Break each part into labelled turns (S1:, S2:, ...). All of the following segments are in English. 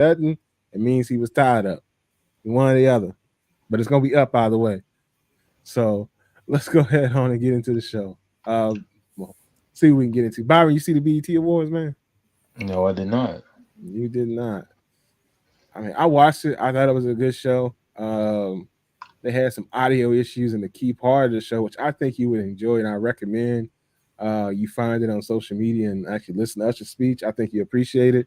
S1: button, it means he was tied up. One or the other. But it's gonna be up either way. So let's go ahead on and get into the show. Well, see what we can get into. Byron, you see the BET Awards, man?
S2: No, I did not.
S1: You did not. I mean, I watched it. I thought it was a good show. They had some audio issues in the key part of the show, which I think you would enjoy, and I recommend you find it on social media and actually listen to Usher's speech. I think you appreciate it.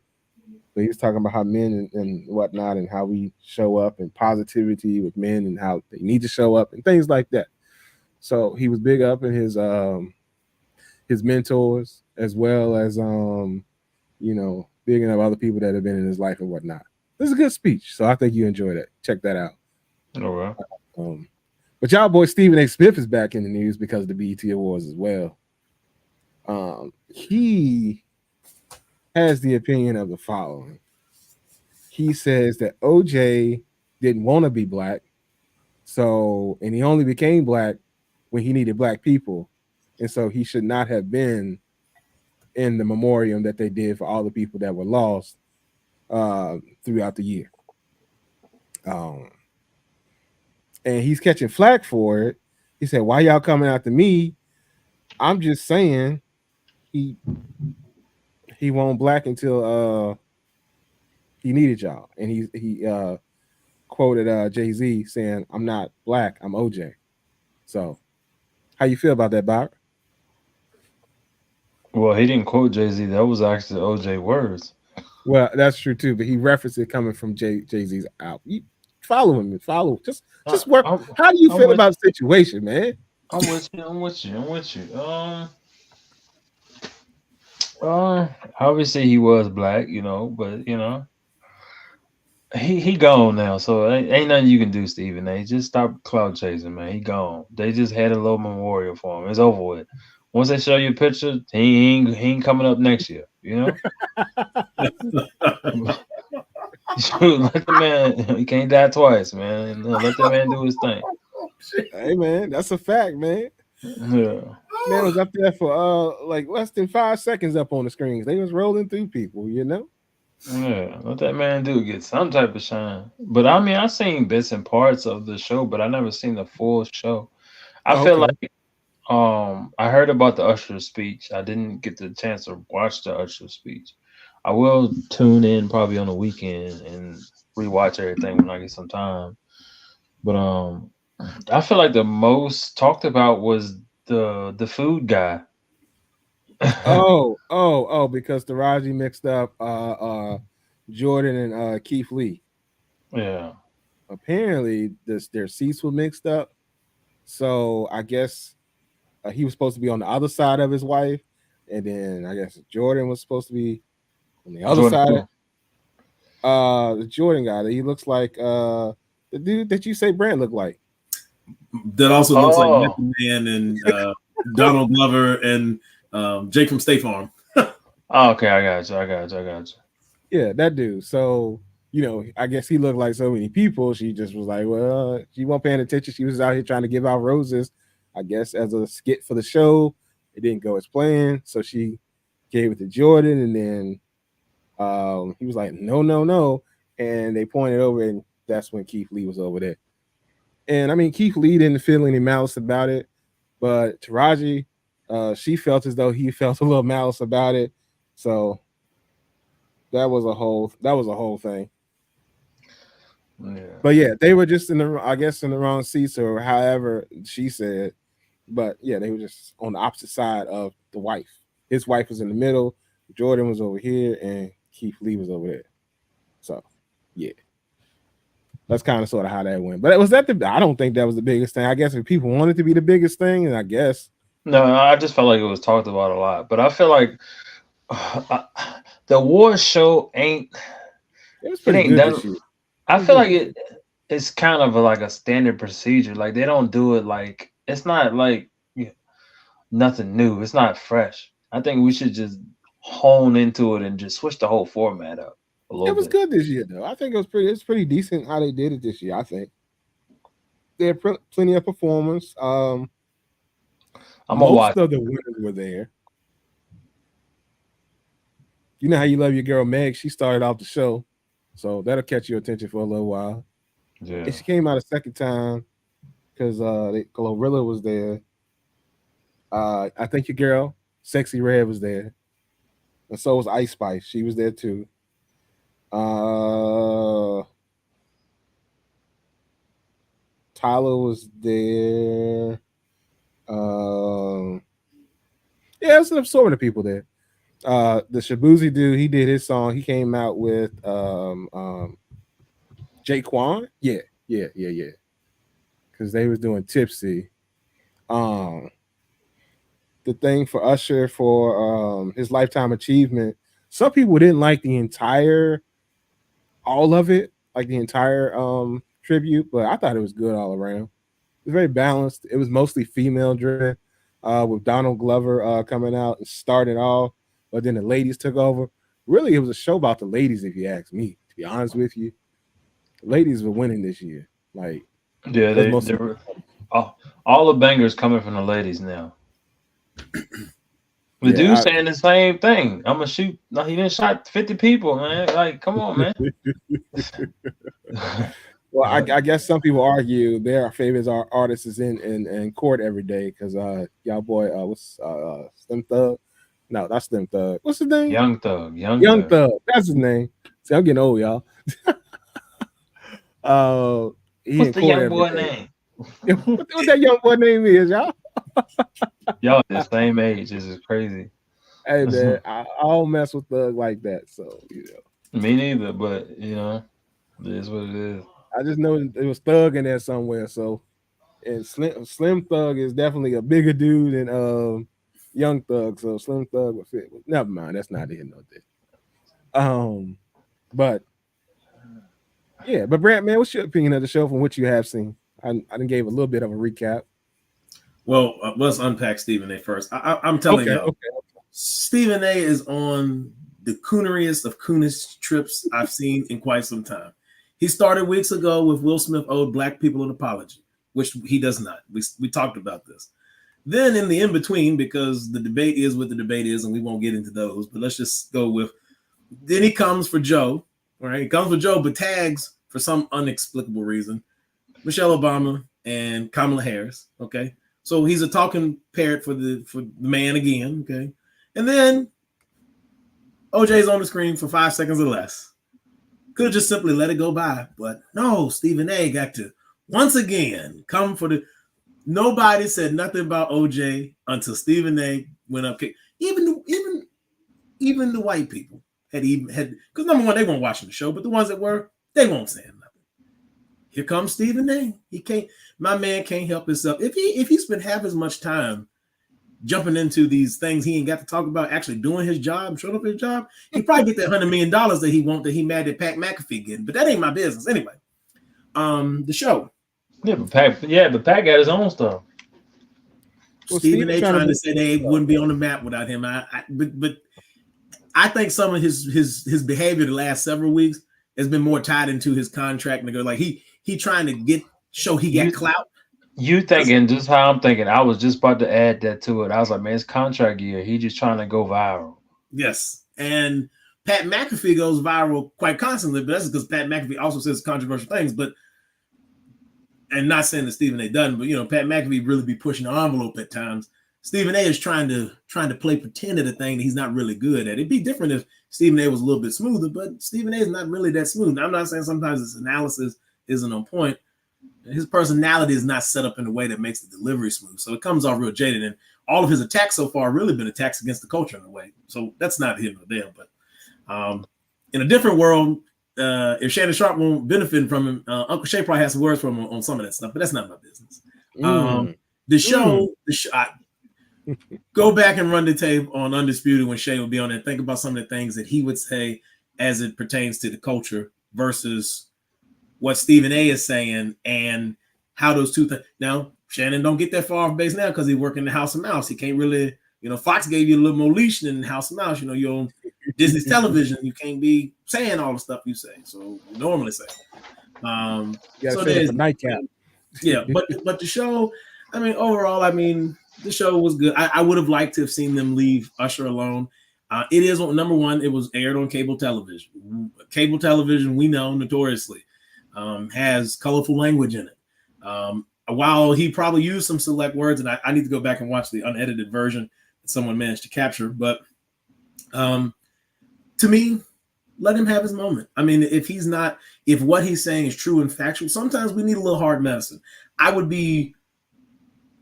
S1: But he was talking about how men and whatnot, and how we show up, and positivity with men, and how they need to show up, and things like that. So he was big up in his mentors, as well as bigging up other people that have been in his life and whatnot. This is a good speech, so I think you enjoyed it. Check that out.
S2: Okay.
S1: Um, but y'all boy Stephen A. Smith is back in the news because of the BET Awards as well. He has the opinion of the following. He says that OJ didn't want to be black, and he only became black when he needed black people, and so he should not have been in the memoriam that they did for all the people that were lost throughout the year. Um, and he's catching flack for it. He said, "Why y'all coming after me? I'm just saying he won't black until he needed y'all." And he quoted Jay-Z saying, "I'm not black, I'm OJ." So, how you feel about that, Bob?
S2: Well, he didn't quote Jay-Z. That was actually OJ words.
S1: Well, that's true too, but he referenced it coming from Jay-Z's album. You follow him, follow. Just work.
S2: I'm,
S1: How do you
S2: I'm
S1: feel
S2: with
S1: about the situation, man?
S2: I'm with you. I'm with you. I'm with you. Obviously he was black, but he gone now, so ain't nothing you can do, Stephen A. Just stop cloud chasing, man. He gone. They just had a little memorial for him. It's over with. Once they show you a picture, he ain't coming up next year. Shoot, let the man. He can't die twice, man. No, let the man do his thing.
S1: Hey, man, that's a fact, man.
S2: Yeah,
S1: Man was up there for like less than 5 seconds up on the screens. They was rolling through people.
S2: yeah. Let that man do get some type of shine. But I mean, I seen bits and parts of the show, but I never seen the full show. I
S1: Oh,
S2: feel
S1: okay.
S2: like I heard about the Usher speech. I didn't get the chance to watch the Usher speech. I will tune in probably on the weekend and rewatch everything when I get some time. But I feel like the most talked about was the food guy.
S1: Oh, because Taraji mixed up Jordan and Keith Lee.
S2: Yeah.
S1: Apparently, their seats were mixed up. So I guess he was supposed to be on the other side of his wife, and then I guess Jordan was supposed to be on the other
S2: Jordan
S1: side.
S2: who?
S1: The Jordan guy, he looks like the dude that you say Brand looked like.
S3: That also looks like
S2: Oh,
S3: Method Man and Donald Glover and Jake from State Farm.
S2: oh, okay. I got you. I got you. I got you.
S1: Yeah, that dude. So I guess he looked like so many people. She just was like, well, she wasn't paying attention. She was out here trying to give out roses, I guess, as a skit for the show. It didn't go as planned, so she gave it to Jordan, and then he was like, no, no, no, and they pointed over, and that's when Keith Lee was over there. And I mean, Keith Lee didn't feel any malice about it, but Taraji, she felt as though he felt a little malice about it. So that was a whole thing.
S2: Yeah.
S1: But yeah, they were just I guess in the wrong seats, or however she said. But yeah, they were just on the opposite side of the wife. His wife was in the middle, Jordan was over here, and Keith Lee was over there. So yeah, that's kind of sort of how that went. But was that I don't think that was the biggest thing. I guess if people wanted to be the biggest thing, and I guess
S2: No, I just felt like it was talked about a lot. But I feel like uh, the award show ain't
S1: it was
S2: it
S1: pretty
S2: ain't
S1: good
S2: done.
S1: this year. It
S2: I
S1: was
S2: feel
S1: good
S2: like
S1: this year.
S2: it's kind of like a standard procedure. Like they don't do it like it's not like nothing new. It's not fresh. I think we should just hone into it and just switch the whole format up a little
S1: It was
S2: bit.
S1: good this year, though. I think it's pretty decent how they did it this year. I think they had plenty of performance.
S2: I'm gonna
S1: Most
S2: watch.
S1: of the winners were there. You know how you love your girl Meg? She started off the show. So that'll catch your attention for a little while.
S2: Yeah.
S1: And she came out a second time because Glorilla was there. I think your girl, Sexy Red, was there, and so was Ice Spice. She was there too. Uh, Tyler was there. Um, yeah, there's so many people there. The Shabuzi dude, he did his song. He came out with Jaquan. Yeah. Because they was doing Tipsy. Um, the thing for Usher for his lifetime achievement. Some people didn't like the entire all of it, like the entire tribute, but I thought it was good all around. It was very balanced. It was mostly female driven, with Donald Glover coming out and started off, but then the ladies took over. Really, it was a show about the ladies, if you ask me. To be honest with you, the ladies were winning this year. Like
S2: Yeah,
S1: that's
S2: they
S1: mostly
S2: were all the bangers coming from the ladies now. The dude
S1: yeah.
S2: saying the same thing. I'm gonna shoot. No, he didn't shot 50 people, man. Like, come on, man.
S1: Well, I guess some people argue their favorites are artists is in court every day because y'all boy what's Slim Thug? No, that's Slim Thug. What's his name?
S2: Young Thug, Young
S1: Young
S2: Thug.
S1: Thug. That's his name. See, I'm getting old, y'all. Uh, he
S2: What's
S1: in
S2: the
S1: court
S2: young
S1: every
S2: boy
S1: day.
S2: name?
S1: What that young boy name is, y'all?
S2: Y'all the same age. This is crazy.
S1: Hey man, I don't mess with Thug like that. So
S2: Me neither, but you know, it is what it is.
S1: I just know it was Thug in there somewhere. So and Slim Thug is definitely a bigger dude than Young Thug. So Slim Thug would fit. Never mind, that's not it. No, that. But yeah, but Brad, man, what's your opinion of the show from what you have seen? I done gave a little bit of a recap.
S3: Well, let's unpack Stephen A. first. I'm telling
S1: Okay,
S3: y'all, Stephen A. is on the cooneriest of coonish trips I've seen in quite some time. He started weeks ago with Will Smith owed black people an apology, which he does not. We talked about this. Then in the in-between, because the debate is what the debate is, and we won't get into those, but let's just go with, then he comes for Joe, right? He comes for Joe, but tags, for some inexplicable reason, Michelle Obama and Kamala Harris, okay? So he's a talking parrot for the man again, okay? And then OJ's on the screen for 5 seconds or less. Could have just simply let it go by, but no, Stephen A. got to once again come for the. Nobody said nothing about OJ until Stephen A. went up. Even the white people had because number one, they weren't watching the show, but the ones that were, they won't say nothing. Here comes Stephen A. He can't. My man can't help himself. If he spent half as much time jumping into these things he ain't got to talk about, actually doing his job, showing up his job, he probably get that $100 million that he want, that he mad at Pat McAfee getting. But that ain't my business anyway. The show.
S2: Yeah, but Pat got his own stuff.
S1: Well,
S3: Stephen A. trying to say they
S1: stuff.
S3: wouldn't be on the map without him. But I think some of his behavior the last several weeks has been more tied into his contract. Like he trying to show he got clout.
S2: You thinking just how I'm thinking. I was just about to add that to it. I was like, man, it's contract year. He just trying to go viral.
S3: Yes. And Pat McAfee goes viral quite constantly, but that's because Pat McAfee also says controversial things. And not saying that Stephen A. doesn't, but Pat McAfee really be pushing the envelope at times. Stephen A. is trying to play pretend at a thing that he's not really good at. It'd be different if Stephen A. was a little bit smoother, but Stephen A. is not really that smooth. Now, I'm not saying sometimes his analysis isn't on point. His personality is not set up in a way that makes the delivery smooth. So it comes off real jaded. And all of his attacks so far have really been attacks against the culture in a way. So that's not him or them. But in a different world, if Shannon Sharp won't benefit from him, Uncle Shay probably has some words for him on some of that stuff, but that's not my business. The show, go back and run the tape on Undisputed when Shay would be on there. Think about some of the things that he would say as it pertains to the culture versus what Stephen A. is saying and how those two things. Now, Shannon don't get that far off base now because he work in the House of Mouse. He can't really, Fox gave you a little more leash than House of Mouse. You're on Disney's television. You can't be saying all the stuff you say. So you normally say. So there's a
S1: nightcap.
S3: Yeah, but the show, overall, the show was good. I would have liked to have seen them leave Usher alone. It is on number one. It was aired on cable television. Cable television, we know notoriously, has colorful language in it. While he probably used some select words, and I need to go back and watch the unedited version that someone managed to capture, but to me, let him have his moment. I mean, if what he's saying is true and factual, sometimes we need a little hard medicine. I would be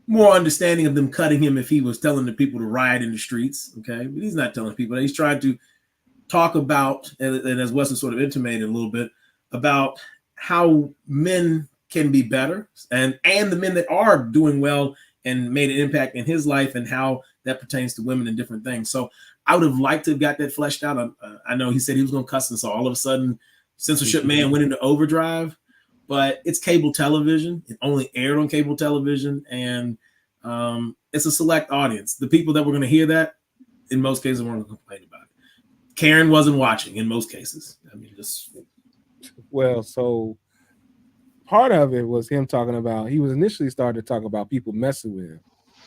S3: more understanding of them cutting him if he was telling the people to riot in the streets. Okay, but he's not telling people that. He's trying to talk about, and as Weston sort of intimated a little bit, about how men can be better, and the men that are doing well and made an impact in his life, and how that pertains to women and different things. So I would have liked to have got that fleshed out. I know he said he was going to cuss, and so all of a sudden, censorship man went into overdrive. But it's cable television. It only aired on cable television, and it's a select audience. The people that were going to hear that, in most cases, weren't going to complain about it. Karen wasn't watching in most cases. I mean, just
S1: well, so part of it was him talking about. He was initially started to talk about people messing with him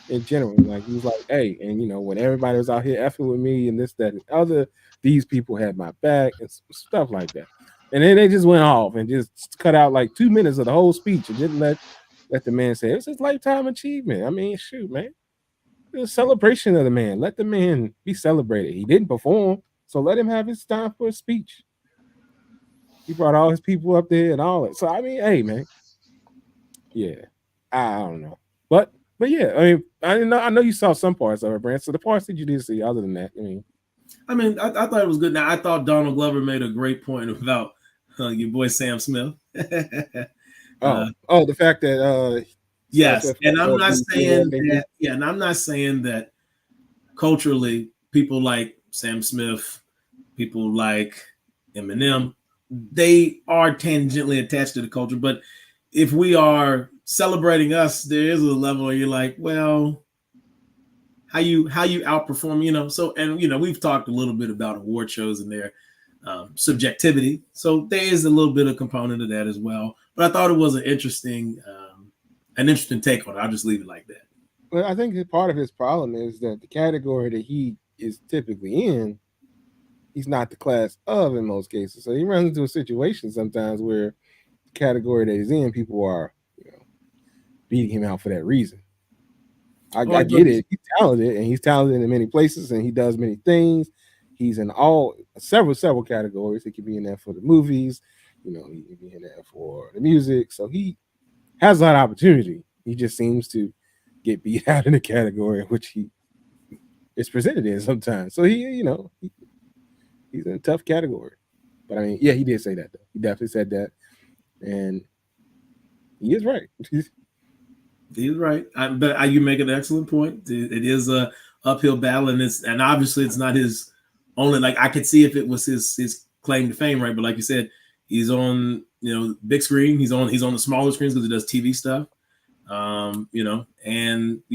S1: in general. Like he was like, "Hey," and when everybody was out here effing with me and this, that, and other, these people had my back and stuff like that. And then they just went off and just cut out like 2 minutes of the whole speech and didn't let the man say it's his lifetime achievement. I mean, shoot, man. It's a celebration of the man. Let the man be celebrated. He didn't perform, so let him have his time for a speech. He brought all his people up there and all that. So I mean, hey, man. Yeah. I don't know. But yeah, I mean, I know you saw some parts of it, Brand. So the parts that you did see, other than that,
S3: I thought it was good. Now I thought Donald Glover made a great point about your boy Sam Smith.
S1: The fact that
S3: yes, and I'm not saying that. Yeah, and I'm not saying that culturally, people like Sam Smith, people like Eminem, they are tangentially attached to the culture. But if we are celebrating us, there is a level where you're like, well, how you outperform, so, and we've talked a little bit about award shows and their subjectivity, so there is a little bit of component of that as well. But I thought it was an interesting take on it. I'll just leave it like that.
S1: Well, I think part of his problem is that the category that he is typically in, he's not the class of in most cases. So he runs into a situation sometimes where the category that he's in, people are beating him out for that reason. I get it. He's talented, and he's talented in many places, and he does many things. He's in several categories. He could be in there for the movies, he could be in there for the music. So he has a lot of opportunity. He just seems to get beat out in the category in which he is presented in sometimes. So he's in a tough category. But I mean, yeah, he did say that though. He definitely said that, and he is right.
S3: He's right. But you make an excellent point. It is a uphill battle, and obviously it's not his only. Like I could see if it was his claim to fame, right? But like you said, he's on big screen. He's on the smaller screens because he does TV stuff. And he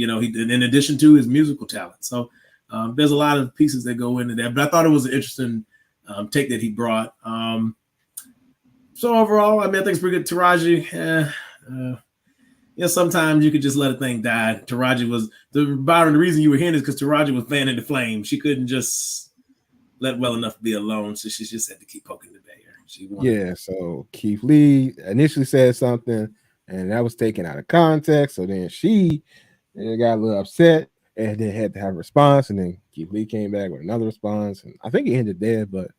S3: in addition to his musical talent. So there's a lot of pieces that go into that. But I thought it was an interesting take that he brought. So overall, I mean, I think it's pretty good. Taraji. Sometimes you could just let a thing die. Taraji was Byron. The reason you were here is because Taraji was fanning the flame. She couldn't just let well enough be alone, so she just had to keep poking the bear.
S1: Yeah. So Keith Lee initially said something, and that was taken out of context. So then she got a little upset, and then had to have a response. And then Keith Lee came back with another response, and I think it ended there. But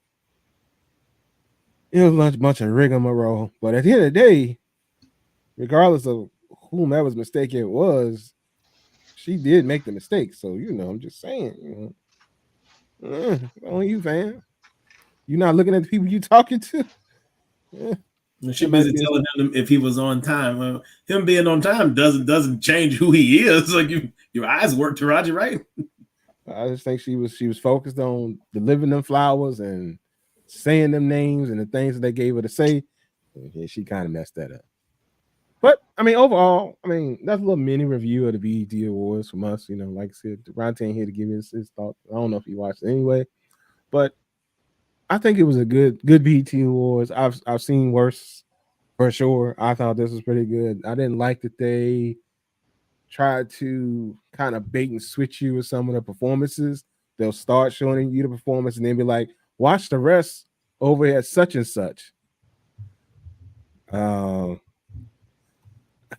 S1: it was a bunch of rigmarole. But at the end of the day, regardless of whomever's mistake it was, she did make the mistake. So I'm just saying, only you, fam. You're not looking at the people you talking to.
S3: She busy telling him if he was on time. Well, him being on time doesn't change who he is. Like your eyes work, Taraji, right?
S1: I just think she was focused on delivering them flowers and saying them names and the things that they gave her to say. And she kind of messed that up. But I mean, overall, that's a little mini review of the BET Awards from us. Like I said, Ronte ain't here to give his thoughts. I don't know if he watched it anyway, but I think it was a good BET Awards. I've seen worse for sure. I thought this was pretty good. I didn't like that they tried to kind of bait and switch you with some of the performances they'll start showing you the performance and then be like, watch the rest over at such and such. Um,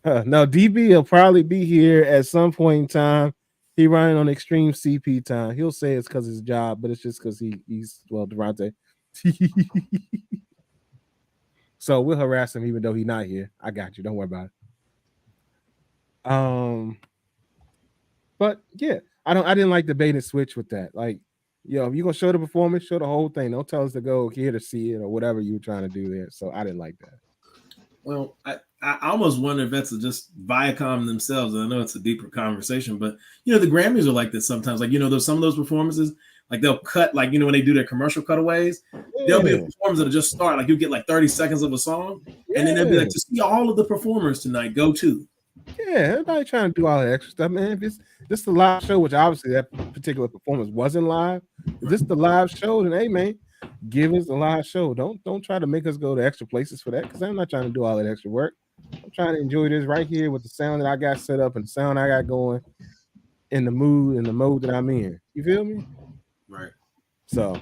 S1: no, DB will probably be here at some point in time. He running on extreme CP time. He'll say it's because his job, but it's just because he's Durante. So we'll harass him even though he's not here. I got you. Don't worry about it. But yeah, I didn't like the bait and switch with that. Like, if you're gonna show the performance, show the whole thing. Don't tell us to go here to see it or whatever you were trying to do there. So I didn't like that.
S3: Well, I almost wonder if that's just Viacom themselves. I know it's a deeper conversation, but the Grammys are like this sometimes. Like, there's some of those performances, like they'll cut, like, when they do their commercial cutaways, there'll be a performance that'll just start, like you get like 30 seconds of a song, and then they'll be like, to see all of the performers tonight, go to.
S1: Yeah, everybody trying to do all that extra stuff, man. If it's just a live show, which obviously that particular performance wasn't live, if this the live show, then hey, man, give us the live show. Don't try to make us go to extra places for that, because I'm not trying to do all that extra work. I'm trying to enjoy this right here with the sound that I got set up and the sound I got going in the mood and the mode that I'm in. You feel me?
S3: Right.
S1: So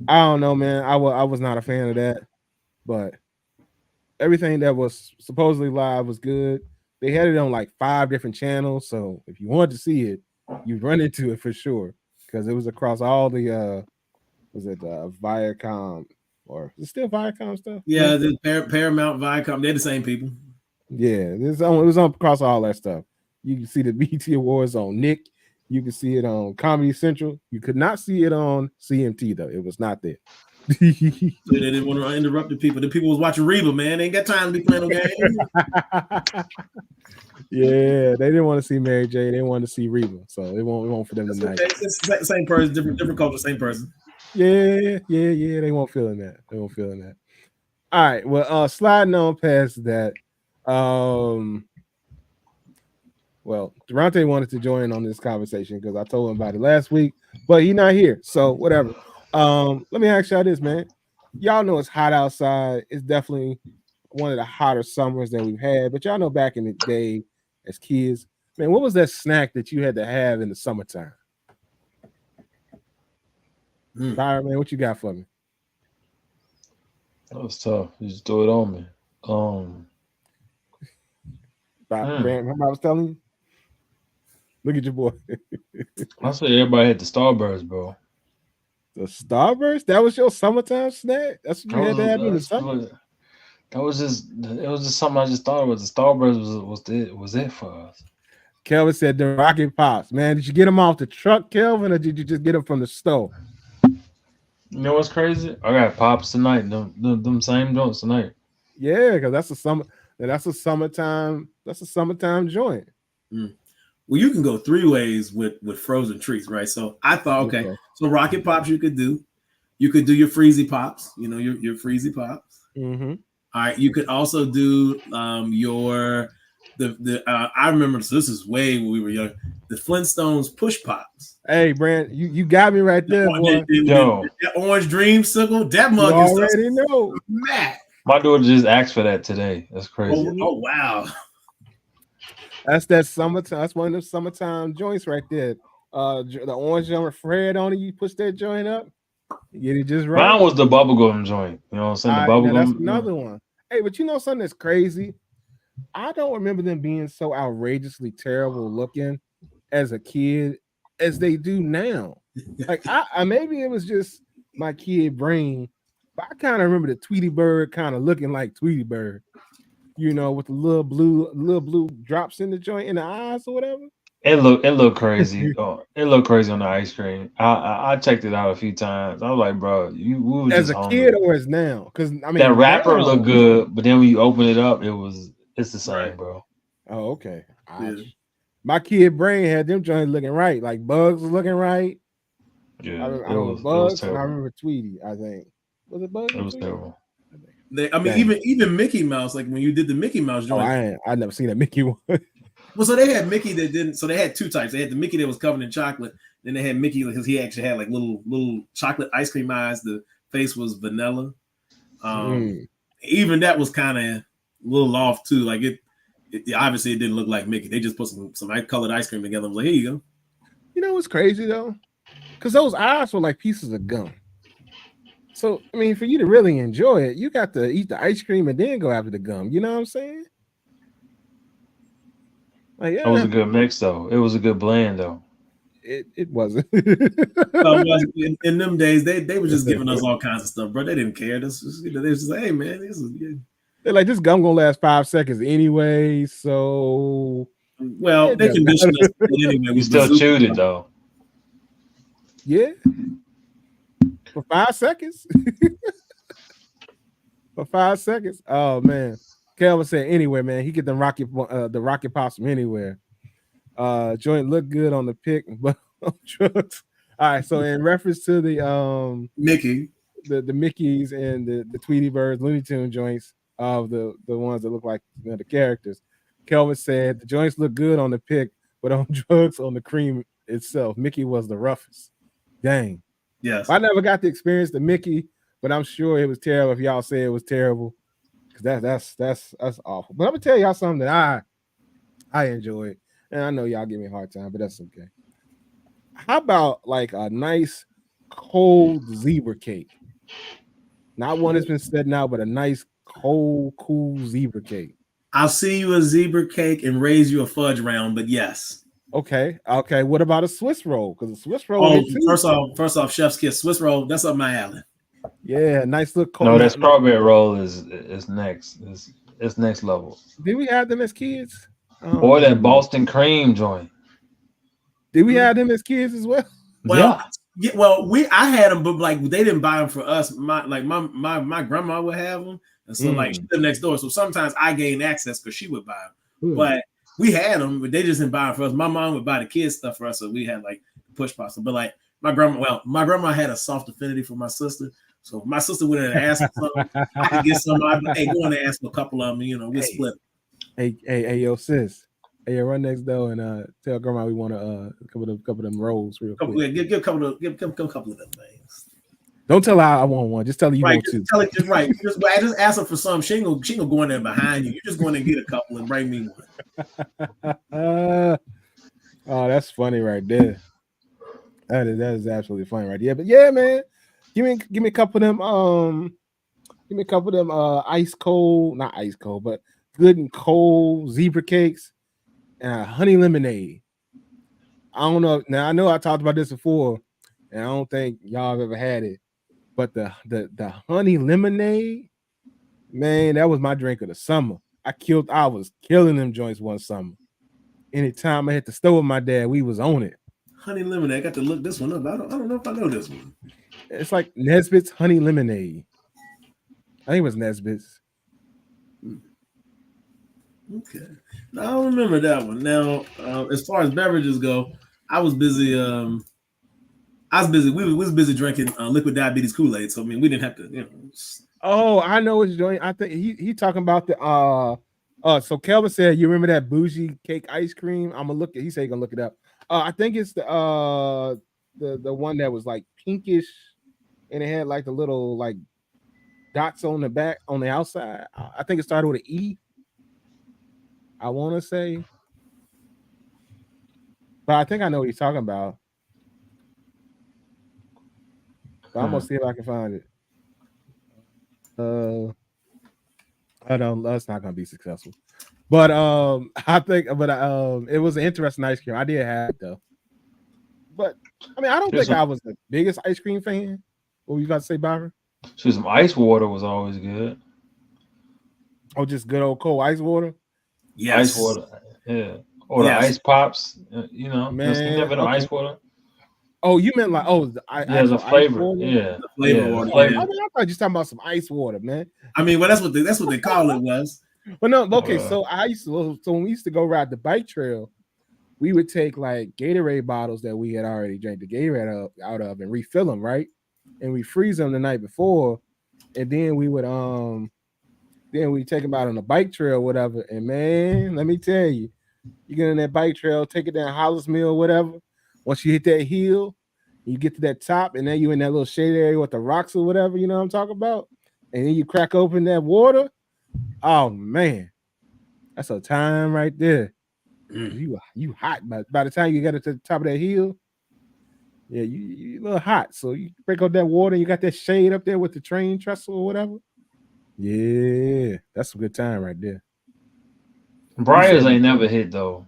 S1: I don't know, man. I was not a fan of that, but everything that was supposedly live was good. They had it on like 5 different channels, so if you wanted to see it, you'd run into it for sure, because it was across all the was it Viacom, or is it still Viacom stuff?
S3: Yeah, the Paramount, Viacom, they're the same people.
S1: Yeah, it was on across all that stuff. You can see the BET Awards on Nick. You can see it on Comedy Central. You could not see it on CMT though. It was not there.
S3: So they didn't want to interrupt the people. The people was watching Reba, man. They ain't got time to be playing no games.
S1: Yeah, they didn't want to see Mary J. They wanted to see Reba, so it won't for them tonight.
S3: Okay. It's the same person, different culture, same person.
S1: Yeah. They won't feeling that. All right. Well, sliding on past that. Well, Durante wanted to join on this conversation because I told him about it last week, but he's not here. So whatever. Let me ask y'all this, man. Y'all know it's hot outside. It's definitely one of the hotter summers that we've had. But y'all know back in the day as kids, man, what was that snack that you had to have in the summertime? Byron, man, what you got for me?
S2: That was tough. You just threw it on me.
S1: Remember I was telling you? Look at your boy.
S2: I said everybody had the Starburst, bro.
S1: The Starburst? That was your summertime snack? That's what you had to have in the summer?
S2: It was just something I just thought of. The Starburst was it for us.
S1: Kelvin said the Rocket Pops. Man, did you get them off the truck, Kelvin, or did you just get them from the store?
S2: You know what's crazy? I got Pops tonight. Them same joints tonight.
S1: Yeah, because that's a summertime joint.
S3: Well, you can go 3 ways with frozen treats, right? So I thought, okay, so Rocket Pops you could do. You could do your Freezy Pops, your Freezy Pops.
S1: Mm-hmm.
S3: All right, you could also do your I remember, so this is way when we were young, the Flintstones Push Pops.
S1: Hey, Brand, you got me right there, boy.
S3: That orange dreamsicle, that mug
S1: you already know.
S3: Mad.
S2: My daughter just asked for that today. That's crazy.
S3: Oh wow.
S1: That's that summertime. That's one of those summertime joints right there. The orange jump with Fred on it. You push that joint up, you get it just right.
S2: Mine was the bubblegum joint. You know what I'm saying? The bubblegum.
S1: That's another one. Hey, but you know something that's crazy? I don't remember them being so outrageously terrible looking as a kid as they do now. Like I maybe it was just my kid brain, but I kind of remember the Tweety Bird kind of looking like Tweety Bird. With the little blue drops in the joint in the eyes or whatever.
S2: It looked crazy. It looked crazy on the ice cream. I checked it out a few times. I was like, bro, we were
S1: as
S2: just
S1: a
S2: hungry.
S1: kid or as now? Because I mean,
S2: that wrapper looked good, but then when you open it up, it's the same, bro.
S1: Oh, okay. My kid brain had them joints looking right, like Bugs was looking right.
S2: Yeah,
S1: I remember Bugs, and I remember Tweety. I think was it Bugs?
S2: It was terrible.
S3: Even Mickey Mouse, like when you did the Mickey Mouse joint.
S1: I never seen that Mickey one.
S3: Well, so they had Mickey that didn't. So they had 2 types. They had the Mickey that was covered in chocolate. Then they had Mickey because he actually had like little chocolate ice cream eyes. The face was vanilla. Even that was kind of a little off too. Like it obviously it didn't look like Mickey. They just put some colored ice cream together. I was like, here you go.
S1: You know what's crazy though? Because those eyes were like pieces of gum. So I mean, for you to really enjoy it, you got to eat the ice cream and then go after the gum. You know what I'm saying? Like,
S2: It was
S1: yeah,
S2: a good mix though. It was a good blend though.
S1: it wasn't.
S3: Well, in them days, they were just giving us all kinds of stuff, bro. They didn't care. This was, they was just like, hey man, this is good.
S1: They're like, this gum gonna last 5 seconds anyway, so
S3: Well,
S1: it
S3: they
S1: doesn't
S3: conditioned us
S1: matter.
S3: to do it anyway
S2: You
S3: with
S2: still
S3: bazooka.
S2: chewed it though.
S1: Yeah, for 5 seconds. For 5 seconds. Oh man, Kelvin said anywhere, man. He get the rocket pops from anywhere. Joint looked good on the pic, but on drugs. All right, so in reference to
S3: Mickey.
S1: the Mickeys and the Tweety Birds, Looney Tune joints of the ones that look like the characters. Kelvin said the joints look good on the pic, but on drugs on the cream itself, Mickey was the roughest. Dang.
S3: Yes.
S1: I never got to experience the Mickey, but I'm sure it was terrible if y'all say it was terrible. Because that's awful. But I'm gonna tell y'all something that I enjoyed. And I know y'all give me a hard time, but that's okay. How about like a nice cold zebra cake? Not one that's been setting out, but a nice cold, cool zebra cake.
S3: I'll see you a zebra cake and raise you a fudge round, but yes.
S1: Okay. What about a Swiss roll? Because a Swiss roll
S3: Oh,
S1: hit too.
S3: first off, Chef's Kiss Swiss roll. That's up my alley.
S1: Yeah, nice little cold.
S2: No, that strawberry roll is next. It's next level.
S1: Did we have them as kids?
S2: Or that Boston cream joint.
S1: Did we have them as kids as well?
S3: Well, I had them, but like they didn't buy them for us. My grandma would have them, and so like she lived next door. So sometimes I gained access because she would buy them. But we had them, but they just didn't buy them for us. My mom would buy the kids stuff for us, so we had like push pops. But like my grandma had a soft affinity for my sister. So if my sister would have asked for something, I could get some. Hey, go on and ask for a couple of them. You know, we'll split.
S1: Hey, yo, sis. Hey, run next door and tell grandma we want a couple of them rolls real quick.
S3: Give a couple of them things.
S1: Don't tell her I want one. Just tell her you want two.
S3: Tell her just right. Just ask her for some. She ain't gonna go in there behind you. You're just going to get a couple and bring me
S1: one. Oh, that's funny right there. That is absolutely funny right there. But yeah, man, give me a couple of them. Give me a couple of them ice cold, not ice cold, but good and cold zebra cakes and honey lemonade. I don't know. Now I know I talked about this before, and I don't think y'all have ever had it. But the honey lemonade, man, that was my drink of the summer. I was killing them joints one summer. Anytime I hit the store with my dad, we was on it.
S3: Honey lemonade. I got to look this one up. I don't know if I know this one.
S1: It's like Nesbitt's honey lemonade. I think it was Nesbitt's.
S3: Okay. Now, I don't remember that one. Now, as far as beverages go, I was busy. We was busy drinking liquid diabetes Kool-Aid. So I mean, we didn't have to. You know.
S1: Oh, I know what you're doing. I think he talking about the So Kelvin said, you remember that bougie cake ice cream? I'm gonna look at. He said he's gonna look it up. I think it's the one that was like pinkish, and it had like the little like dots on the back on the outside. I think it started with an E. I want to say, but I think I know what he's talking about. But I'm gonna see if I can find it. I don't. That's not gonna be successful. But I think, it was an interesting ice cream. I did have it though. But I mean, I don't think I was the biggest ice cream fan. What were you about to say, Byron?
S2: So some ice water was always good.
S1: Oh, just good old cold ice water.
S3: Yes.
S2: Ice water, yeah. Or the ice pops, you know.
S1: Man,
S2: you never know ice water.
S1: Oh, you meant like
S2: the flavor,
S3: the flavor water.
S1: I thought you were talking about some ice water, man.
S3: I mean, well, that's what they call it was.
S1: But no, okay. So when we used to go ride the bike trail, we would take like Gatorade bottles that we had already drank the Gatorade out of and refill them, right? And we freeze them the night before, and then we would take them out on the bike trail, whatever. And man, let me tell you, you get on that bike trail, take it down Hollis Mill, whatever. Once you hit that hill, you get to that top, and then you in that little shade area with the rocks or whatever, you know what I'm talking about? And then you crack open that water. Oh man, that's a time right there. You hot, but by the time you get to the top of that hill, Yeah, you a little hot, so you break up that water. You got that shade up there with the train trestle or whatever. Yeah, that's a good time right there. You
S2: Briars
S1: said
S2: ain't never hit though.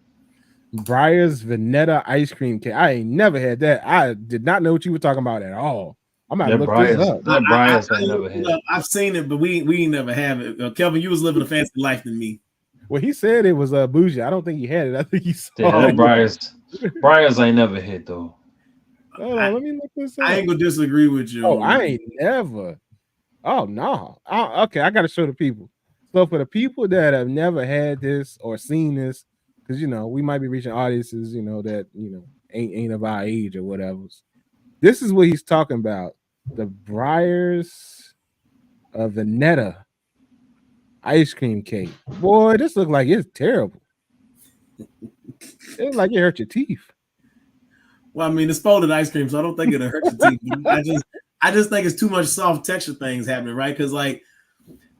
S1: Briar's Vanetta ice cream cake. I ain't never had that. I did not know what you were talking about at all. I'm gonna
S2: That
S1: look this
S2: Briars,
S1: up.
S2: that Briars ain't never hit.
S3: I've seen it, but we ain't never have it. Kelvin, you was living a fancy life than me.
S1: Well, he said it was bougie. I don't think he had it. I think he
S2: Yeah,
S1: saw
S2: that
S1: it.
S2: Briars ain't never hit though.
S1: Hold on, let me look this
S3: I
S1: up.
S3: ain't gonna disagree with you.
S1: Oh, I ain't never. Oh no. Okay, I gotta show the people. So for the people that have never had this or seen this, because we might be reaching audiences, that ain't of our age or whatever. This is what he's talking about. The Briars of Vanetta ice cream cake. Boy, this looks like it's terrible. It looks like it hurt your teeth.
S3: Well, I mean, it's folded ice cream, so I don't think it'll hurt your teeth. I just think it's too much soft texture things happening, right? Because like,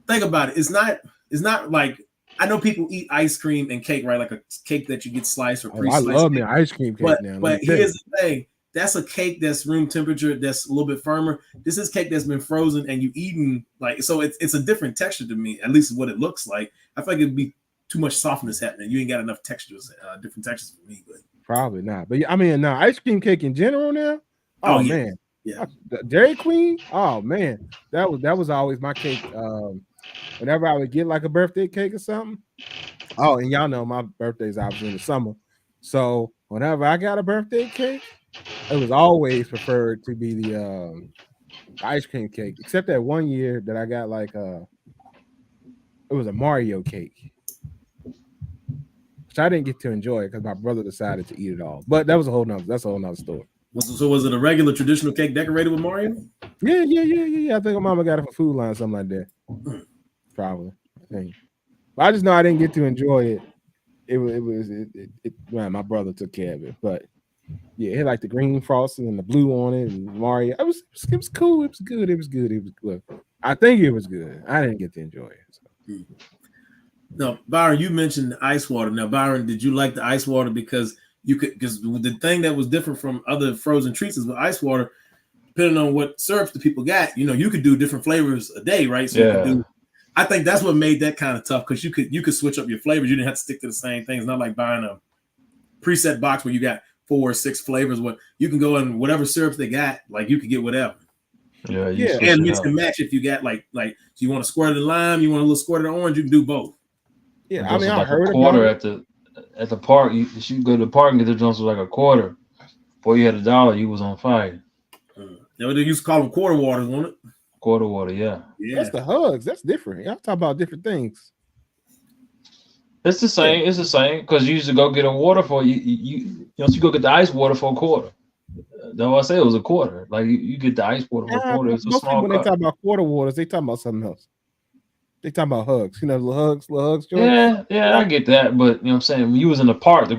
S3: think about it. It's not like I know people eat ice cream and cake, right? Like a cake that you get sliced or pre-sliced.
S1: I love me ice cream cake now.
S3: But here's the thing: that's a cake that's room temperature, that's a little bit firmer. This is cake that's been frozen and you eaten like so. It's a different texture to me, at least what it looks like. I feel like it'd be too much softness happening. You ain't got enough textures, different textures for me. But
S1: probably not. But I mean, now ice cream cake in general now. Oh
S3: yeah.
S1: man,
S3: yeah.
S1: Dairy Queen. Oh man, that was always my cake. Whenever I would get like a birthday cake or something. Oh, and y'all know my birthday's obviously in the summer, so whenever I got a birthday cake, it was always preferred to be the ice cream cake. Except that one year that I got like it was a Mario cake. Which I didn't get to enjoy because my brother decided to eat it all. But that's a whole nother story.
S3: So was it a regular traditional cake decorated with Mario?
S1: Yeah. I think my mama got it for Food Line, something like that. Probably. I think. But I just know I didn't get to enjoy it. Man, my brother took care of it. But yeah, it had like the green frosting and the blue on it and Mario. It was cool. It was good. It was good. I think it was good. I didn't get to enjoy it. So.
S3: Now, Byron, you mentioned ice water. Now, Byron, did you like the ice water because the thing that was different from other frozen treats is with ice water, depending on what syrups the people got, you could do different flavors a day, right? So you could do. I think that's what made that kind of tough because you could switch up your flavors. You didn't have to stick to the same thing. It's not like buying a preset box where you got 4 or 6 flavors. What you can go in whatever syrups they got, like you could get whatever.
S2: Yeah,
S3: and mix and match if you got like so you want a squirt of lime, you want a little squirt of orange, you can do both.
S1: Yeah, I mean, I heard
S2: a quarter at the park. You go to the park and get the jumps was like a quarter. Before you had $1, you was on fire.
S3: They used to call them quarter waters, wasn't it?
S2: Quarter water, yeah.
S1: That's the hugs. That's different. Y'all talk about different things.
S2: It's the same. Yeah. It's the same because you used to go get a water for you go get the ice water for a quarter. Though I say it was a quarter. Like you get the ice water for a quarter. It's a small
S1: when
S2: cup.
S1: They talk about quarter waters, they talking about something else. They talking about hugs. Little hugs.
S2: George? Yeah, I get that. But you know what I'm saying? When you was in the park, the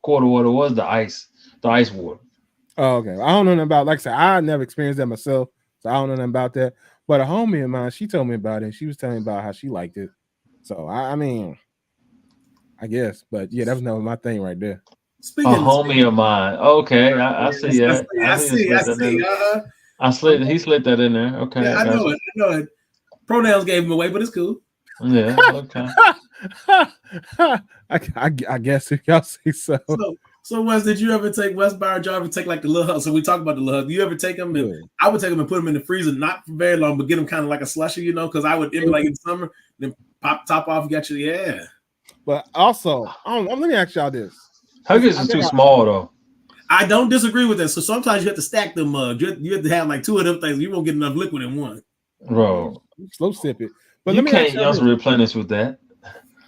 S2: quarter water was the ice water.
S1: Oh, okay. I don't know nothing about. Like I said, I never experienced that myself, so I don't know nothing about that. But a homie of mine, she told me about it. She was telling me about how she liked it. So I mean, I guess. But yeah, that was never my thing right there.
S2: Speaking a homie of mine. Okay, I see that.
S3: I see.
S2: He slid that in there. Okay,
S3: yeah, I know it. Pronouns gave him away, but it's cool.
S2: Yeah. Okay.
S1: I guess if y'all say so.
S3: So Wes, did you ever take Wes Byron? Did you ever take like the little hug? So we talk about the little hug. Do you ever take them? I would take them and put them in the freezer, not for very long, but get them kind of like a slushy, because I would like in summer, then pop top off, got you, yeah.
S1: But also, let me ask y'all this.
S2: Huggies is too small though.
S3: I don't disagree with that. So sometimes you have to stack them mugs. You have to have like 2 of them things. You won't get enough liquid in one.
S2: Bro,
S1: slow sip it. But
S2: you can't also replenish with that.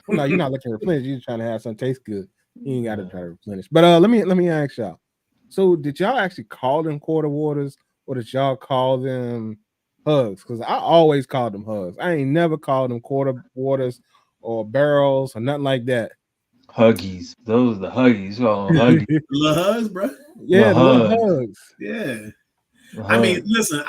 S1: Well, no, you're not looking to replenish. You're trying to have something taste good. You ain't got to try to replenish. But let me ask y'all. So did y'all actually call them quarter waters, or did y'all call them hugs? Because I always called them hugs. I ain't never called them quarter waters or barrels or nothing like that.
S2: Huggies. Those are the Huggies. You call them Huggies.
S3: Little hugs, bro.
S1: Yeah, little hugs.
S3: Yeah. I mean, listen,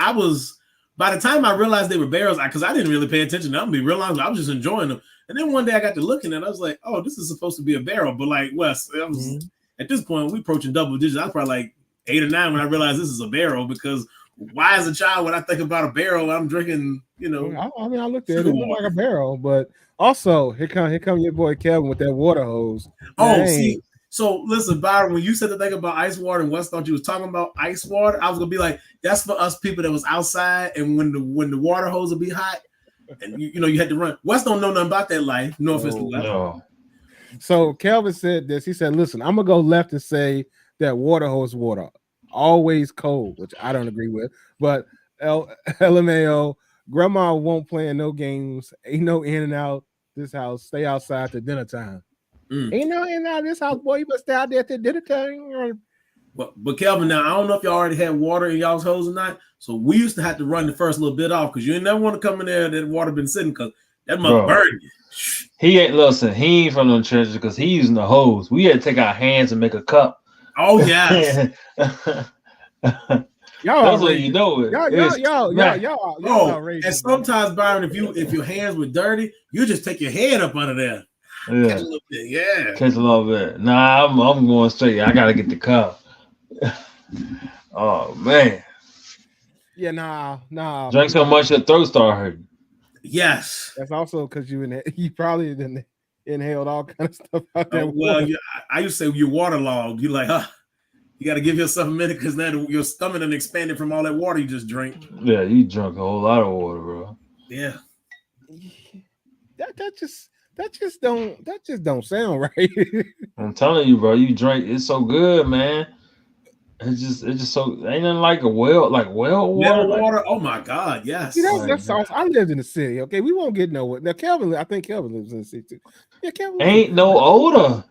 S3: by the time I realized they were barrels, because I didn't really pay attention to them, be real honest, I was just enjoying them. And then one day I got to looking and I was like, oh, this is supposed to be a barrel. But like Wes, I was at this point, we approaching double digits. I was probably like 8 or 9 when I realized this is a barrel, because why as a child when I think about a barrel, I'm drinking,
S1: I mean, I looked at it, it looked like a barrel, but also here come your boy Kelvin with that water hose.
S3: See, so listen, Byron, when you said the thing about ice water and Wes thought you was talking about ice water, I was gonna be like, that's for us people that was outside, and when the water hose would be hot, and you had to run. Wes don't know nothing about that life. No offense to Wes.
S2: No.
S1: So Kelvin said this. He said, "Listen, I'm gonna go left and say that water hose water always cold," which I don't agree with. But LMAO, grandma won't play in no games. Ain't no in and out this house. Stay outside till dinner time. Ain't no in and out this house, boy. You must stay out there till dinner time.
S3: But Kelvin, now I don't know if y'all already had water in y'all's hose or not. So we used to have to run the first little bit off because you never want to come in there that water been sitting because that must burn you.
S2: He ain't from them churches because he using the hose. We had to take our hands and make a cup.
S3: Oh yeah.
S2: That's what you know it.
S1: Y'all outrageous.
S3: And sometimes, Byron, if your hands were dirty, you just take your hand up under there.
S2: Yeah.
S3: Catch a little bit. Yeah.
S2: Catch a little bit. Nah, I'm going straight. I gotta get the cup. Oh man.
S1: Yeah, nah.
S2: Drink so much your throat start hurting.
S3: Yes.
S1: That's also because you probably didn't inhaled all kind of stuff out there.
S3: I used to say you're waterlogged. You're like, you got to give yourself a minute because now your stomach done expanded from all that water you just drank.
S2: Yeah, you drunk a whole lot of water, bro.
S3: Yeah.
S1: That just don't sound right.
S2: I'm telling you, bro. You drink. It's so good, man. It's just so ain't nothing like well water.
S3: Oh my God, yes.
S1: That's awesome. I lived in the city. Okay, we won't get nowhere. Now I think Kelvin lives in the city too. Yeah, Kelvin.
S2: Ain't no odor.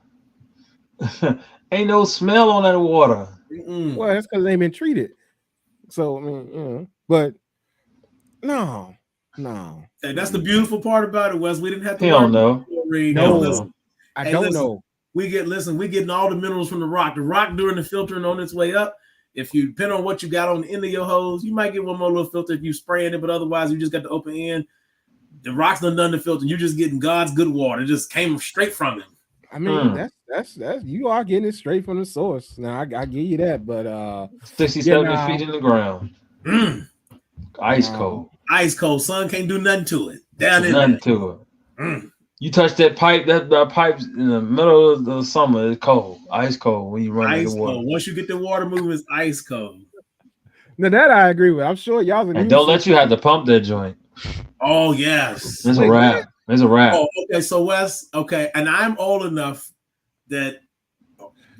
S2: Ain't no smell on that water.
S1: Well, that's because they've been treated. So I mean, but no.
S3: And that's the beautiful part about it, Wes. We didn't have to.
S2: He don't know.
S1: No, I don't know.
S3: We getting all the minerals from the rock. The rock during the filtering on its way up. If you depend on what you got on the end of your hose, you might get one more little filter if you spraying it, but otherwise you just got the open end. The rock's done the filter. You're just getting God's good water. It just came straight from him.
S1: I mean, that's you are getting it straight from the source. Now I give you that, but
S2: 60-70 feet in the ground. Ice cold.
S3: Ice cold. Sun can't do nothing to it.
S2: Nothing to it. You touch that pipe, that pipe in the middle of the summer, it's cold. Ice cold when you run into the water.
S3: Cold. Once you get the water moving, it's ice cold.
S1: Now that I agree with. I'm sure y'all.
S2: And don't let you have to pump that joint.
S3: Oh yes.
S2: There's a wrap. There's a wrap.
S3: Oh, okay. So Wes, okay, and I'm old enough that,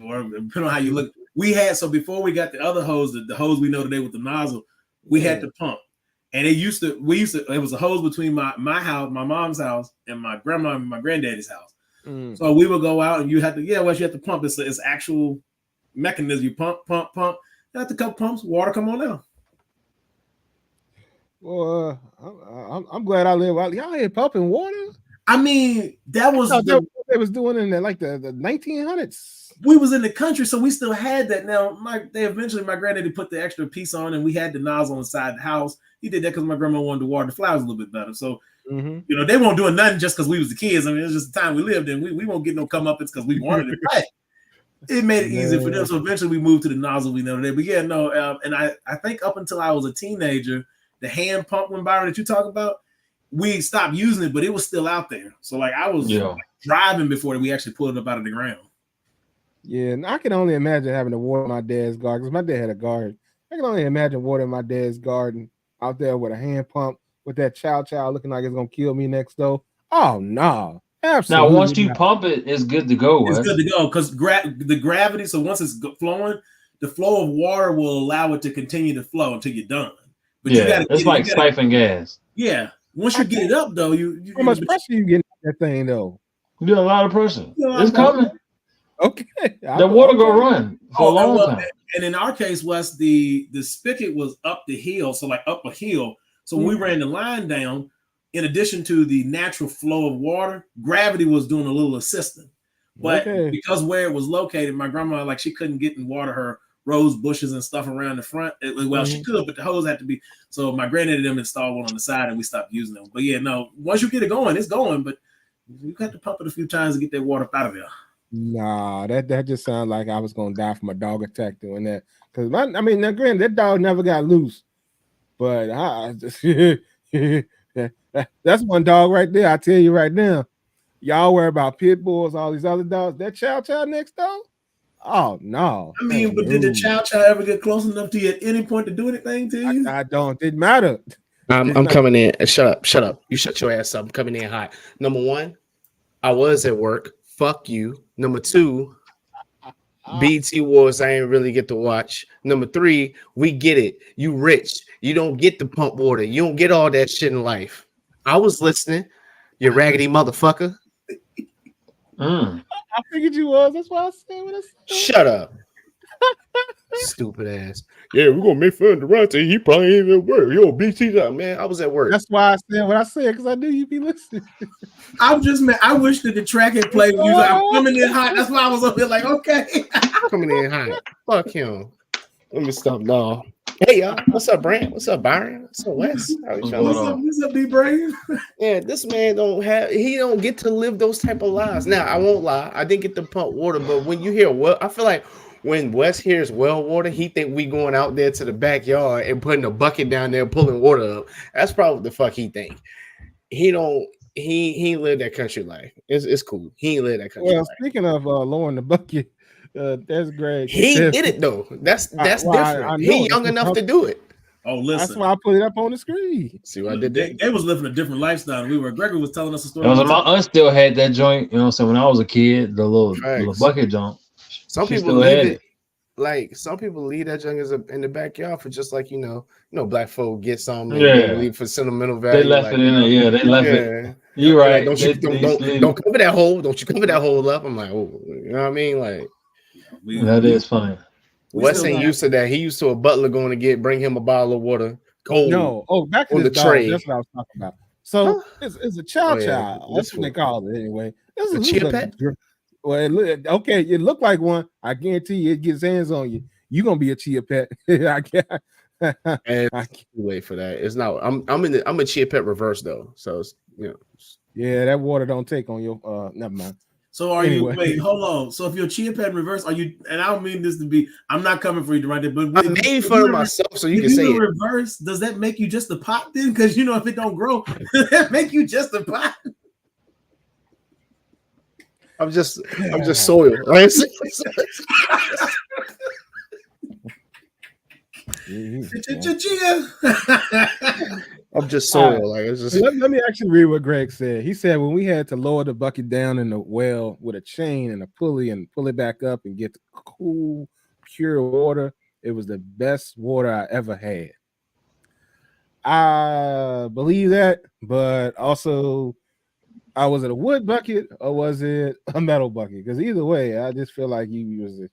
S3: or depending on how you look, we had before we got the other hose, the hose we know today with the nozzle, we had to pump. And it was a hose between my house, my mom's house, and my grandma and my granddaddy's house. So we would go out and you have to pump. It's actual mechanism. You pump. After a couple pumps, water come on down.
S1: Well, I'm glad I live out. Y'all here pumping water?
S3: I mean, that was
S1: what they was doing in the 1900s.
S3: We was in the country, so we still had that. Now, my granddaddy put the extra piece on, and we had the nozzle inside the house. He did that because my grandma wanted to water the flowers a little bit better. So, they won't do nothing just because we was the kids. I mean, it's just the time we lived in. We won't get no comeuppance because we wanted it. But it made it easier for them. So eventually, we moved to the nozzle we know today. But yeah, no, and I think up until I was a teenager, the hand pump when Byron that you talk about, we stopped using it, but it was still out there. So like I was driving before we actually pulled it up out of the ground.
S1: Yeah, and I can only imagine having to water my dad's garden because my dad had a garden. I can only imagine watering my dad's garden out there with a hand pump with that chow looking like it's gonna kill me next door. Oh no, absolutely.
S2: Now once you pump it, it's good to go.
S3: It's good to go because the gravity. So once it's flowing, the flow of water will allow it to continue to flow until you're done. But
S2: it's like siphon gas.
S3: Yeah. Once you get it up, though,
S1: how much pressure you getting that thing though?
S2: You get a lot of pressure. It's coming.
S1: Okay.
S2: The water go run for a long time.
S3: And in our case, Wes, the spigot was up the hill, so like up a hill. So when we ran the line down, in addition to the natural flow of water, gravity was doing a little assisting. But because where it was located, my grandma, like she couldn't get and water her rose bushes and stuff around the front. She could, but the hose had to be. So my granddad and them installed one on the side, and we stopped using them. But yeah, no, once you get it going, it's going. But you have to pump it a few times to get that water out of there.
S1: Nah, that just sounds like I was gonna die from a dog attack doing that. Because I mean, now granted, that dog never got loose, but that's one dog right there. I tell you right now, y'all worry about pit bulls, all these other dogs. That chow next door. Oh no,
S3: I
S1: oh
S3: mean, but did the
S1: no,
S3: chow ever get close enough to you at any point to do anything to you?
S1: I don't. Didn't matter. Did
S4: I'm
S1: not.
S4: coming in. Shut up. You shut your ass up. I'm coming in hot. Number one, I was at work. Fuck you. Number two, BT Wars, I ain't really get to watch. Number three, we get it. You rich. You don't get the pump water. You don't get all that shit in life. I was listening, you raggedy motherfucker.
S1: I figured you was. That's why I said what I said.
S4: Shut up. Stupid ass. Yeah, we're gonna make fun of Durante. He probably ain't at work. Yo, BT up, man. I was at work.
S1: That's why I said what I said because I knew you'd be listening.
S3: I just man, I wish that the track had played. You like, I'm coming in hot. That's why I was up here like, okay.
S4: Coming in hot. Fuck him. Let me stop now. Hey y'all, what's up, Brant? What's up, Byron? What's up, Wes? How you feeling?
S3: What's up, D-Brain?
S4: Yeah, this man don't get to live those type of lives. Now, I won't lie, I didn't get to pump water, but when you hear I feel like when Wes hears well water, he think we going out there to the backyard and putting a bucket down there pulling water up. That's probably what the fuck he think. He ain't live that country life. It's cool. He ain't live that country life.
S1: Speaking of lowering the bucket, that's great.
S4: He did it though. That's different. I he young enough to do it.
S3: Oh, listen.
S1: That's why I put it up on the screen.
S4: See what I did there?
S3: They was living a different lifestyle. Gregory was telling us a story.
S2: My aunt still had that joint, you know what I'm saying? When I was a kid, the little bucket jump.
S4: Some people leave it. Like some people leave that junk in the backyard for just like black folk get something. Leave for sentimental value.
S2: They left it in there. Yeah, they left it. You're right.
S4: Like, don't cover that hole. Don't you cover that hole up? I'm like, oh, you know what I mean? Like
S2: that is funny.
S4: Wes ain't used to that. He used to a butler going to bring him a bottle of water cold.
S1: No, back to
S4: on
S1: the
S4: tray.
S1: That's what I was talking about. So it's a chow. That's what they call it anyway. This is
S4: a chia pet.
S1: Well, it looked like one. I guarantee you, it gets hands on you. You're gonna be a chia pet. I can't
S4: wait for that. It's not. I'm a chia pet reverse though. So it's,
S1: yeah, that water don't take on your. Never mind.
S3: So you? Wait, hold on. So if you're chia pet in reverse, are you? And I don't mean this to be. I'm not coming for you right there, but
S4: I'm made fun of myself, so you can say it.
S3: Reverse. Does that make you just a pot then? Because if it don't grow, does that make you just a pot?
S4: I'm just soil. Right? I'm just soil. Like it's just.
S1: Let me actually read what Greg said. He said when we had to lower the bucket down in the well with a chain and a pulley and pull it back up and get the cool, pure water, it was the best water I ever had. I believe that, but also. Was it a wood bucket or was it a metal bucket? Because either way, I just feel like you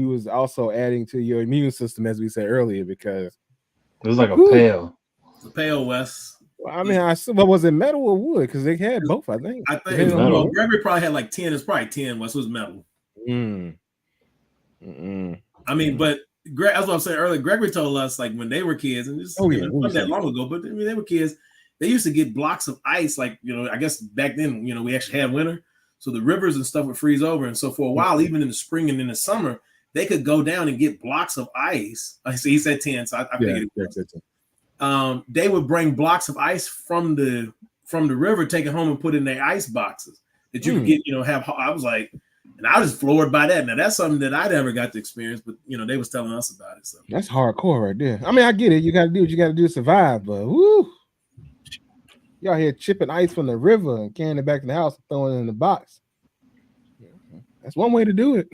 S1: was also adding to your immune system, as we said earlier, because
S2: it was like a pail.
S3: It's a pail, Wes.
S1: Well, I mean, was it metal or wood? Because they had both, I think.
S3: Gregory probably had like 10. It's probably 10. Wes was metal. I mean, but that's what I'm saying earlier. Gregory told us like when they were kids, and this wasn't that long ago, but I mean, they were kids. They used to get blocks of ice, like, I guess back then, we actually had winter. So the rivers and stuff would freeze over. And so for a while, even in the spring and in the summer, they could go down and get blocks of ice. So he said 10, so I figured it was. They would bring blocks of ice from the river, take it home and put in their ice boxes that you could get, I was like, and I was floored by that. Now that's something that I never got to experience, but they was telling us about it. So
S1: that's hardcore right there. I mean, I get it. You got to do what you got to do to survive, but whoo. Y'all here chipping ice from the river and carrying it back to the house and throwing it in the box. That's one way to do it.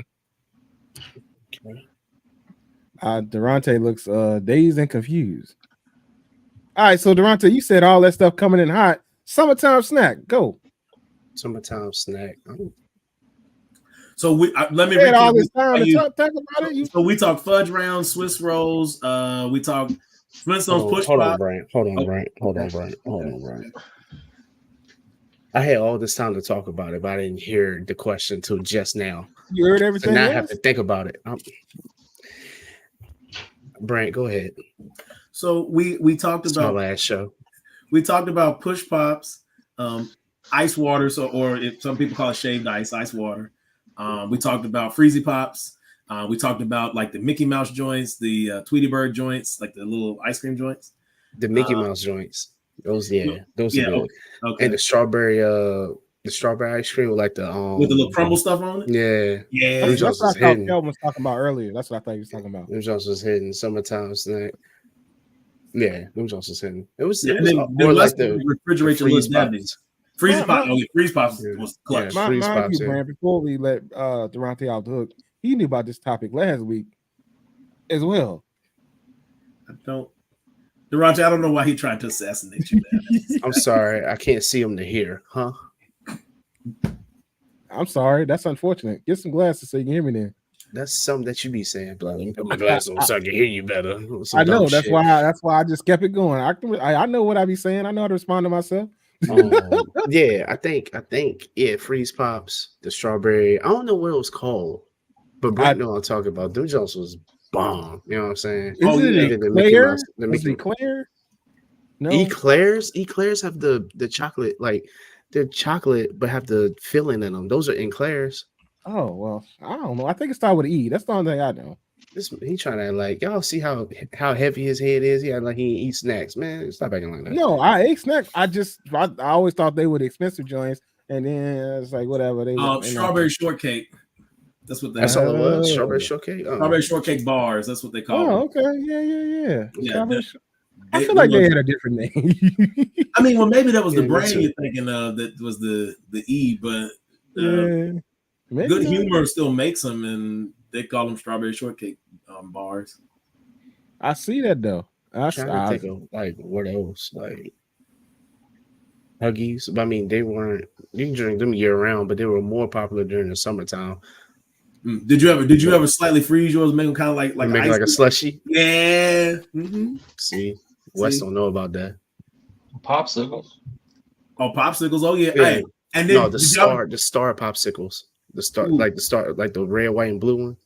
S1: Durante looks dazed and confused. All right, so Durante, you said all that stuff coming in hot. Summertime snack, go.
S4: Summertime snack.
S3: So let me
S1: read all this time to talk about it.
S3: So we talk fudge rounds, Swiss rolls. We talk. Flintstones push
S4: hold on, Brian. Hold on, Brian. I had all this time to talk about it, but I didn't hear the question till just now.
S1: You heard everything.
S4: So now I have to think about it. Brian, go ahead.
S3: So we talked about
S4: my last show.
S3: We talked about push pops, ice water, or if some people call it shaved ice water. We talked about Freezy Pops. We talked about like the Mickey Mouse joints, the Tweety Bird joints, like the little ice cream joints.
S4: The Mickey Mouse joints. Those are good.
S3: Okay.
S4: And the strawberry ice cream with like the
S3: with the little crumble stuff on it.
S4: Yeah.
S1: That's
S4: Those
S1: what
S4: was
S1: I thought
S4: hidden.
S1: Kelvin was talking about earlier. That's what I thought he was talking about.
S4: Them Jones was hidden. Summertime snack. Yeah, them Jones was hidden. It was
S3: more like the refrigerator
S4: freeze
S3: pops. Freeze Pops. Oh, Freeze Pops was clutch.
S1: Mind you, Brand, before we let Durante off the hook, he knew about this topic last week as well.
S3: Durante, I don't know why he tried to assassinate you, man.
S4: I'm sorry, I can't see him to hear, huh?
S1: I'm sorry, that's unfortunate. Get some glasses so you can hear me then.
S4: That's something that you be saying, but let me put my glasses on so I can hear you better.
S1: I know that's why I just kept it going. I know what I be saying. I know how to respond to myself.
S4: Yeah, I think Freeze Pops, the strawberry. I don't know what it was called, but Brett know what I'm talking about. Them Jones was bomb. You know what I'm saying?
S1: Is it Eclair? Is it Eclair? No,
S4: Eclairs have the chocolate, like they're chocolate, but have the filling in them. Those are Eclairs.
S1: Oh well, I don't know. I think it started with E. That's the only thing I know.
S4: He trying to like y'all see how heavy his head is. He had like he eat snacks, man. Stop acting like that.
S1: No, I ate snacks. I always thought they were the expensive joints, and then it's like whatever they.
S3: Strawberry shortcake. That's what
S4: that's all it was. Strawberry shortcake.
S3: Strawberry shortcake bars. That's what they call.
S1: Oh, okay, yeah. I feel
S3: they
S1: like they had a different name.
S3: I mean, well, maybe that was the brand you're thinking of. That was the E, but Good Humor still makes them, and they call them strawberry shortcake bars.
S1: I see that though.
S4: I'm trying to think of like what else, like Huggies. But I mean, they weren't. You can drink them year round, but they were more popular during the summertime.
S3: Did you ever slightly freeze yours, make them kind of like
S4: make like a slushy?
S3: Yeah. Mm-hmm.
S4: See, Wes don't know about that.
S2: Popsicles.
S3: Oh, popsicles. Oh yeah. Hey, and then
S4: the star popsicles. The star, like the red, white, and blue one.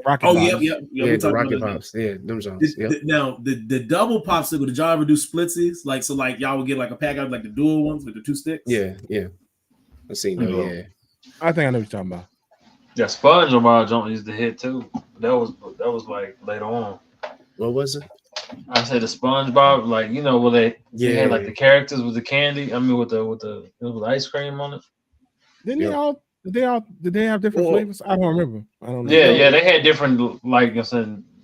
S1: Rocket
S3: Pops.
S4: Yeah, the Rocket Pops. Yeah, them Jones.
S3: Now the double popsicle. Did y'all ever do splitsies? Like y'all would get like a pack out like the dual ones with the 2 sticks.
S4: Yeah. I seen that. Yeah.
S1: I think I know what you're talking about.
S2: Yeah, SpongeBob joint used to hit too. That was like later on.
S4: What was it?
S2: I said the SpongeBob, like where they had like the characters with the candy. I mean with the ice cream on it.
S1: Did they have different flavors? I don't remember. I don't know.
S2: Yeah, they had different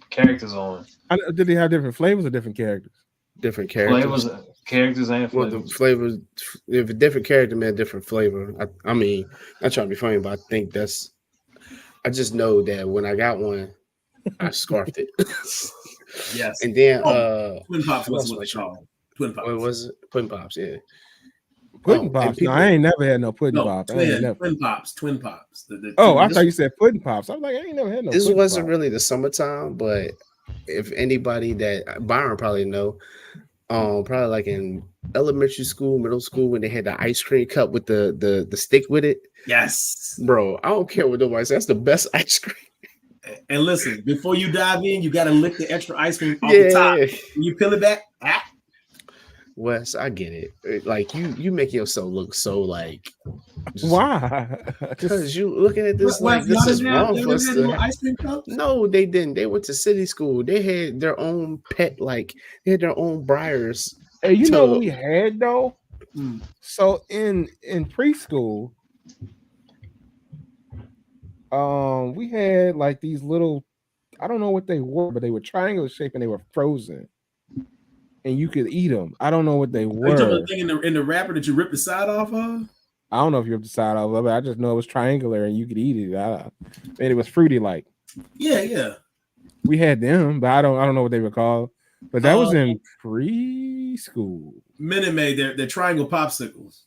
S2: characters on it.
S1: Did they have different flavors or different characters?
S4: Different characters.
S2: Characters and flavors.
S4: Well, the flavors, if a different character meant a different flavor. I mean, not trying to be funny, but I think I just know that when I got one, I scarfed it.
S3: Yes.
S4: And then
S3: Twin Pops was what they call them. Twin Pops.
S4: What was it? Twin Pops, yeah.
S1: Pudding Pops. No, I ain't never had no Pudding Pops.
S3: Twin Pops.
S1: I thought you said Pudding Pops. I was like, I ain't never had no.
S4: This wasn't really the summertime, but if anybody that Byron probably know, probably like in elementary school, middle school, when they had the ice cream cup with the stick with it.
S3: Yes,
S4: bro. I don't care what nobody says. That's the best ice cream.
S3: And listen, before you dive in, you got to lick the extra ice cream off the top. When you peel it back.
S4: Wes, I get it. Like you make yourself look so like.
S1: Why?
S4: Because you looking at this like this is wrong for us to.
S3: Ice cream cups?
S4: No, they didn't. They went to city school. They had their own pet, like they had their own briars.
S1: Hey, you know what we had though? So in preschool, we had like these little, I don't know what they were, but they were triangular shape and they were frozen. And you could eat them. I don't know what they were.
S3: The thing in the wrapper that you ripped the side off of?
S1: I don't know if you ripped the side off of it. I just know it was triangular and you could eat it. And it was fruity like.
S3: Yeah.
S1: We had them, but I don't know what they were called. But that was in preschool.
S3: Minute Maid, they're triangle popsicles.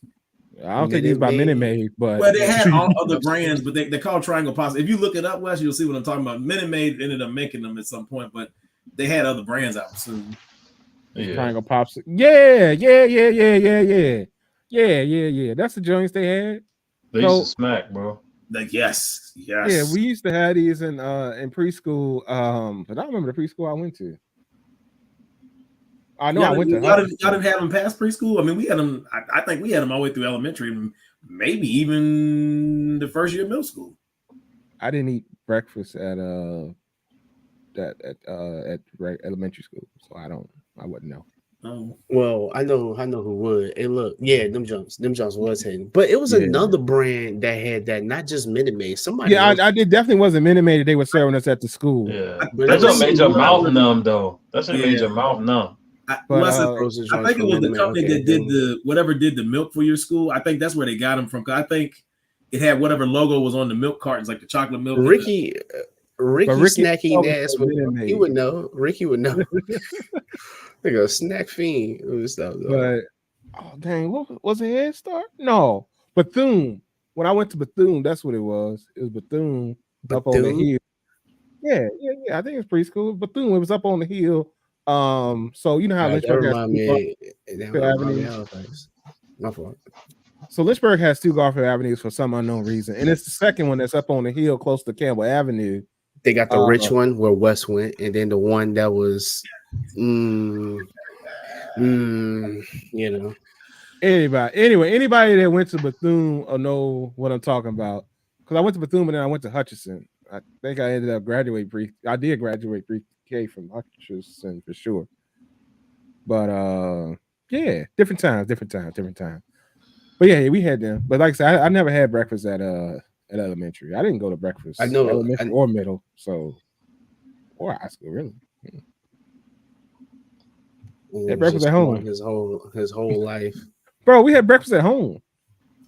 S1: I don't think these by Minute Maid, but
S3: they had all other brands, but they call triangle popsicles. If you look it up, Wes, you'll see what I'm talking about. Minute Maid ended up making them at some point, but they had other brands out soon.
S1: Yeah. Triangle Pops. Yeah. That's the joints they had.
S2: They used to smack, bro.
S3: Like yes.
S1: Yeah, we used to have these in preschool. But I remember the preschool I went to. I know I went to.
S3: Y'all didn't have them past preschool. I mean, we had them. I think we had them all the way through elementary, and maybe even the first year of middle school.
S1: I didn't eat breakfast at elementary school, so I wouldn't know.
S3: Oh,
S4: Well, I know who would. Hey, look, yeah, them jumps was hidden, but it was
S1: Yeah.
S4: another brand that had that, not just Minute Maid. Somebody
S1: Yeah,
S4: else.
S1: I did definitely wasn't Minute Maid that they were serving us at the school.
S2: Yeah,
S4: But
S2: that
S4: it
S2: just
S4: was
S2: made
S4: some
S2: your
S4: one
S2: mouth numb though. That should made
S3: Yeah.
S2: your mouth numb.
S1: But
S4: frozen
S3: I
S4: joints
S3: think it
S4: from
S3: was the
S4: Minute Maid.
S3: company
S4: Okay,
S3: that did the milk for your school. I think that's where they got them from. 'Cause I think it had whatever logo was on the milk cartons, like the chocolate milk.
S4: Ricky
S1: Ricky
S4: snacky
S1: always
S4: ass
S1: said
S4: would
S1: Minute
S4: he
S1: Maid.
S4: would know. Ricky would know. Like a snack fiend and stuff.
S1: But oh dang, what was it? Head Start? No, Bethune. When I went to Bethune, that's what it was. It was Bethune up on the
S4: Bethune?
S1: hill. Yeah. I think it's preschool. Bethune. It was up on the hill. So you know how
S4: That
S1: Lynchburg has
S4: remind
S1: two
S4: me. That
S1: Garfield
S4: remind me
S1: avenues.
S4: of Halifax. My fault.
S1: So Lynchburg has two Garfield avenues for some unknown reason, and it's the second one that's up on the hill close to Campbell Avenue.
S4: They got the rich one where West went, and then the one that was, you know.
S1: Anybody that went to Bethune will know what I'm talking about. Because I went to Bethune, but then I went to Hutchinson. I think I ended up graduating I did graduate pre-K from Hutchinson for sure. But yeah, different times. But yeah, we had them. But like I said, I never had breakfast at elementary. I didn't go to breakfast.
S4: I know
S1: elementary or middle, or high school really. Had breakfast at home.
S4: His whole life.
S1: Bro, we had breakfast at home.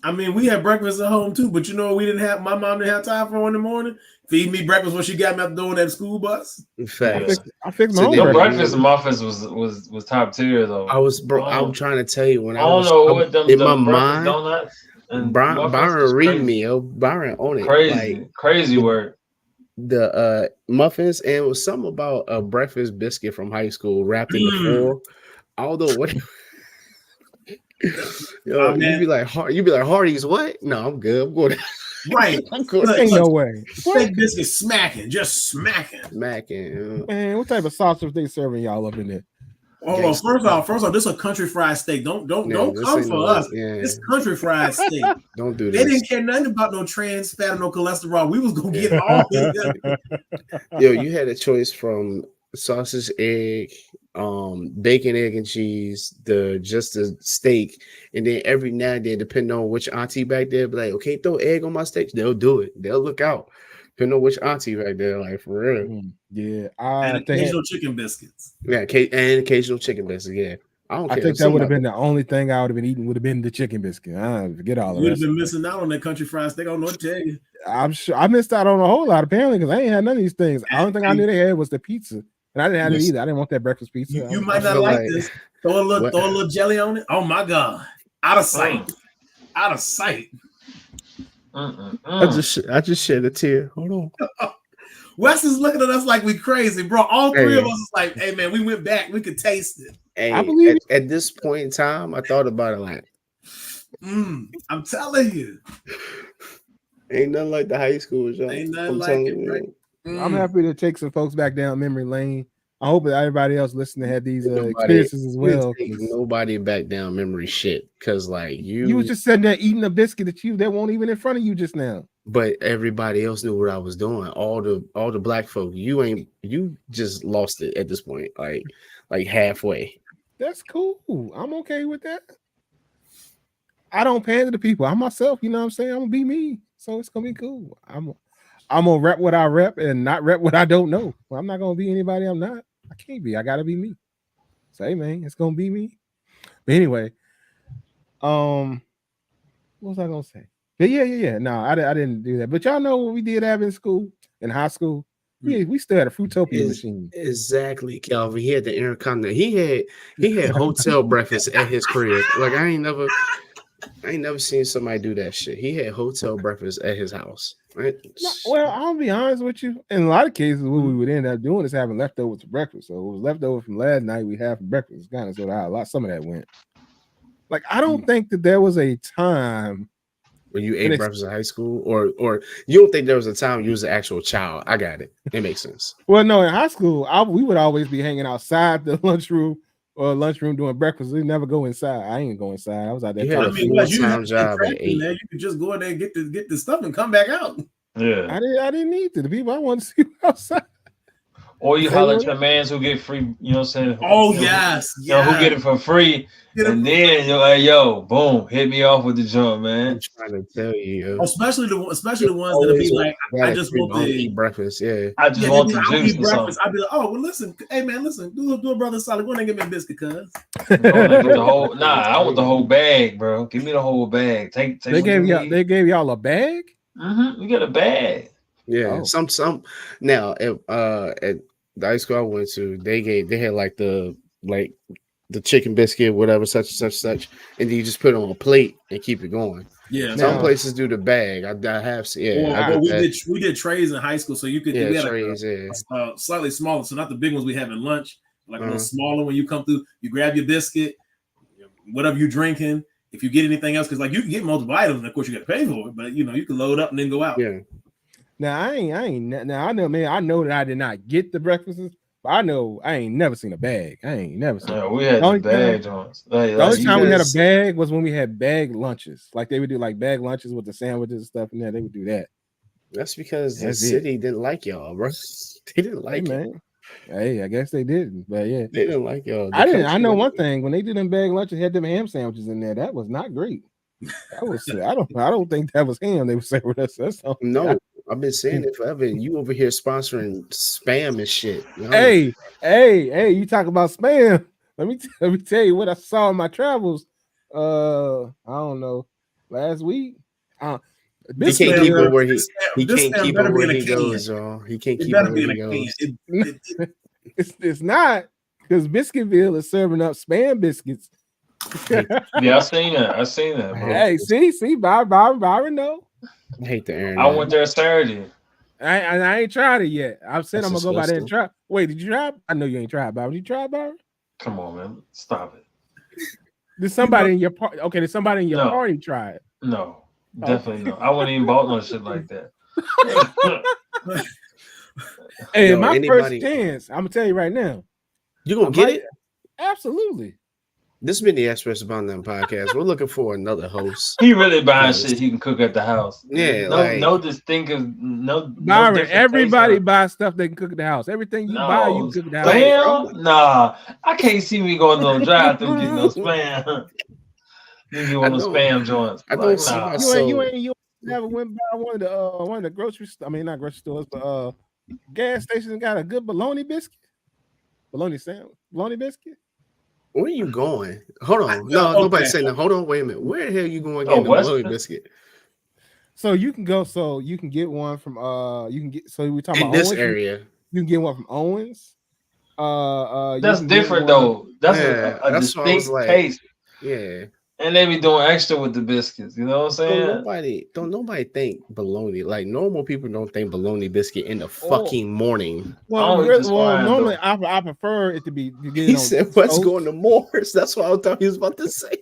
S3: I mean, we had breakfast at home too, but you know, my mom didn't have time for in the morning. Feed me breakfast when she got me up doing that school bus.
S4: In fact,
S1: I fixed my own
S2: Your
S1: breakfast.
S2: breakfast muffins was top tier though.
S4: I'm trying to tell you when
S2: I don't know what them
S4: in my
S2: breakfast
S4: mind.
S2: donuts and
S4: Byron read me, Byron on it.
S2: Crazy work.
S4: The muffins, and it was something about a breakfast biscuit from high school wrapped in the foil. Although what you'd be like Hardee's, what? No, I'm good. I'm going
S3: right.
S4: I'm good.
S1: Ain't no way.
S3: Steak biscuit smacking, just smacking.
S1: Man, what type of sausage they serving y'all up in there?
S3: Oh, first off, this is a country fried steak. Don't come for us. Yeah. It's country fried steak.
S4: Don't do this.
S3: They didn't care nothing about no trans fat or no cholesterol. We was gonna get all this.
S4: Yo, you had a choice from sausage, egg, bacon, egg, and cheese, just the steak, and then every now and then, depending on which auntie back there, be like, okay, throw egg on my steak. They'll do it. They'll look out. Depending on which auntie back there, like for real.
S1: Yeah,
S3: and occasional chicken biscuits.
S4: Yeah, and occasional chicken biscuits. Yeah,
S1: I think that would have been the only thing I would have been eating. Would have been the chicken biscuit. Forget all of that.
S3: You'd have been missing out on that country fried steak. I don't know what to tell you.
S1: I'm sure I missed out on a whole lot apparently because I ain't had none of these things. The only thing I knew they had was the pizza, and I didn't have it either. I didn't want that breakfast pizza.
S3: You might not like this. Throw a little jelly on it. Oh my god! Out of sight. Out of sight.
S4: I just shed a tear. Hold on.
S3: Wes is looking at us like we crazy, bro. All three of us is like, hey man, we went back. We could taste it.
S4: Hey, I believe at this point in time, I thought about it like,
S3: I'm telling you.
S4: Ain't nothing like the high school job.
S3: Ain't nothing like it, right?
S1: I'm happy to take some folks back down memory lane. I hope that everybody else listening had these experiences as well.
S4: Nobody back down memory shit because like you
S1: was just sitting there eating a biscuit that won't even in front of you just now.
S4: But everybody else knew what I was doing. All the black folk, you just lost it at this point, like halfway.
S1: That's cool. I'm okay with that. I don't pander to people. I'm myself. You know what I'm saying? I'm gonna be me. So it's gonna be cool. I'm gonna rep what I rep and not rep what I don't know. Well, I'm not gonna be anybody I'm not. I can't be. I gotta be me. So hey man, it's gonna be me. But anyway, what was I gonna say? But yeah. No, I didn't do that. But y'all know what we did have in school, in high school. We still had a Fruitopia machine.
S4: Exactly, Calvin. He had the Intercontinental. He had hotel breakfast at his crib. Like I ain't never seen somebody do that shit. He had hotel breakfast at his house. Right?
S1: Well, I'll be honest with you. In a lot of cases, what we would end up doing is having leftovers for breakfast. So it was leftover from last night. We had for breakfast. It's kind of sort of how some of that went. Like I don't think that there was a time
S4: when you ate breakfast in high school, or you don't think there was a time you was an actual child. I got it. It makes sense.
S1: Well, no, in high school, we would always be hanging outside the lunchroom doing breakfast. We never go inside. I ain't go inside. I was out there.
S4: You had a full-time job at 8.
S3: You could just go in there and get the stuff and come back out.
S2: Yeah.
S1: I didn't need to. The people I want to see outside.
S2: Or you
S1: Say
S2: holler at
S1: what?
S2: your mans who get free, you know what I'm saying?
S3: Oh
S2: You know,
S3: yes,
S2: you know, who get it for free.
S3: Get 'em
S2: And
S3: for
S2: then you're like, yo, boom, hit me off with the jump, man.
S4: I'm trying to tell you.
S3: especially the ones that'll
S4: Always
S3: be like, I
S4: gotta
S3: just want
S4: eat
S3: the
S4: breakfast. Yeah.
S2: I just
S3: they
S2: want
S3: be
S2: the
S3: like, I don't
S2: juice
S3: eat
S2: or something.
S3: breakfast. I'd be like, oh well, listen, hey man, listen, do a brother solid. Go ahead and get me a biscuit, cuz.
S2: Going to get the whole I want the whole bag, bro. Give me the whole bag. Take
S1: They
S2: what
S1: gave
S2: you
S1: y'all.
S2: need.
S1: They gave y'all a bag.
S2: You get a bag.
S4: Yeah.
S1: Oh.
S4: Some now at the high school I went to, they had like the chicken biscuit, whatever, such, and then you just put it on a plate and keep it going.
S3: Yeah.
S1: Now-
S4: Some places do the bag. I have seen. Yeah, I
S3: well,
S4: did that.
S3: we did trays in high school, so you could
S4: Yeah,
S3: we had
S4: trays.
S3: slightly smaller, so not the big ones we have in lunch, like a little
S4: Uh-huh.
S3: smaller when you come through. You grab your biscuit, whatever you're drinking. If you get anything else, because like you can get multiple items, and of course you got to pay for it, but you can load up and then go out.
S4: Yeah.
S1: Now I ain't. Now I know, man. I know that I did not get the breakfasts, but I know I ain't never seen a bag. I ain't never seen.
S2: Yeah, we had
S1: The only
S2: the bag
S1: time-
S2: joints.
S1: The only
S2: you
S1: time we had a
S2: guys-
S1: bag was when we had bag lunches. Like they would do like bag lunches with the sandwiches and stuff, and they would do that.
S4: That's because
S1: That's
S4: the
S1: it.
S4: city didn't like y'all, bro. They didn't
S1: Hey,
S4: like it.
S1: man. Hey, I guess they didn't, but yeah.
S4: They didn't like y'all. The
S1: I didn't. I
S4: country
S1: know
S4: didn't-
S1: one thing. When they did them bag lunches, had them ham sandwiches in there. That was not great. That was. I don't think that was ham. They were saying with us. That's all.
S4: No, I've been saying it forever. And you over here sponsoring spam and shit. You know?
S1: Hey! You talk about spam. Let me tell you what I saw in my travels. I don't know. Last week.
S4: He can't keep it where he
S3: This
S4: can't
S3: spam
S4: keep
S3: better
S4: it
S3: be
S4: where
S3: in a
S4: he
S3: can.
S4: goes, y'all. He can't
S3: It
S4: keep it
S3: better
S4: where
S3: be in
S4: he
S3: a can.
S4: goes.
S1: It's not because Biscuitville is serving up spam biscuits.
S2: Yeah, I seen that, bro.
S1: Hey, see, Byron, know.
S4: I hate the internet.
S2: I went there Saturday.
S1: I ain't tried it yet. I've said
S4: That's
S1: I'm gonna go by there and
S4: disgusting.
S1: try. Wait, did you try? I know you ain't tried, Byron. Did you try, Byron?
S2: Come on, man. Stop it.
S1: Did somebody in your party? Okay, did somebody in your
S2: No.
S1: party try it?
S2: No, definitely no. I wouldn't even bought no shit like that.
S1: Hey,
S4: Yo,
S1: my
S4: anybody-
S1: first chance. I'm gonna tell you right now.
S4: You gonna
S1: I
S4: get
S1: might-
S4: it?
S1: Absolutely.
S4: This has been the Express About Them podcast. We're looking for another host.
S2: He really buying
S4: Yes.
S2: shit he can cook at the house.
S4: Yeah,
S2: no,
S4: like-
S2: no distinctive, no.
S1: Byron,
S2: different
S1: everybody
S2: taste
S1: buys stuff they can cook at the house. Everything you
S2: no,
S1: buy, you cook at the house.
S2: spam? Nah, I can't see me going to no drive through getting no spam. You get one of
S4: I
S2: those
S4: know-
S2: spam joints.
S4: I
S2: Like,
S4: don't see
S2: nah.
S4: myself.
S1: You never went by one of the grocery stores. I mean, not grocery stores, but gas stations and got a good bologna biscuit. Bologna sandwich, bologna biscuit.
S4: Where are you going? Hold on. No,
S3: Okay.
S4: nobody's saying that. Hold on. Wait a minute. Where the hell are you going to
S2: Oh,
S4: get the
S2: West-
S4: bologna biscuit?
S1: So you can go. So you can get one from. You can get. So we talking
S4: In
S1: about
S4: this
S1: Owens.
S4: area.
S1: You can get one from Owens. You
S2: That's
S1: can get
S2: different
S1: one-
S2: though. That's
S4: Yeah,
S2: a
S4: that's what I was
S2: distinct
S4: like.
S2: taste,
S4: Yeah.
S2: and they be doing extra with the biscuits. You know what I'm
S4: Don't
S2: saying?
S4: nobody think bologna. Like normal people don't think bologna biscuit in the
S1: Oh.
S4: fucking morning.
S2: I don't eat the swine,
S1: normally
S2: though.
S1: I prefer it to be. You get it
S4: He
S1: on
S4: said, "What's
S1: toast.
S4: going to Moore's?" That's what I thought he was about to say.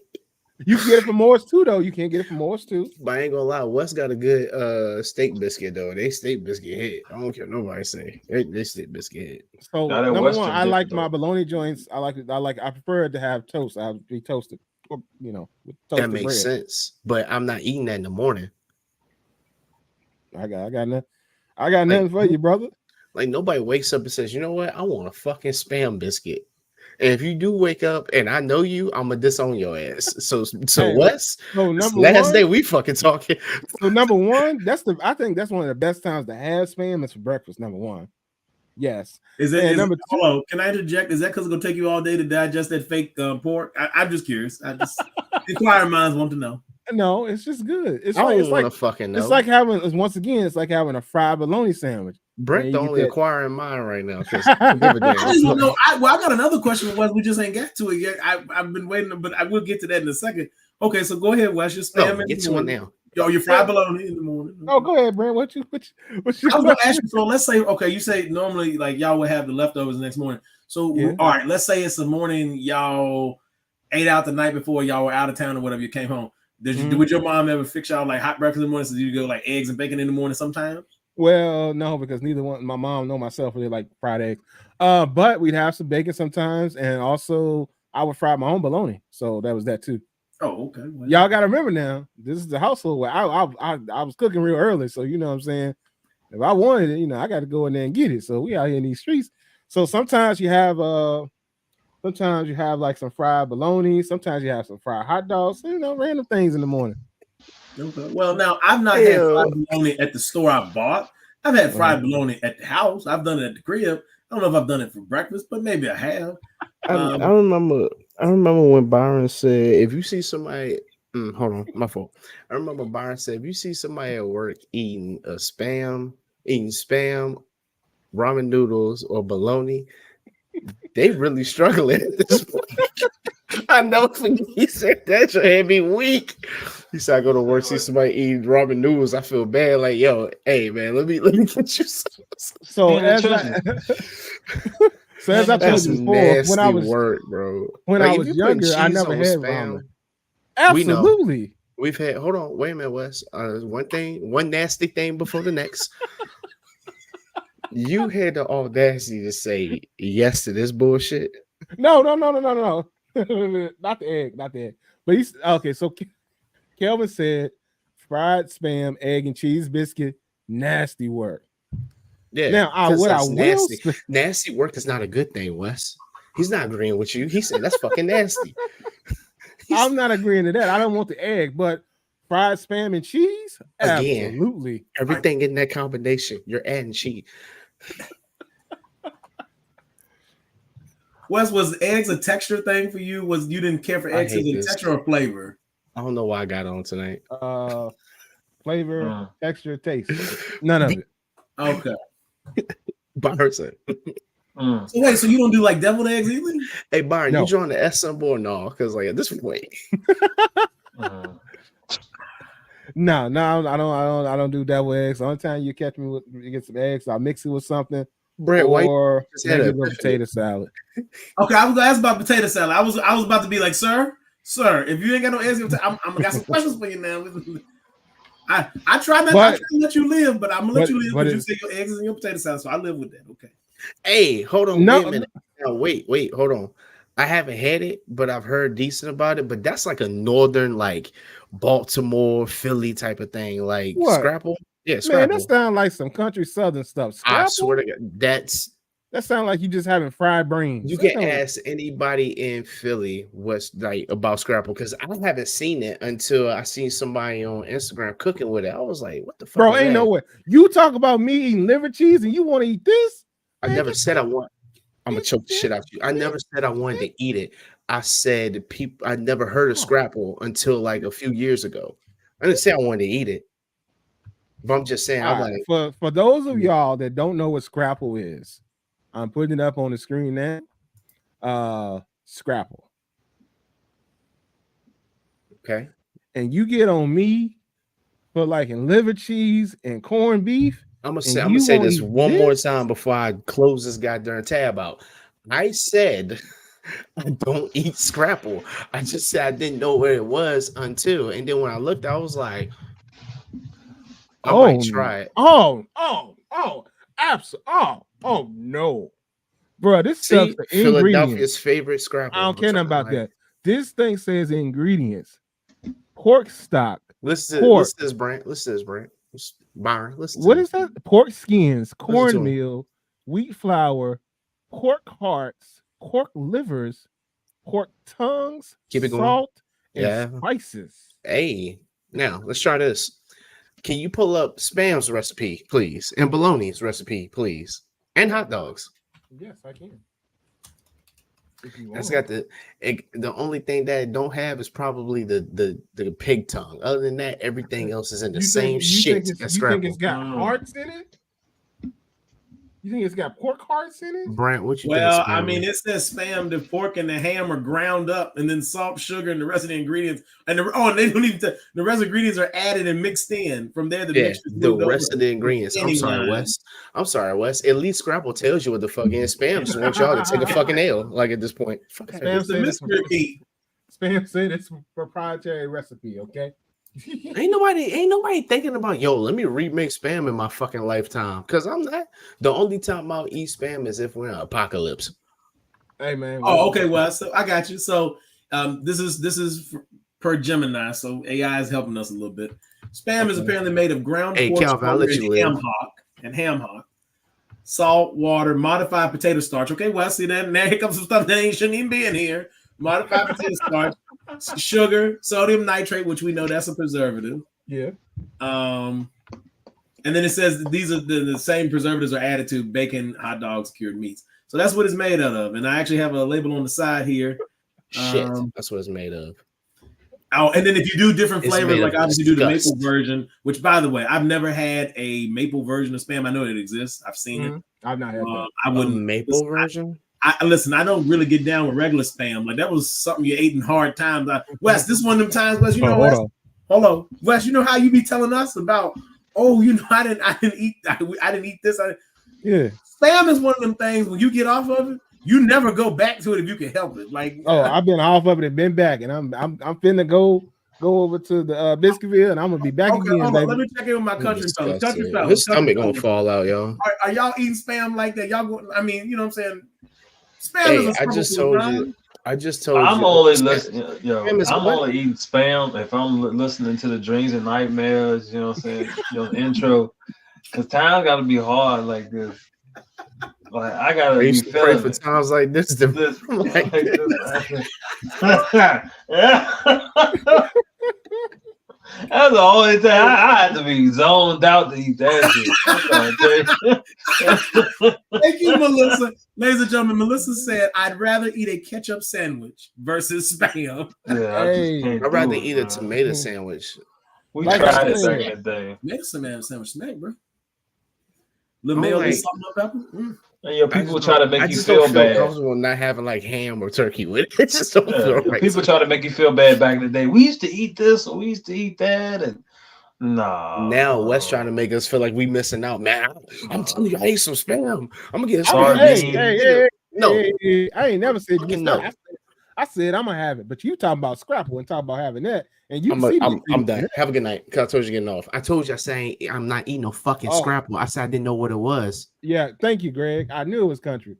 S1: You can get it from Moore's too, though. You can't get it from Moore's too.
S4: But I ain't gonna lie, West got a good steak biscuit though. They steak biscuit hit. I don't care what nobody say. They steak biscuit hit.
S1: So
S2: Now that
S1: number
S2: Western
S1: one, I like
S2: different,
S1: my
S2: though.
S1: bologna joints. I prefer it to have toast. I be toasted, or with toasted
S4: That makes
S1: bread.
S4: sense. But I'm not eating that in the morning.
S1: I got nothing. I got nothing for you, brother.
S4: Like nobody wakes up and says, "You know what? I want a fucking spam biscuit." And if you do wake up and I know you, I'm gonna disown your ass. So
S1: Hey,
S4: Wes,
S1: So
S4: this
S1: number
S4: last
S1: one,
S4: day we fucking talking.
S1: so number one, I think that's one of the best times to have spam is for breakfast. Number one, yes.
S3: Is it?
S1: And
S3: Is,
S1: number
S3: hold on, can I interject? Is that because it's gonna take you all day to digest that fake pork? I'm just curious. I just inquiring minds want to know.
S1: No, it's just good. It's
S4: I
S1: like
S4: don't
S1: it's
S4: want
S1: like
S4: to fucking know.
S1: it's like having it's like having a fried bologna sandwich.
S4: Brett
S1: Yeah,
S4: the
S1: you
S4: only
S1: get that-
S4: acquiring mine right now. 'Cause
S3: I just want to know. I got another question, Wes. We just ain't got to it yet. I've been waiting, but I will get to that in a second. Okay, so go ahead, Wes. Your spam
S4: No,
S3: in
S4: get
S3: the
S4: to it
S3: morning.
S4: now.
S3: Yo, your fried bologna in the morning.
S1: Oh, go ahead, Brent. What you
S3: I was gonna
S1: question?
S3: ask you. So let's say, okay, you say normally like y'all would have the leftovers the next morning. So
S1: Yeah.
S3: all right, let's say it's the morning y'all ate out the night before, y'all were out of town or whatever. You came home. Would your mom ever fix y'all like hot breakfast in the morning? So you go like eggs and bacon in the morning sometimes?
S1: Well, no, because neither one, my mom nor myself, really like fried eggs. But we'd have some bacon sometimes, and also I would fry my own bologna. So that was that too.
S3: Oh, okay. Well,
S1: Y'all got to remember now, this is the household where I was cooking real early. So, you know what I'm saying? If I wanted it, I got to go in there and get it. So we out here in these streets. So sometimes you have like some fried bologna. Sometimes you have some fried hot dogs. Random things in the morning.
S3: okay. Well, now I've not had fried bologna at the store I bought. I've had fried bologna at the house. I've done it at the crib. I don't know if I've done it for breakfast, but maybe I have.
S4: I remember when Byron said, if you see somebody, hold on, my fault. I remember Byron said, if you see somebody at work eating spam, ramen noodles, or bologna, they really struggling at this point. I know he said that your head be weak. He said, I go to work, see somebody eating ramen noodles. I feel bad. Like, yo, hey man, let me get you some.
S1: So as I told you before, when I was
S4: work, bro.
S1: When I was younger, I never had ramen. Absolutely.
S4: We've had. Hold on, wait a minute, Wes. One nasty thing before the next. You had the audacity to say yes to this bullshit.
S1: No. Not the egg. But he's okay. So Kelvin said fried spam, egg, and cheese biscuit, nasty work.
S4: Yeah.
S1: Now,
S4: nasty work is not a good thing, Wes. He's not agreeing with you. He said that's fucking nasty.
S1: I'm not agreeing to that. I don't want the egg, but fried spam and cheese,
S4: again,
S1: absolutely.
S4: Everything in that combination, you're adding cheese.
S3: Was eggs a texture thing for you? Was you didn't care for eggs as a texture or flavor?
S4: I don't know why I got on tonight.
S1: Flavor, texture, taste. None of it.
S3: Okay.
S4: Byron said.
S3: So wait, so you don't do like deviled eggs either?
S4: Hey Byron, you drawing the S symbol or no? Because like at this point.
S1: No, I don't do deviled eggs. The only time you catch me you get some eggs, I'll mix it with something.
S4: Brett,
S1: or maybe a potato salad.
S3: Okay, I was gonna ask about potato salad. I was about to be like, sir, if you ain't got no eggs, I'm got some questions for you now. I try not to let you live, but I'm gonna let you live because you say your eggs is in your potato salad, so I live with that. Okay.
S4: Hey, hold on, wait a minute. Now, wait, hold on. I haven't had it, but I've heard decent about it. But that's like a northern, like Baltimore, Philly type of thing, like scrapple. Yeah,
S1: man, that sounds like some country southern stuff. Scrapple?
S4: I swear to God,
S1: that sounds like you just having fried brains.
S4: You can ask anybody in Philly what's like about scrapple because I haven't seen it until I seen somebody on Instagram cooking with it. I was like, "What the fuck?"
S1: Bro, ain't no way. You talk about me eating liver cheese and you want to eat this?
S4: I never said I want. I'm gonna choke the shit out of you. I never said I wanted to eat it. I said I never heard of scrapple until like a few years ago. I didn't say I wanted to eat it. But I'm just saying, I'm like,
S1: for those of y'all that don't know what scrapple is, I'm putting it up on the screen now. Scrapple.
S4: Okay.
S1: And you get on me for like in liver cheese and corned beef.
S4: I'm gonna say this one more time before I close this goddamn tab out. I said I don't eat scrapple. I just said I didn't know where it was until, and then when I looked, I was like, I might try it.
S1: Oh no, bro, this stuff's the
S4: Philadelphia's favorite scrapple.
S1: I don't care nothing about that. This thing says ingredients: pork stock.
S4: Listen to this, Brent. Byron, listen.
S1: What is that? Pork skins, cornmeal, wheat flour, pork hearts, pork livers, pork tongues, salt, and spices.
S4: Hey, now let's try this. Can you pull up Spam's recipe, please, and bologna's recipe, please, and hot dogs?
S1: Yes, I can.
S4: That's got the only thing that it don't have is probably the pig tongue. Other than that, everything else is in the same shit.
S1: You think it's got hearts in it? You think it's got pork hearts in it?
S4: Brent, what you think?
S3: Well, I mean, it says spam, the pork and the ham are ground up, and then salt, sugar, and the rest of the ingredients. And they don't even. The rest of the ingredients are added and mixed in. From there,
S4: the rest of the ingredients. I'm sorry, Wes. At least Scrapple tells you what the fuck is. Spam just want y'all to take a fucking L. Like at this point,
S1: Spam said it's a proprietary recipe. Okay.
S4: Ain't nobody thinking about let me remix spam in my fucking lifetime because I'm not. The only time I'll eat spam is if we're in an apocalypse.
S1: Hey man.
S3: Oh, okay. Well, so I got you. So this is per Gemini, so AI is helping us a little bit. Spam is apparently made of ground pork,
S4: Calvin, I'll let you live.
S3: ham hock, salt, water, modified potato starch. Okay, well, I see that. Now here comes some stuff that shouldn't even be in here. Modified potato starch, sugar, sodium nitrate, which we know that's a preservative.
S1: Yeah.
S3: And then it says that these are the same preservatives are added to bacon, hot dogs, cured meats. So that's what it's made out of. And I actually have a label on the side here.
S4: Shit, that's what it's made of.
S3: Oh, and then if you do different flavors, like obviously do the
S4: disgust.
S3: maple version, which by the way, I've never had a maple version of Spam. I know it exists. I've seen it.
S1: I've not had that.
S3: I wouldn't
S4: maple version.
S3: Listen, I don't really get down with regular Spam. Like that was something you ate in hard times. Wes, this one of them times, Wes, you know, hold on. Wes, you know how you be telling us about, oh, you know, I didn't eat this.
S1: Yeah.
S3: Spam is one of them things when you get off of it, you never go back to it if you can help it. Like,
S1: I've been off of it and been back, and I'm finna go over to the Biscuitville, and I'm gonna be back again.
S3: Hold on.
S1: Baby.
S3: Let me check in with my country fellas.
S4: His stomach gonna fall out, y'all.
S3: Are y'all eating Spam like that? Y'all go, I mean, you know what I'm saying? Spam is a
S4: I just told you.
S2: I'm only listening. I'm only eating Spam if I'm listening to the Dreams and Nightmares. You know what I'm saying? Intro, because times got to be hard like this. Like I gotta be
S4: pray for times like this.
S2: That's the only thing I had to be zoned out to eat that shit.
S3: Thank you, Melissa. Ladies and gentlemen, Melissa said, I'd rather eat a ketchup sandwich versus Spam.
S2: Yeah,
S4: I'd rather eat a tomato sandwich.
S2: We tried it back in the day.
S3: Make some sandwich snack, bro. Little mayo, salt, and pepper.
S2: And people try to make you feel bad.
S4: Comfortable not having like ham or turkey with it. It just don't feel right.
S2: People try to make you feel bad back in the day. We used to eat this, or we used to eat that, and
S4: now Wes trying to make us feel like we missing out, man. I'm telling you, I ate some Spam. I'm gonna get
S1: I ain't never said you no. I said I'm gonna have it, but you talking about Scrapple and talking about having that, and you.
S4: I'm done. Have a good night. Cause I told you getting off. I told you I said I'm not eating no fucking Scrapple. I said I didn't know what it was.
S1: Yeah, thank you, Greg. I knew it was country.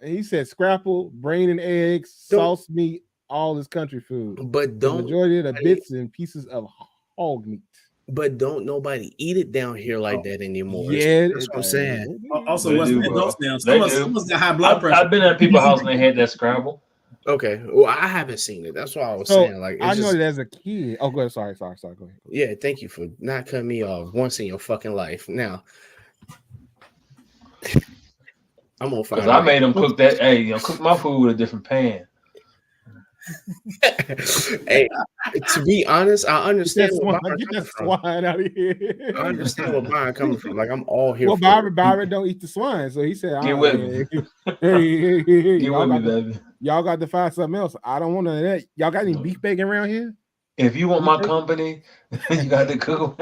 S1: He said Scrapple, brain and eggs, sauce meat, all is country food.
S4: But
S1: the majority of the bits and pieces of hog meat.
S4: But don't nobody eat it down here like that anymore.
S1: Yeah,
S4: that's what I'm saying.
S3: Also, someone's got high blood pressure.
S2: I've been at people's house and they had that Scrabble.
S4: Okay, well, I haven't seen it. That's what I was saying. Like,
S1: I know it as a kid. Oh, go ahead. Sorry. Go ahead.
S4: Yeah, thank you for not cutting me off once in your fucking life. Now, I'm gonna find.
S2: I made them cook that. Hey, cook my food with a different pan.
S4: Hey, to be honest, I understand
S1: where swine out of here.
S4: I understand where Byron coming from. Like I'm all here.
S1: Well, Byron don't eat the swine, so he said,
S2: "Get with me,
S1: Get with me, baby. Y'all got to find something else. I don't want none of that. Y'all got any beef bacon around here?
S2: If you want my company, you got to cook."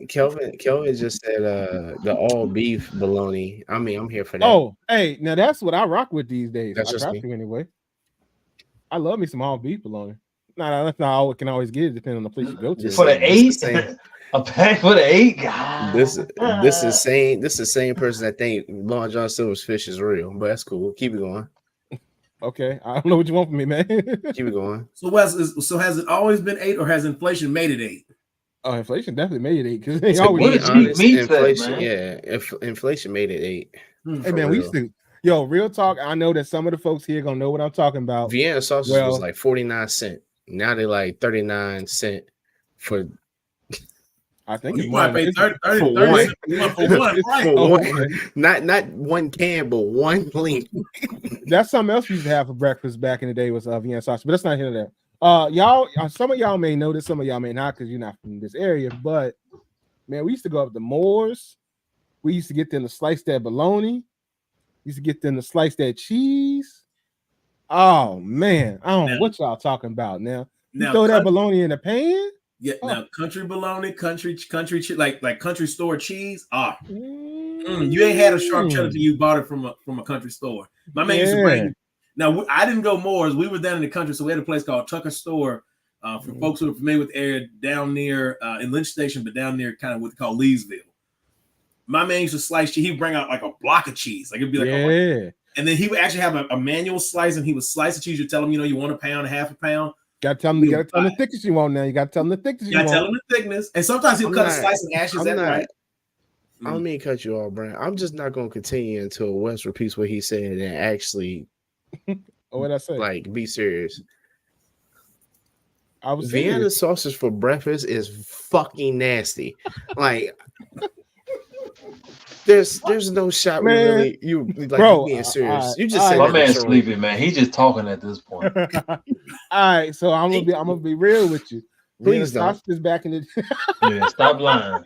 S4: Kelvin just said the all beef bologna. I mean, I'm here for that.
S1: Oh, hey, now that's what I rock with these days.
S4: That's
S1: I try to anyway. I love me some all beef bologna. That's not all I can always get. Depending on the place you go to.
S2: For the 8, a pack for the 8. God.
S4: This is the same person that think Long John Silver's fish is real, but that's cool. Keep it going.
S1: Okay, I don't know what you want from me, man.
S4: Keep it going.
S3: So Wes, has it always been 8, or has inflation made it 8?
S1: Oh, inflation definitely made it 8 because they always
S4: inflation. Inflation made it 8.
S1: Hey man, we used to. Yo, real talk. I know that some of the folks here gonna know what I'm talking about.
S4: Vienna sausage was like 49 cents. Now they're like 39 cents for.
S1: I think
S3: you might pay 30 for
S4: one. Not one can, but one link.
S1: That's something else we used to have for breakfast back in the day was Vienna sausage, but that's not here there. Y'all, some of y'all may know this, some of y'all may not because you're not from this area. But man, we used to go up to Moore's. We used to get them to slice that bologna. Used to get them to slice that cheese. Oh man, I don't know what y'all talking about now. You throw that bologna in a pan.
S3: Yeah, now country bologna, country like country store cheese. You ain't had a sharp cheddar till you bought it from a country store. My man used to bring. Now I didn't go Moore's. We were down in the country, so we had a place called Tucker Store. For folks who are familiar with the area, down near in Lynch Station, but down near kind of what they call Leesville. My man used to slice cheese. He'd bring out like a block of cheese. Like it'd be like And then he would actually have a manual slice, and he would slice the cheese. You tell him, you want a pound, half a pound.
S1: Got to tell him. You got to tell him the thickness you want. Now you got to tell him the thickness you want.
S3: Tell him the thickness, and sometimes he'll cut a slice and ashes that right.
S4: I don't mean to cut you off, Brian. I'm just not going to continue until Wes repeats what he said and actually.
S1: What I say?
S4: Like, be serious.
S1: I was
S4: Vienna sausage for breakfast is fucking nasty. Like, there's no shot really you like bro, being serious. You just said
S2: my man's sleeping, man. He just talking at this point.
S1: All right, so I'm gonna be real with you.
S4: Please
S1: Vienna sausage is back in the
S2: yeah, stop lying.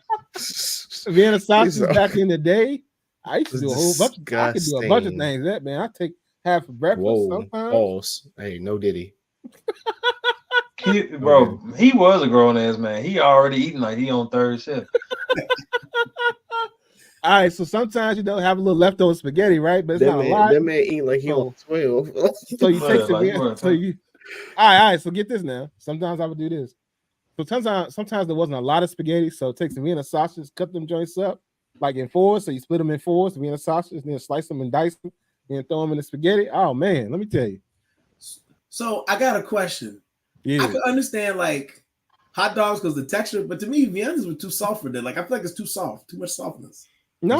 S1: Vienna sausage is back in the day. I used to do a whole bunch. I could do a bunch of things. That man, I take half for breakfast sometimes.
S4: Balls. Hey, no diddy.
S2: He was a grown ass man. He already eating like he on third shift.
S1: All right, so sometimes you have a little leftover spaghetti, right? But it's not a lot.
S4: That man eat like he on 12.
S1: So you take some. All right. So get this now. Sometimes I would do this. So sometimes there wasn't a lot of spaghetti, so take some Vienna sausages, cut them joints up like in fours. So you split them in fours, the Vienna sausages, and then slice them and dice them, and throw them in the spaghetti. Oh man, let me tell you.
S3: So I got a question.
S1: Yeah.
S3: I can understand like hot dogs because the texture, but to me, Viennas were too soft for that. Like I feel like it's too soft, too much softness.
S4: No,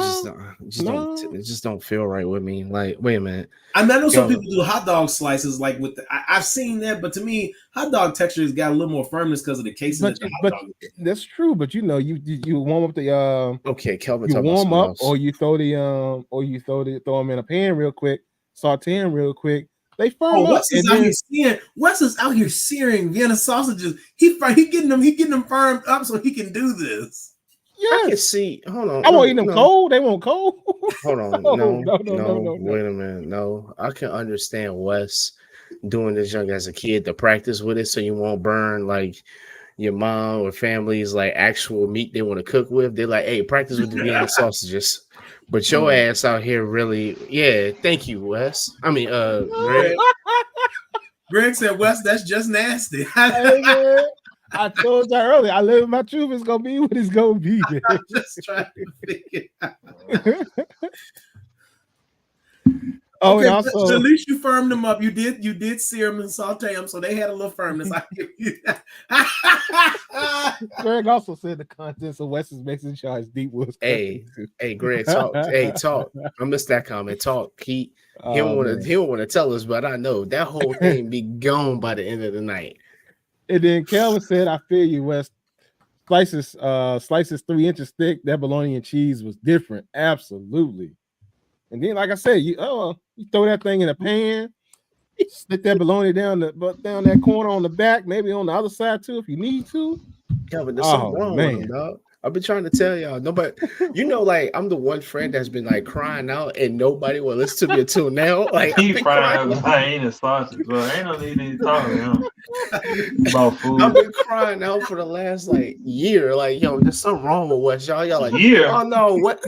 S4: it just don't feel right with me. Like, wait a minute.
S3: I know some people do hot dog slices like with I've seen that, but to me, hot dog texture has got a little more firmness because of the casing.
S1: But that's true. But you warm up the
S4: okay, Kelvin.
S1: You warm up, or you throw them in a pan real quick, saute them real quick. They firm up.
S3: Wes is out here searing Vienna sausages. He getting them firmed up so he can do this.
S1: Yeah,
S4: I can see. Hold on.
S1: I won't eat them cold. They won't cold.
S4: Hold on. No. Wait a minute. No, I can understand Wes doing this young as a kid to practice with it, so you won't burn like your mom or family's like actual meat they want to cook with. They're like, hey, practice with the Vienna sausages. But your ass out here really, yeah. Thank you, Wes. I mean, Greg.
S3: Greg said, Wes, that's just nasty.
S1: Hey, I told you earlier, I live my truth. It's gonna be what it's gonna be.
S3: I'm just trying to figure it out.
S1: Oh,
S3: okay,
S1: and also,
S3: at least you firmed them up. You did sear them and saute them, so they had a little firmness.
S1: Greg also said the contents of Wes's Mexican charge deep was.
S4: Hey, Greg, talk. Hey, talk. I missed that comment. Talk. He don't want to tell us, but I know that whole thing be gone by the end of the night.
S1: And then Kelvin said, I feel you, Wes. Slices 3 inches thick. That bologna and cheese was different. Absolutely. And then, like I said, you throw that thing in a pan, stick that bologna down that corner on the back, maybe on the other side too, if you need to.
S4: Kelvin, there's something wrong with him, dog. I've been trying to tell y'all. Nobody, like I'm the one friend that's been like crying out, and nobody will listen to me until now. Like
S2: he crying out, I ain't a sausage, bro. Ain't no need to talk to him about food.
S4: I've been crying out for the last like year. Like, yo, there's something wrong with Wes. Y'all like,
S2: year?
S4: Oh no, what?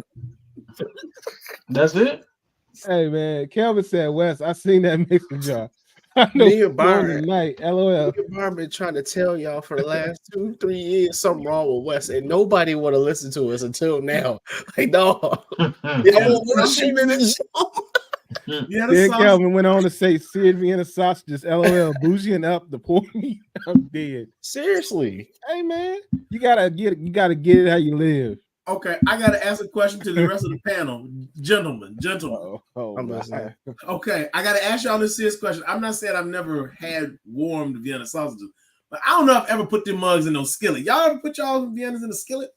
S2: That's it.
S1: Hey man, Kelvin said, Wes, I seen that mixing jar. I know
S4: me and Byron
S1: tonight. LOL.
S4: Me and Byron been trying to tell y'all for the last 2-3 years something wrong with Wes, and nobody want to listen to us until now. Like, no,
S1: Then Kelvin went on to say, seared Vienna sausages, LOL, bougieing up the poor meat. I'm dead.
S4: Seriously.
S1: Hey man, you gotta get it how you live.
S3: Okay, I gotta ask a question to the rest of the panel, gentlemen.
S4: I'm listening.
S3: Okay, I gotta ask y'all this serious question. I'm not saying I've never had warmed Vienna sausages, but I don't know if I've ever put them mugs in those skillet. Y'all ever put y'all Viennas in the skillet?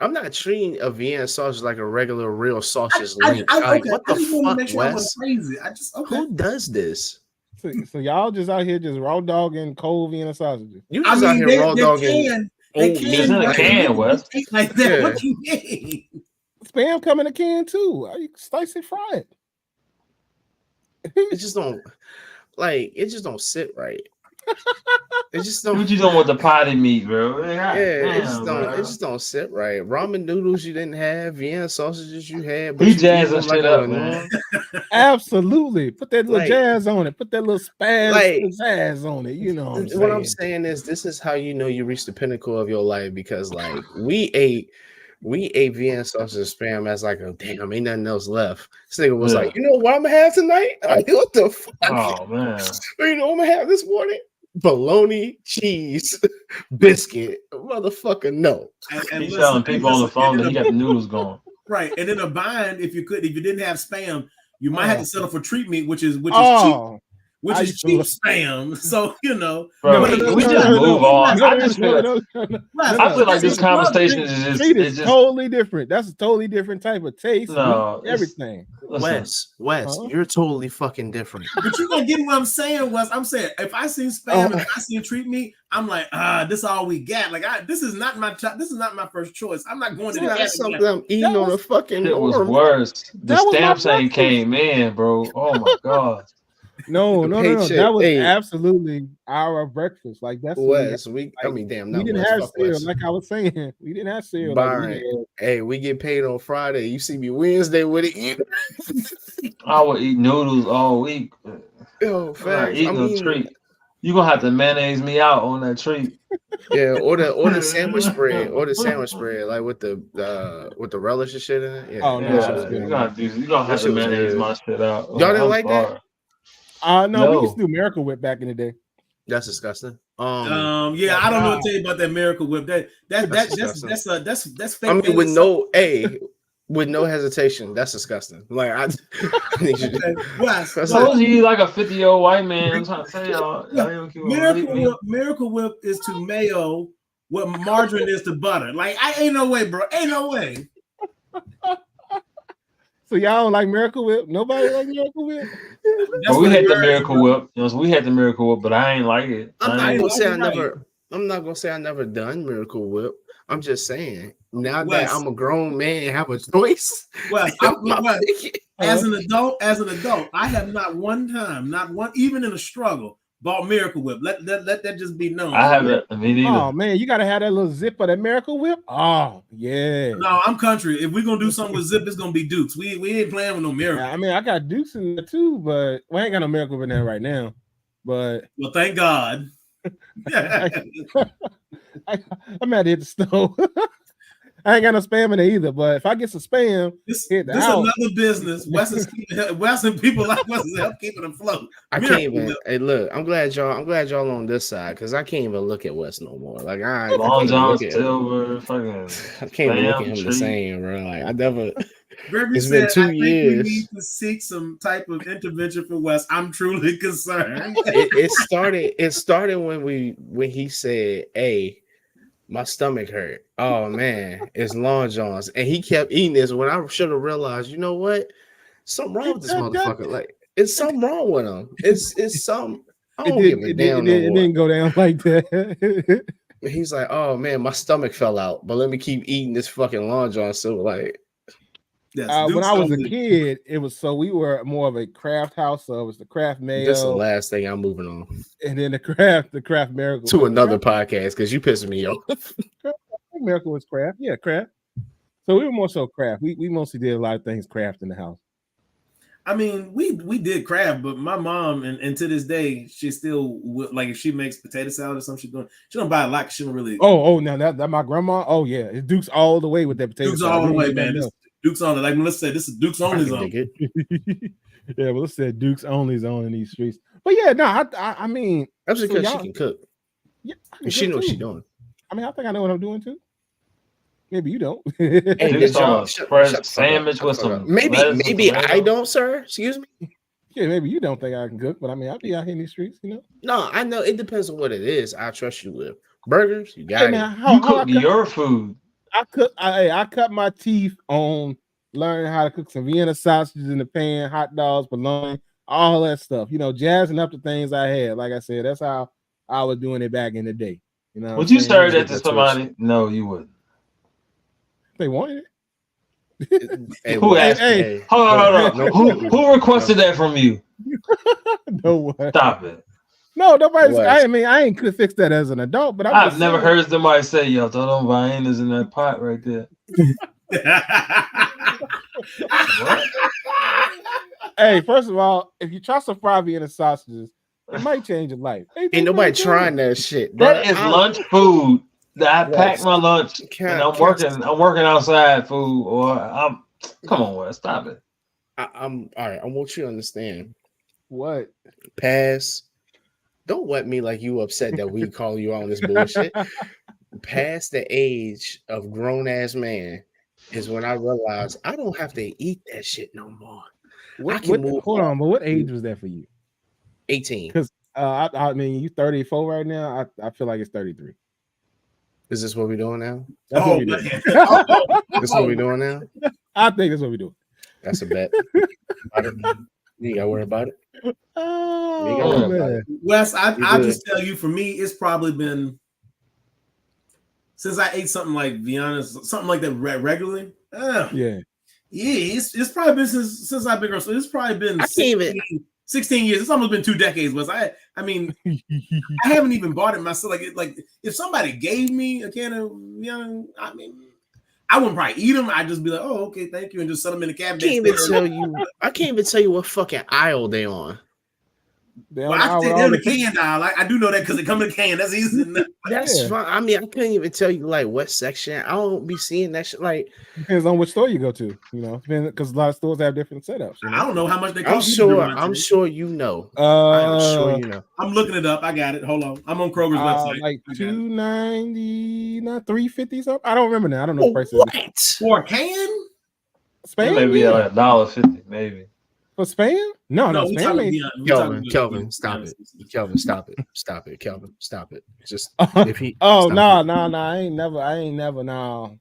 S4: I'm not treating a Vienna sausage like a regular real sausage link. What the fuck, Wes? Who does this?
S1: So y'all just out here just raw dogging cold Vienna sausages.
S4: You just out here raw dogging.
S2: It's in a can, Wes.
S3: Like that. Yeah. What you mean?
S1: Spam come in a can too. You can slice it, fry it.
S4: It just don't sit right. It just don't.
S2: What you doing with the potty meat, bro?
S4: It just don't sit right. Ramen noodles you didn't have, Vienna sausages you had.
S2: But he jazzing shit up, man.
S1: Absolutely. Put that little jazz on it. Put that little spaz on it. You know
S4: what I'm saying is this is how you know you reached the pinnacle of your life, because like we ate We ate Vienna sausage spam as like a damn, ain't nothing else left. This nigga was
S2: Yeah.
S4: like, you know what I'm gonna have tonight? Like, what the fuck?
S2: Oh man.
S4: You know what I'm gonna have this morning? Bologna cheese biscuit. Motherfucker, no.
S3: And
S2: He's telling people on the phone that he got the noodles going.
S3: Right, and in a bind, if you didn't have spam, you might have to settle for treat meat, which is cheap. Which is cheap spam. So, you know.
S2: Bro, we just move on. I just feel like this conversation is just
S1: totally different. That's a totally different type of taste.
S2: No,
S1: everything.
S4: Wes, you're totally fucking different.
S3: But you gonna get what I'm saying, Wes. I'm saying if I see spam and I see treat meat, I'm like, this is all we got. Like, this is not my first choice. I'm not going to
S4: That's something I'm eating on a fucking.
S2: It was worse. The stamps ain't came in, bro. Oh my god.
S1: No. That was absolutely our breakfast. Like that's
S4: Wes. We didn't
S1: have cereal. Like I was saying, we didn't have cereal.
S4: Hey, we get paid on Friday. You see me Wednesday with it.
S2: I would eat noodles all week.
S4: Yo,
S2: eating a treat. You gonna have to mayonnaise me out on that treat.
S4: Yeah, or the sandwich spread, like with the relish and shit in it. Yeah.
S2: Oh no, you gonna have to mayonnaise my shit out.
S4: Y'all didn't like that?
S1: No, we used to do Miracle Whip back in the day.
S4: That's disgusting.
S3: Yeah, I don't know what to tell you about that Miracle Whip. That's fake.
S4: I mean, with no hesitation, that's disgusting. Like I need you to.
S2: Suppose you like a 50-year-old white man. I'm trying to tell y'all.
S3: Miracle Whip is to mayo what margarine is to butter. Like, ain't no way, bro. Ain't no way.
S1: So y'all don't like Miracle Whip? Nobody like Miracle Whip?
S2: Well, we had the Miracle Whip. You know, so we had the Miracle Whip, but I ain't like it.
S4: I'm not gonna say I never done Miracle Whip. I'm just saying now that I'm a grown man and have a choice.
S3: Well, as an adult, I have not one, even in a struggle, bought Miracle Whip. Let that just be known.
S2: I haven't. Me neither.
S1: Oh man, you gotta have that little zip of that Miracle Whip. Oh yeah.
S3: No, I'm country. If we're gonna do something with zip, it's gonna be Dukes. We ain't playing with no Miracle.
S1: I mean, I got Dukes in there too, but we ain't got no Miracle Whip in there right now. But
S3: thank God.
S1: I'm at hit the stove. I ain't got no spam in there either, but if I get some spam,
S3: this another business. Wes and people like Wes is help keeping them afloat.
S4: I can't even. Hey, look, I'm glad y'all on this side because I can't even look at Wes no more. Like
S2: Long John Silver, fucking.
S4: I can't even look at him the same, bro. Like I never.
S3: It's been 2 years. We need to seek some type of intervention for Wes. I'm truly concerned.
S4: It started when he said, "Hey, my stomach hurt. Oh man, it's Long John's," and he kept eating this. When I should have realized, you know what? Something wrong with this motherfucker. Like it's something wrong with him. It's something. I don't give a damn.
S1: It didn't go down like that.
S4: He's like, "Oh man, my stomach fell out, but let me keep eating this fucking Long John." So like.
S1: When I was a kid, it was we were more of a craft house, so it was the craft mayo.
S4: That's the last thing I'm moving on.
S1: And then the craft Miracle
S4: to another podcast because you pissing me off.
S1: Miracle was craft, yeah, craft. So we were more so craft. We mostly did a lot of things craft in the house.
S3: I mean, we did craft, but my mom and to this day, she still like if she makes potato salad or something, she don't buy a lot. She don't really.
S1: Now that my grandma. Oh yeah, it's Duke's all the way with that potato.
S3: Duke's
S1: salad.
S3: all the way, man. Duke's only. Like let's say this is Duke's only zone.
S1: Yeah, well, let's say Duke's only zone in these streets. But yeah, no, I mean
S4: that's because she can cook.
S1: Yeah,
S4: she knows what she's doing.
S1: I mean, I think I know what I'm doing too. Maybe you don't.
S2: Hey, sandwich with some.
S4: Maybe I don't, sir. Excuse me.
S1: Yeah, maybe you don't think I can cook, but I mean, I'll be out here in these streets, you know.
S4: No, I know it depends on what it is. I trust you with burgers. You got it.
S2: You cook your food.
S1: I cut my teeth on learning how to cook some Vienna sausages in the pan, hot dogs, bologna, all that stuff. You know, jazzing up the things I had. Like I said, that's how I was doing it back in the day. You know,
S2: would you serve that to somebody? No, you wouldn't.
S1: They wanted it.
S2: Who asked? Hey, hold on. Who requested that from you?
S1: No one.
S2: Stop it.
S1: No, nobody. I mean, I ain't could fix that as an adult, but
S2: I've never heard somebody say, "Yo, throw them viennas in that pot right there."
S1: Hey, first of all, if you try some fried Vienna sausages, it might change your life.
S4: Ain't nobody trying that shit.
S2: That is lunch food. I packed my lunch and I'm working.
S4: Can
S2: I'm working outside food, or I'm. Come on, Wes, stop it.
S4: I'm all right. I want you to understand.
S1: What?
S4: Pass. Don't wet me like you upset that we call you out on this bullshit. Past the age of grown ass man is when I realized I don't have to eat that shit no more. I can move
S1: Hold
S4: on.
S1: on, but what age was that for you?
S4: 18.
S1: Because I mean, you 34 right now. I feel like it's 33.
S4: Is this what we're doing now?
S1: That's
S3: Oh
S1: what we do.
S3: man. Oh,
S4: This what we're doing now?
S1: I think that's what we do.
S4: That's a bet. You gotta worry about it.
S1: Oh
S4: gotta worry about
S1: man.
S3: Wes, I
S4: good.
S3: just tell you, for me, it's probably been since I ate something like Vienna, something like that regularly.
S1: Yeah.
S3: It's probably been since I've been grown. So it's probably been
S4: I can't even.
S3: 16 years. It's almost been 2 decades. Wes, I mean, I haven't even bought it myself. Like if somebody gave me a can of Vienna, I mean, I wouldn't probably eat them. I'd just be like, oh, okay, thank you, and just set them in the cabinet.
S4: I can't even tell you what fucking aisle they on.
S3: Well, I can tell the can now. I do know that because it come in a can. That's easy enough.
S4: That's fine. I mean, I couldn't even tell you like what section. I don't be seeing that shit. Like,
S1: depends on which store you go to, because a lot of stores have different setups.
S3: I don't know how much they
S4: I'm
S3: cost.
S4: sure you know. I'm sure you know.
S3: I'm looking it up. I got it. Hold on. I'm on Kroger's website.
S1: Like $2.90, not $3.50 something. I don't remember now. I don't know the prices.
S4: What?
S3: For a can?
S2: Spam? Maybe like $1.50, maybe.
S1: For Spam? No, Spam ain't.
S4: Kelvin, stop it. Kelvin, stop it. Stop it. Kelvin, stop it. Just
S1: if he. Oh no. I ain't never. No.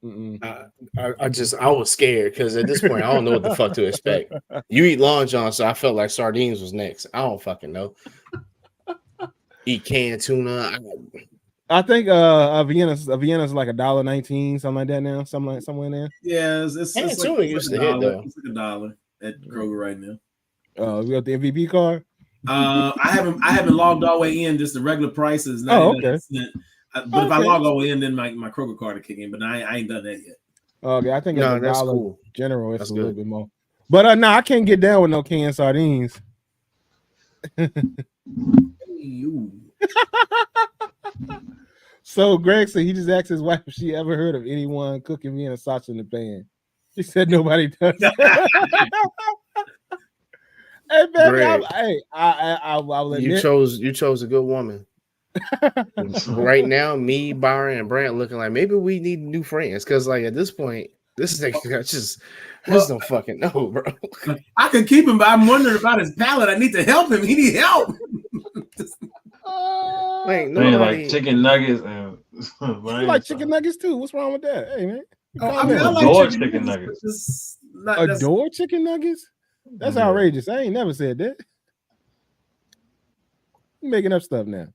S4: I was scared because at this point I don't know what the fuck to expect. You eat Long John, so I felt like sardines was next. I don't fucking know. Eat canned tuna.
S1: I think Vienna's like $1.19, something like that now. Somewhere in there.
S3: Yeah, it's
S4: tuna
S3: like
S4: used to hit though.
S3: It's like $1 at Kroger right now.
S1: We got the MVP card.
S3: I haven't logged all the way in. Just the regular prices.
S1: Okay.
S3: But if I log all the way in, then my Kroger card will kick in. But I ain't done that yet.
S1: Okay, I think
S4: that's
S1: $1
S4: cool.
S1: General. It's
S4: That's
S1: a
S4: good.
S1: little bit more. But no, I can't get down with no canned sardines. So Greg said he just asked his wife if she ever heard of anyone cooking Vienna sausage in the pan. She said nobody does. Hey, baby, I'll admit.
S4: You chose a good woman. Right now, me, Byron, and Brant looking like maybe we need new friends because, like, at this point, this is just don't fucking know, bro.
S3: I can keep him, but I'm wondering about his palate. I need to help him. He need help.
S2: Like chicken nuggets and
S1: you like chicken nuggets too. What's wrong with that? Hey man,
S3: I like chicken nuggets.
S1: Adore chicken nuggets? That's outrageous. I ain't never said that. You're making up stuff now.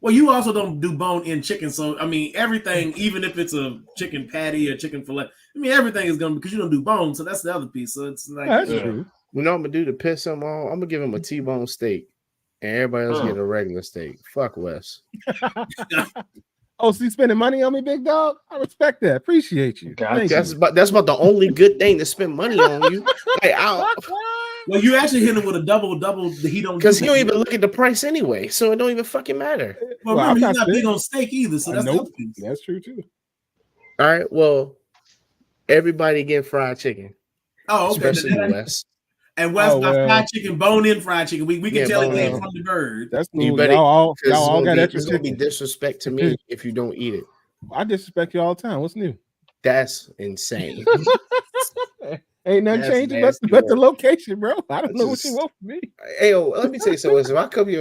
S3: Well, you also don't do bone-in chicken, so I mean everything, even if it's a chicken patty or chicken fillet, I mean everything is gonna because you don't do bone, so that's the other piece. So it's like
S1: that's true.
S4: You know what I'm gonna do to piss him off? I'm gonna give him a T-bone steak, and everybody else get a regular steak. Fuck Wes.
S1: Oh, so you spending money on me, big dog? I respect that. Appreciate you.
S4: That's about the only good thing to spend money on you. Like,
S3: well, you actually hit him with a double. He don't
S4: because he don't even look at the price anyway, so it don't even fucking matter.
S3: Well, remember, he's not big on steak either, so that's the other piece.
S1: That's true too.
S4: All right, well, everybody get fried chicken.
S3: Oh, okay.
S4: Especially Wes.
S3: And Wes got fried chicken, bone-in fried chicken. We can tell it came from the bird.
S1: That's cool. Y'all all got extra chicken.
S4: It's gonna be disrespect to me if you don't eat it.
S1: I disrespect you all the time. What's new?
S4: That's insane.
S1: Ain't nothing changing but the location, bro. I don't know what you want from me.
S4: Hey, let me tell you something. If I come to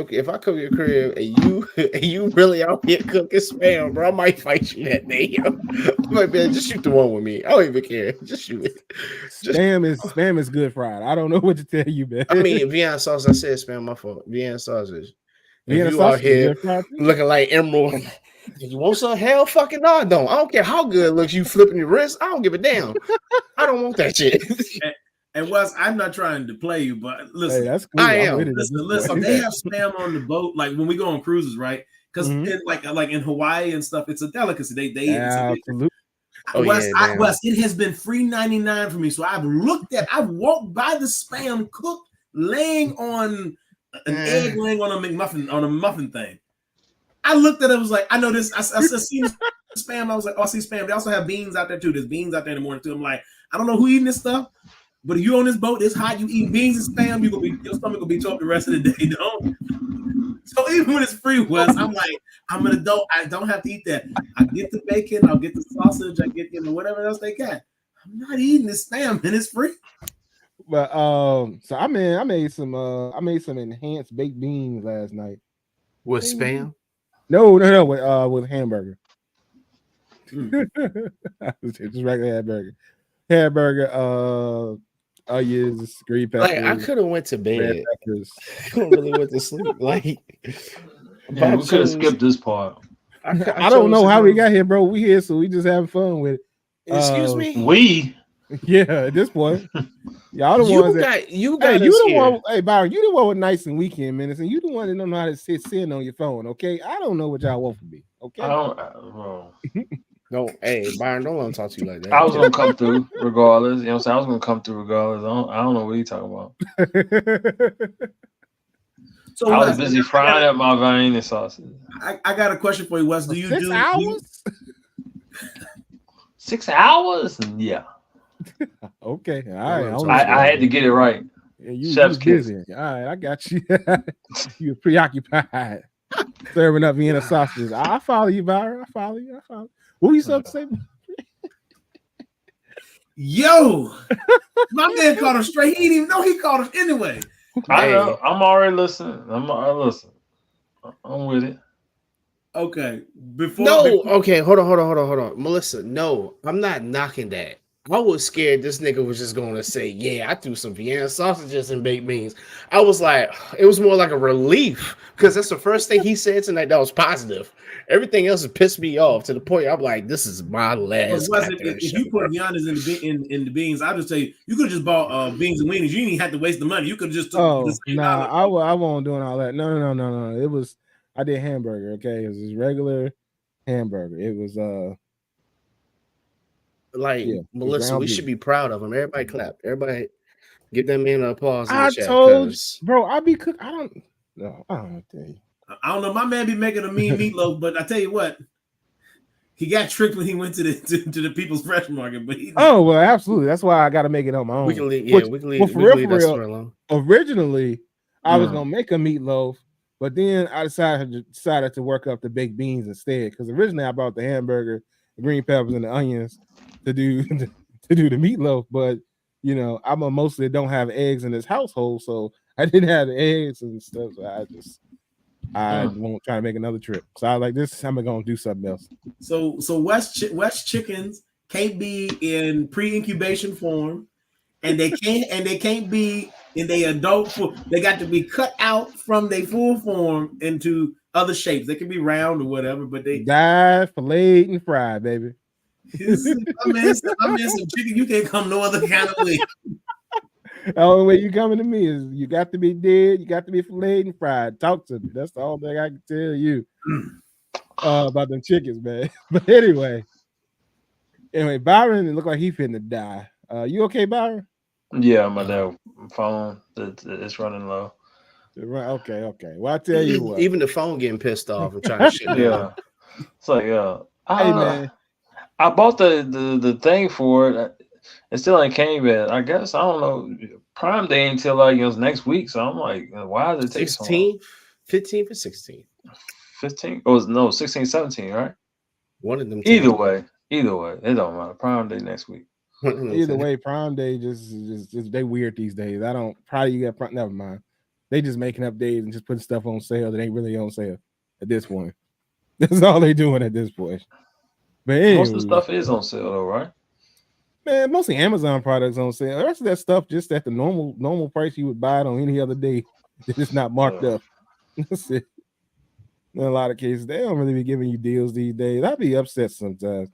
S4: your crib and you really out here cooking spam, bro, I might fight you that day. Yo. I'm like, man, just shoot the one with me. I don't even care. Just shoot it.
S1: Spam is good fried. I don't know what to tell you, man.
S4: I mean, Vienna sausage. I said spam. My fault. Vienna sausage.
S1: Vienna
S4: you out here
S1: sausage
S4: looking like Emerald. You want some? Hell fucking no, I don't. I don't care how good it looks. You flipping your wrist. I don't give a damn. I don't want that shit.
S3: And Wes, I'm not trying to play you, but listen,
S1: hey, that's cool.
S4: I am.
S3: Listen, they have spam on the boat, like when we go on cruises, right? Because like in Hawaii and stuff, it's a delicacy. They
S1: absolutely.
S3: Wes, it has been $3.99 for me. So I've walked by the spam cooked, laying on an egg, laying on a muffin thing. I looked at it, was like, I know this. I seen this spam. I was like, oh, I see spam. They also have beans out there too. There's beans out there in the morning too. I'm like, I don't know who eating this stuff, but if you're on this boat, it's hot. You eat beans and spam, your stomach will be tore up the rest of the day. Don't. So even when it's free, Wes, I'm like, I'm an adult. I don't have to eat that. I get the bacon. I'll get the sausage. I get whatever else they got. I'm not eating this spam, and it's free.
S1: But so I made some enhanced baked beans last night.
S4: With spam?
S1: No, with hamburger. Just regular hamburger, onions, green peppers.
S4: Like I could have went to bed. I could really went to sleep. Like
S2: yeah, we could have skipped this part.
S1: I don't know how we got here, bro. We here, so we just having fun with it.
S4: Excuse me.
S2: We.
S1: Yeah, at this point, y'all the ones that
S4: you got.
S1: Hey, you the one. Hey, Byron, you the one with nights and weekend minutes, and you the one that don't know how to sit sitting on your phone. Okay, I don't know what y'all want from me. Okay,
S2: I don't.
S4: No, hey, Byron, don't let him talk to you like that.
S2: I was gonna come through regardless. You know what I'm saying? I was gonna come through regardless. I don't know what you're talking about. So I was busy frying up my vein and sausage.
S3: I got a question for you, Wes. Do you
S1: 6 hours?
S2: 6 hours? Yeah.
S1: Okay, all right.
S2: I had to get it right.
S1: Yeah, you
S2: Chef's
S1: busy. All right, I got you. You were preoccupied serving up Vienna sausages. I follow you, Byron. I follow you. What were you supposed to say?
S3: Yo, my man called him straight. He didn't even know he called us anyway.
S2: I know. I'm already listening. Listen. I'm with it.
S3: Okay.
S4: Okay. Hold on. Melissa, no, I'm not knocking that. I was scared this nigga was just going to say, yeah, I threw some Vienna sausages and baked beans. I was like, it was more like a relief because that's the first thing he said tonight that was positive. Everything else has pissed me off to the point I'm like, this is my last.
S3: If you put Viennas in the beans, I'll just tell you, you could have just bought beans and weenies. You didn't even have to waste the money. You could have just
S1: I won't doing all that. No. It was I did hamburger. Okay, it was just regular hamburger. It was
S4: Melissa, we should be proud of him. Everybody clap. Everybody give that man an applause.
S1: I told you, bro, I be cook. I don't know.
S3: I don't know. My man be making a mean meatloaf, but I tell you what, he got tricked when he went to the People's Fresh Market. But
S1: well, absolutely. That's why I got to make it on my own.
S4: We can leave. For real.
S1: Originally, I was gonna make a meatloaf, but then I decided to work up the baked beans instead. Because originally I bought the hamburger, the green peppers, and the onions to do the meatloaf. But you know, I'm mostly don't have eggs in this household, so I didn't have the eggs and stuff. So I won't try to make another trip. So I was like, this time I'm gonna do something else.
S3: So West chickens can't be in pre-incubation form, and they can't be in their adult form. They got to be cut out from their full form into other shapes. They can be round or whatever, but they
S1: dyed, filleted, and fried, baby.
S3: I mean, some chicken. You can't come no other kind of way.
S1: The only way you coming to me is you got to be dead, you got to be filleted and fried. Talk to me. That's the only thing I can tell you about them chickens, man. But anyway, Byron, it looked like he finna die. You okay, Byron?
S2: Yeah, my phone it's running low.
S1: Okay. Well, I tell you what.
S4: Even the phone getting pissed off and trying to shit.
S2: Yeah. It's like,
S1: hey, man.
S2: I bought the thing for it. It still ain't came yet. I guess I don't know. Prime Day ain't until next week. So I'm like, why does it take
S4: 16, 15 or 16?
S2: 15? Oh no, 16, 17, right?
S4: One of them.
S2: Either way, it don't matter. Prime Day next week.
S1: Either way, Prime Day just they weird these days. Never mind. They just making up days and just putting stuff on sale that ain't really on sale at this point. That's all they doing at this point. But anyway,
S2: most of the stuff is on sale though, right?
S1: Man, mostly Amazon products on sale. The rest of that stuff just at the normal price you would buy it on any other day. It's not marked up. That's it. In a lot of cases, they don't really be giving you deals these days. I'd be upset sometimes.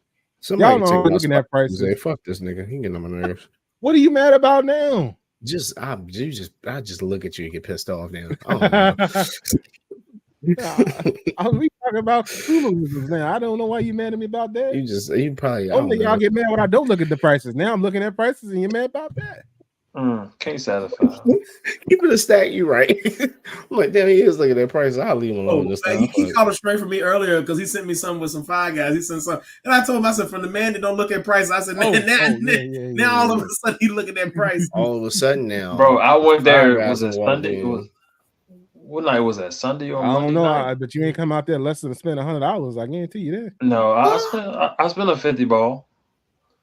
S1: Y'all know I'm looking at prices.
S4: Say, fuck this nigga. He getting on my nerves.
S1: What are you mad about now?
S4: I just look at you and get pissed off now.
S1: We talking about consumerism now. I don't know why you mad at me about that.
S4: You probably.
S1: Only y'all get mad when I don't look at the prices. Now I'm looking at prices and you're mad about that.
S2: Can't satisfy.
S4: Keep it a stack, you right. I'm like, damn, he is looking at that price. I'll leave him alone this time.
S3: He called it straight for me earlier because he sent me something with some Five Guys. He sent some, and I told him, I said, from the man that don't look at price. I said, now all of a sudden he looking at price.
S4: All of a sudden now,
S2: Bro, I went there. Was it
S4: walked
S2: Sunday?
S4: in.
S2: It was. What night was that? Sunday or
S1: I don't
S2: Monday
S1: know,
S2: night?
S1: but you ain't come out there less than spend $100. I guarantee you that.
S2: No, I spent a 50 ball.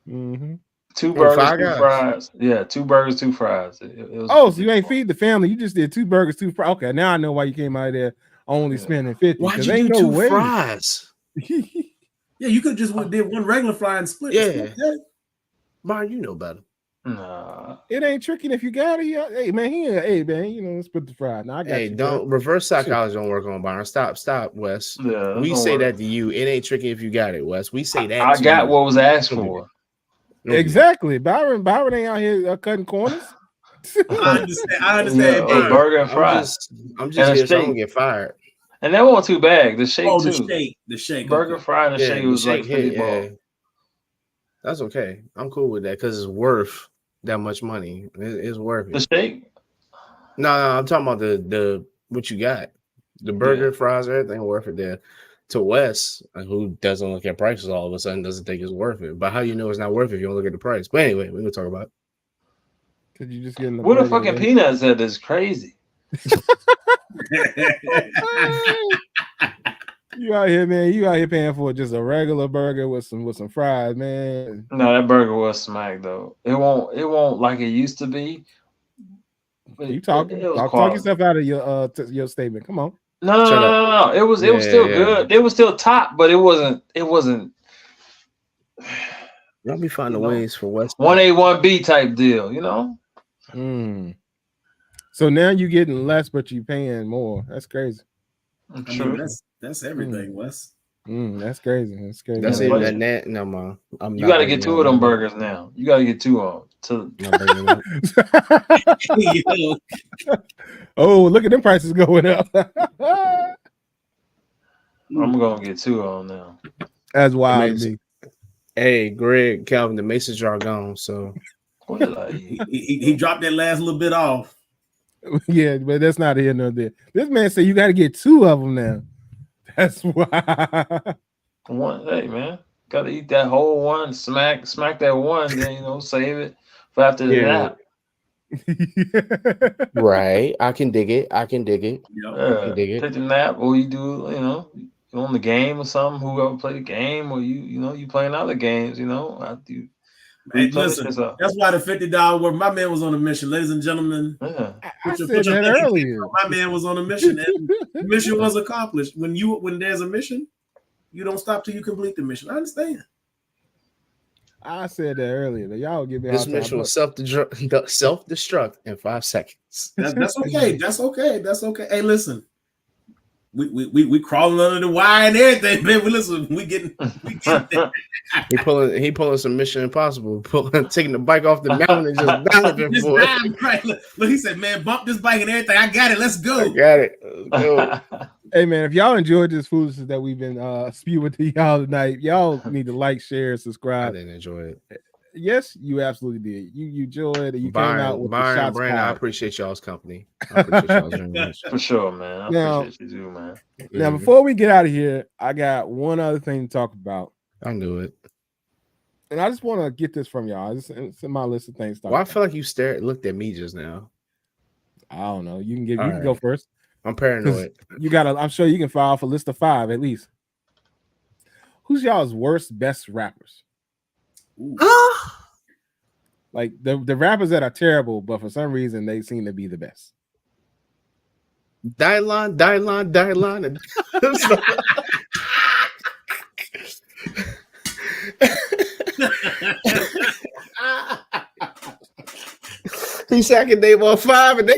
S1: Mm-hmm.
S2: 2 burgers,
S4: Five
S2: 2
S4: Guys?
S2: fries. Yeah, 2 burgers, 2 fries. It was
S1: Oh, so you ain't feed the family. You just did 2 burgers, 2 fries. Okay, now I know why you came out of there only spending 50.
S4: Why'd you
S1: ain't
S4: do
S1: no
S4: 2
S1: way.
S4: fries?
S3: Yeah, you could just did one regular fry and split.
S4: Yeah. Brian, you know better.
S2: Nah.
S1: It ain't tricking if you got it. Hey man, let's put the fry. Now I got you.
S4: Don't reverse psychology don't work on Byron. Stop, Wes.
S2: Yeah,
S4: we say that to you. It ain't tricky if you got it, Wes. We say that.
S2: I
S4: to
S2: got
S4: you.
S2: what was asked for.
S1: Exactly. Byron ain't out here cutting corners.
S3: I understand.
S2: Yeah, a burger and fries.
S4: I'm just here so I don't get fired.
S2: And that wasn't too bad. The shake too.
S3: The shake.
S2: Burger, fry, and the shake was like 50 balls.
S4: That's okay. I'm cool with that because it's worth that much money. It's worth it.
S2: The shake?
S4: No, I'm talking about the what you got. The burger, fries, everything worth it there. To Wes, who doesn't look at prices all of a sudden doesn't think it's worth it. But how you know it's not worth it if you don't look at the price? But anyway, we're gonna talk about it.
S1: Could you just get in the
S2: what the fucking peanuts at is crazy.
S1: You out here, man. You out here paying for just a regular burger with some fries, man.
S2: No, that burger was smack though. It won't like it used to be.
S1: You talk yourself out of your statement. Come on.
S2: No. It was still good. It was still top, but it wasn't.
S4: Let me find the ways for West
S2: 1A 1B type deal, you know.
S1: So now you're getting less, but you're paying more. That's crazy.
S3: That's everything, Wes.
S1: That's crazy. That's crazy.
S4: That's even that. No, man.
S2: You got to get 2 of them burgers now. You got to get 2 of them.
S1: Oh, look at them prices going up.
S2: I'm gonna get 2 of them now.
S1: That's wild to me.
S4: Hey, Greg, Calvin, the Mason jar gone. So
S2: what did I eat?
S3: He dropped that last little bit off.
S1: Yeah, but that's not here nor there. This man said you got to get 2 of them now. That's why.
S2: Hey man, gotta eat that whole one. Smack that one. Then save it for after the nap.
S4: Right, I can dig it.
S2: Take the nap, or you do, you on the game or something. Whoever play the game, or you playing other games. After you.
S3: Hey, listen, that's why the $50 worth. My man was on a mission, ladies and gentlemen.
S1: I said that earlier.
S3: My man was on a mission, and the mission was accomplished. When there's a mission, you don't stop till you complete the mission. I understand.
S1: I said that earlier. Y'all give me
S4: this mission was self-destruct in 5 seconds.
S3: That's okay. That's okay. Hey, listen. We crawling under the wire and everything, man. We getting there.
S4: He pulling some Mission Impossible, taking the bike off the mountain and just balancing for it.
S3: Right. Look, he said, "Man, bump this bike and everything. I got it. Let's go."
S4: I got it. Let's go.
S1: Hey man, if y'all enjoyed this foolishness that we've been spewing to y'all tonight, y'all need to like, share, and subscribe.
S4: I didn't enjoy it.
S1: Yes, you absolutely did. You enjoyed it. You
S4: Byron,
S1: came out with
S4: Byron,
S1: the shots
S4: Brandon, I
S1: fired.
S4: appreciate y'all's company. I appreciate y'all very much.
S2: For sure, man. I appreciate you too, man.
S1: Now, before we get out of here, I got one other thing to talk about.
S4: I knew it.
S1: And I just want to get this from y'all. It's in my list of things.
S4: Well, I feel like you looked at me just now.
S1: I don't know. You can go first.
S4: I'm paranoid.
S1: I'm sure you can file for list of 5 at least. Who's y'all's worst best rappers? Like the rappers that are terrible, but for some reason they seem to be the best.
S4: Dylan. He said I can name all 5 and then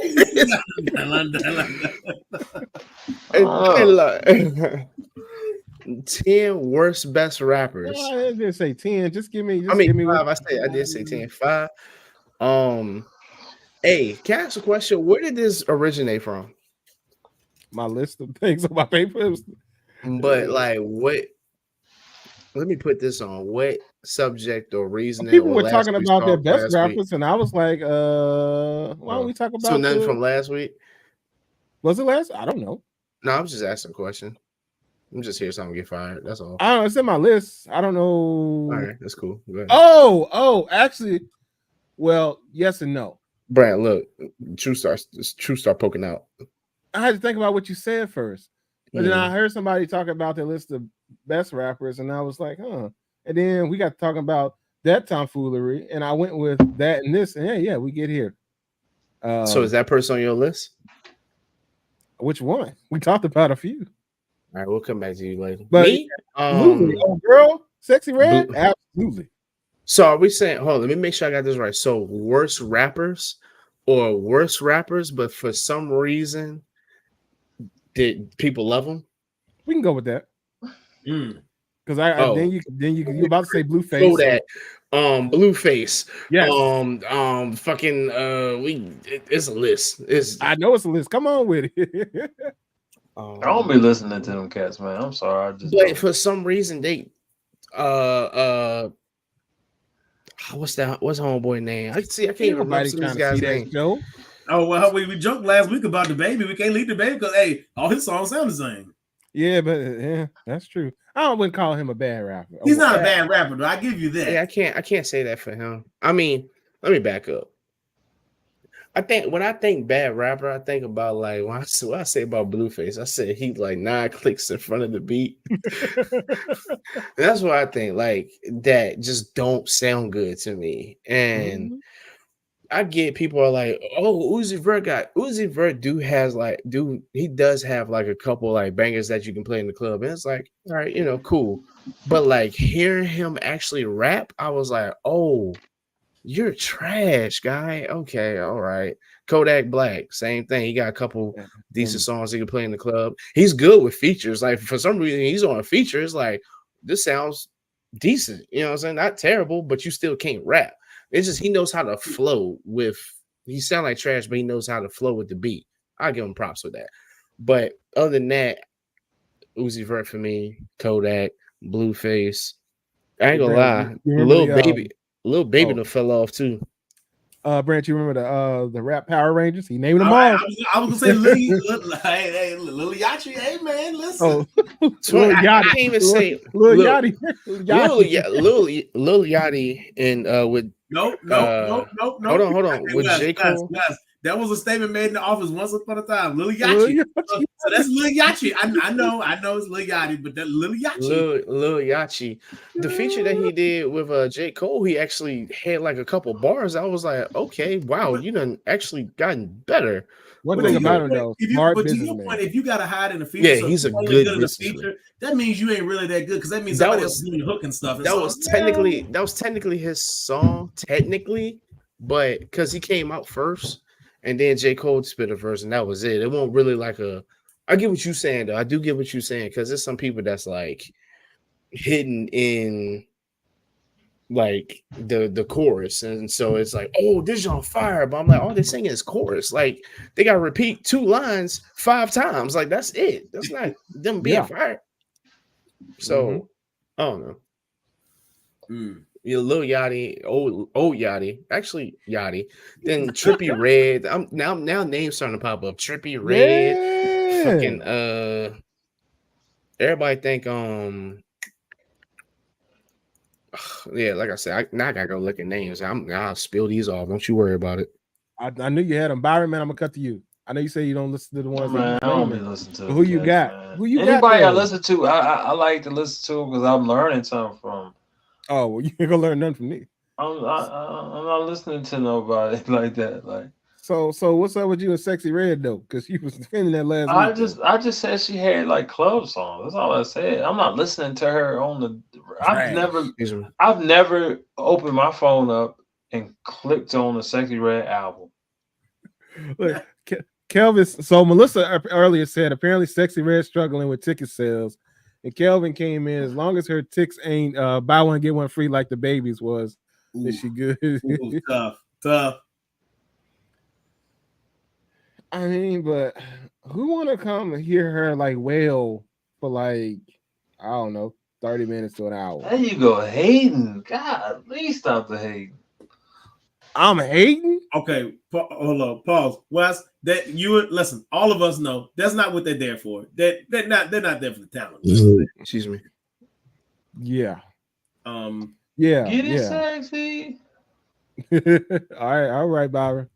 S4: 10 worst best rappers.
S1: I didn't say 10. Just give me.
S4: Give me 5. I did say 10. 5. Hey, can I ask a question? Where did this originate from?
S1: My list of things on my papers.
S4: But like, what? Let me put this on. What subject or reasoning
S1: People
S4: or
S1: were
S4: last
S1: talking
S4: week's
S1: about their
S4: talk
S1: best
S4: last week?
S1: rappers, and I was like, why don't we talk
S4: So
S1: about
S4: nothing from last week?
S1: was it last? I don't know.
S4: No, I'm just asking a question. I'm just here something get fired. That's all.
S1: I don't know. It's in my list. I don't know.
S4: All right, that's cool. Go ahead.
S1: Oh, actually, well, yes and no.
S4: Brad, look, True Star poking out.
S1: I had to think about what you said first, but then I
S4: Mm.
S1: heard somebody talk about their list of best rappers, and I was like, huh. And then we got talking about that tomfoolery, and I went with that and this, and yeah, we get here.
S4: So is that person on your list?
S1: Which one? We talked about a few.
S4: All right, we'll come back to you later.
S1: But
S4: Me?
S1: absolutely, oh girl, Sexy Red,
S4: Blue-
S1: absolutely.
S4: So are we saying? Hold on, let me make sure I got this right. So worst rappers or worst rappers, but for some reason, did people love them?
S1: We can go with that
S3: Mm.
S1: because I
S4: Oh.
S1: then you about to say Blueface.
S4: Know that. Blueface.
S1: Yes.
S4: Fucking it's a list.
S1: I know it's a list. Come on with it.
S2: I don't be listening to them cats, man. I'm sorry. I just
S4: But
S2: don't.
S4: for some reason they what's homeboy name? I can't even remember some of these guys' name.
S1: Show.
S3: Oh well, we joked last week about the baby. We can't leave the baby because hey, all his songs sound the same.
S1: Yeah, but yeah, that's true. I wouldn't call him a bad rapper.
S3: He's not a bad rapper, though. I give you that.
S4: Yeah, I can't say that for him. I mean, let me back up. When I think bad rapper, I think about like when I say about Blueface, I said he like 9 clicks in front of the beat. That's what I think. Like that just don't sound good to me. And I get people are like, oh, Uzi Vert does have like a couple like bangers that you can play in the club. And it's like, all right, cool. But like hearing him actually rap, I was like, oh, you're trash, guy. Okay, all right. Kodak Black, same thing. He got a couple decent songs he can play in the club. He's good with features. Like for some reason, he's on a feature. It's like this sounds decent. You know what I'm saying? Not terrible, but you still can't rap. It's just he knows how to flow with. He sound like trash, but he knows how to flow with the beat. I give him props with that. But other than that, Uzi Vert for me, Kodak, Blueface. I ain't gonna lie, Little Baby done fell off too.
S1: Brant, you remember the rap Power Rangers? He named them all.
S3: I was gonna say Lil Yachty. Hey man, listen.
S1: Lil Yachty.
S4: I can't even say
S1: Lil Yachty.
S4: Lil Yachty and with
S3: no.
S4: Hold on. With J. Cole.
S3: That was a statement made in the office once upon a time. Lil Yachty. So that's Lil Yachty. I know it's Lil Yachty, but that Lil Yachty.
S4: Lil Yachty. The feature that he did with J. Cole, he actually had like a couple bars. I was like, okay, wow, you done actually gotten better.
S1: One thing about him though, smart businessman.
S3: If you gotta hide in the feature,
S4: yeah, he's a good
S3: feature. That means you ain't really that good because that means somebody else doing the hook and stuff.
S4: That was technically his song, but because he came out first. And then J. Cole spit a verse, and that was it. It won't really like I get what you're saying, though. I do get what you're saying, because there's some people that's like hidden in like the chorus. And so it's like, oh, this is on fire. But I'm like, all they're singing is chorus. Like they gotta repeat 2 lines 5 times. Like that's it. That's not them being fired. So I don't know. Lil Yachty, old Yachty, actually Yachty, then Trippie Red. I'm now names starting to pop up. Trippie Red, fucking everybody think yeah, like I said, now I gotta go look at names. I'll spill these off. Don't you worry about it.
S1: I knew you had them. Byron, man, I'm gonna cut to you. I know you say you don't listen to the ones.
S2: Man, I don't be listening to.
S1: Who you got?
S2: Man.
S1: Who you
S2: Anybody
S1: got?
S2: I listen to, I like to listen to because I'm learning something from.
S1: Oh, well, you ain't gonna learn nothing from me.
S2: I'm not listening to nobody like that. Like
S1: so what's up with you and Sexy Red though? Because you was defending that last week.
S2: I just said she had like club songs. That's all I said. I'm not listening to her on the. I've never opened my phone up and clicked on the Sexy Red album.
S1: Look, Kelvin. So Melissa earlier said apparently Sexy Red struggling with ticket sales. And Kelvin came in, as long as her ticks ain't buy one, get one free like the babies was, is she good?
S3: Tough.
S1: I mean, but who want to come and hear her like wail for like, I don't know, 30 minutes to an hour.
S2: There you go, hating. God, please stop the hate.
S1: I'm hating.
S3: Okay, hold on, pause. Wes, that you listen. All of us know that's not what they're there for. They're not there for the talent.
S4: Excuse me.
S1: Yeah.
S3: Um,
S1: Yeah.
S2: Get it
S1: Yeah.
S2: sexy.
S1: All right, Byron.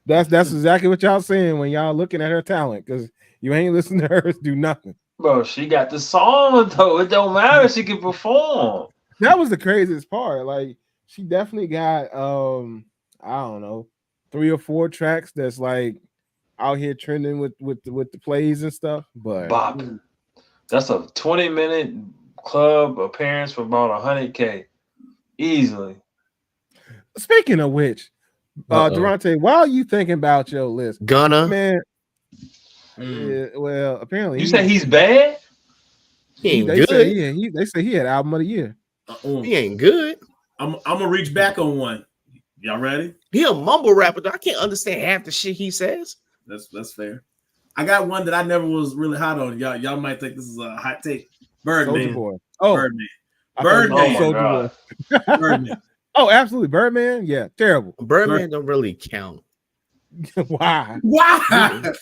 S1: That's exactly what y'all saying when y'all looking at her talent, because you ain't listening to her do nothing.
S2: Bro, she got the song though. It don't matter. She can perform.
S1: That was the craziest part. Like, she definitely got I don't know, 3 or 4 tracks that's like out here trending with the plays and stuff. But
S2: Bop. That's a 20-minute club appearance for about $100K. Easily.
S1: speaking of which, Durante, while you thinking about your list,
S4: Gunna.
S1: man. Well, apparently
S2: You say he's bad?
S4: He ain't
S1: they
S4: good.
S1: say they say he had album of the year.
S4: He ain't good.
S3: I'm gonna reach back on one. Y'all ready?
S4: He a mumble rapper. Though. I can't understand half the shit he says.
S3: That's fair. I got one that I never was really hot on. Y'all might think this is a hot take. Birdman.
S1: Soulja Boy. Oh,
S3: Birdman.
S2: Oh
S3: Birdman.
S2: my God.
S3: Birdman.
S1: Oh, absolutely. Birdman. Yeah, terrible.
S4: Birdman don't really count.
S1: Why?
S3: Why?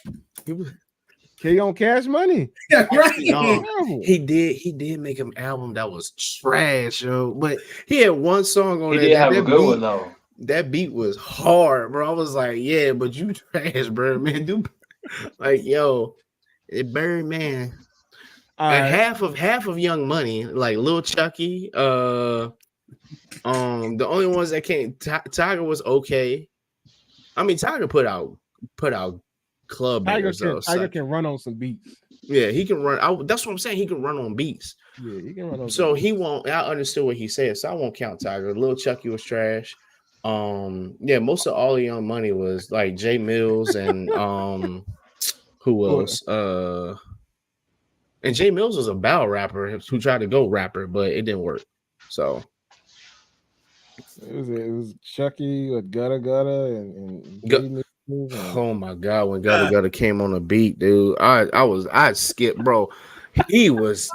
S1: He on Cash Money.
S3: Yeah, right.
S4: No,
S1: Terrible.
S4: he did make an album that was trash, yo. But he had one song on
S2: He
S4: there.
S2: did have a
S4: that
S2: good
S4: beat,
S2: one though.
S4: That beat was hard, bro. I was like, yeah, but you trash, Birdman. Dude, like, yo, Birdman. And half of Young Money, like Lil Chucky, the only ones that came, Tiger was okay. I mean, Tiger put out club bangers.
S1: Tiger can run on some beats.
S4: Yeah, he can run. That's what I'm saying. He can run on beats.
S1: Yeah, he can run on.
S4: So he won't. I understood what he said, so I won't count Tiger. Lil Chucky was trash. Yeah, most of all Young Money was like Jay Mills and who else? And Jay Mills was a battle rapper who tried to go rapper, but it didn't work. So
S1: it was Chucky with Gutta and
S4: oh my God, when Gutta came on the beat, dude, I skipped, bro. He was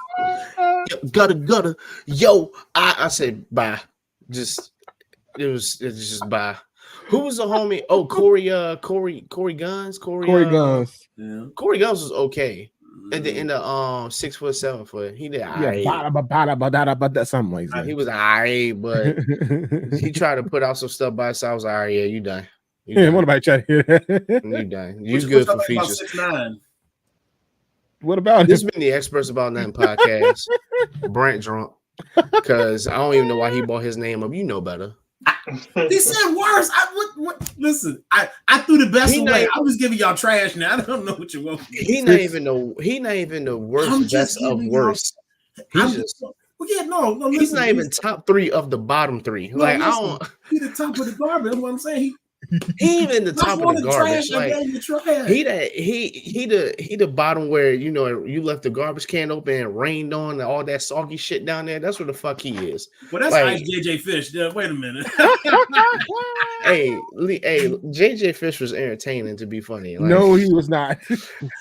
S4: Gutta, yo. I said bye. It was just bye. Who was the homie? Oh, Corey Guns. Corey
S1: Guns.
S3: Yeah.
S4: Corey Guns was okay. In the 6 foot 7 foot, he did something like that. He was alright, but he tried to put out some stuff by himself. I was like, all right, yeah, you done.
S1: Yeah, nobody try to hear that.
S4: You done. You good for features.
S3: 6ix9ine?
S1: What about
S4: this? Been the Experts About Nothing podcast. Brent drunk because I don't even know why he brought his name up. You know better.
S3: He said worse. Listen, I threw the best away. I'm just giving y'all trash now. I don't know what you want.
S4: He not even the worst best of worst. He's just
S3: no.
S4: He's not even top 3 of the bottom 3.
S3: No,
S4: like
S3: listen,
S4: I don't.
S3: He's the top of the garbage. That's what I'm saying.
S4: He even the top of the garbage. Like he the bottom where you left the garbage can open and rained on and all that soggy shit down there. That's where the fuck he is.
S3: Well, that's like JJ Fish. Yeah, wait a minute.
S4: hey, JJ Fish was entertaining to be funny. Like,
S1: no, he was not.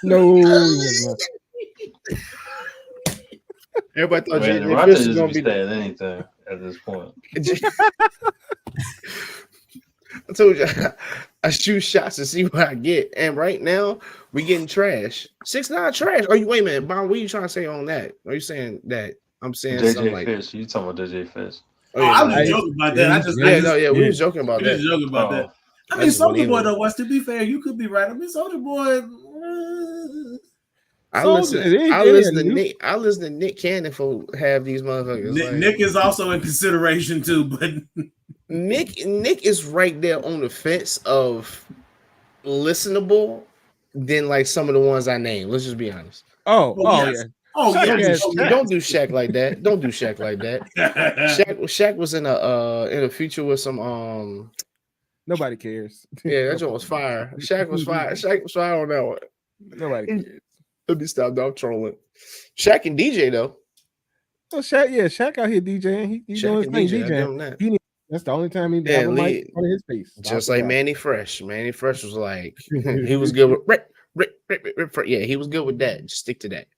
S1: No, he was not.
S2: Everybody thought JJ Fish was gonna be saying anything at this point.
S4: I told you I shoot shots to see what I get, and right now we getting trash. 6ix9ine trash. Are you wait a minute, Bon? What are you trying to say on that? Are you saying that I'm saying
S2: JJ
S4: something like
S2: Fish? You talking about JJ Fish?
S3: I was joking about that.
S4: We was joking about that.
S3: Joking about that. I mean, Soulja Boy though. To be fair, you could be right. I mean, Soulja Boy.
S4: I listen to Nick Cannon for have these motherfuckers.
S3: Nick is also in consideration too, but
S4: Nick is right there on the fence of listenable than like some of the ones I named. Let's just be honest.
S1: Yeah.
S4: Don't do Shaq like that. Don't do Shaq like that. Shaq was in a feature with some
S1: Nobody cares.
S4: Yeah, that joint was fire. Shaq was fire. Shaq was fire on that one.
S1: Nobody cares.
S4: Let me stop dog trolling. Shaq and DJ though.
S1: Oh, Shaq out here DJing. He's doing his thing DJing. That's the only time he have a mic on his face.
S4: Just like Manny Fresh. Manny Fresh was like he was good with Rick. Yeah, he was good with that. Just stick to that.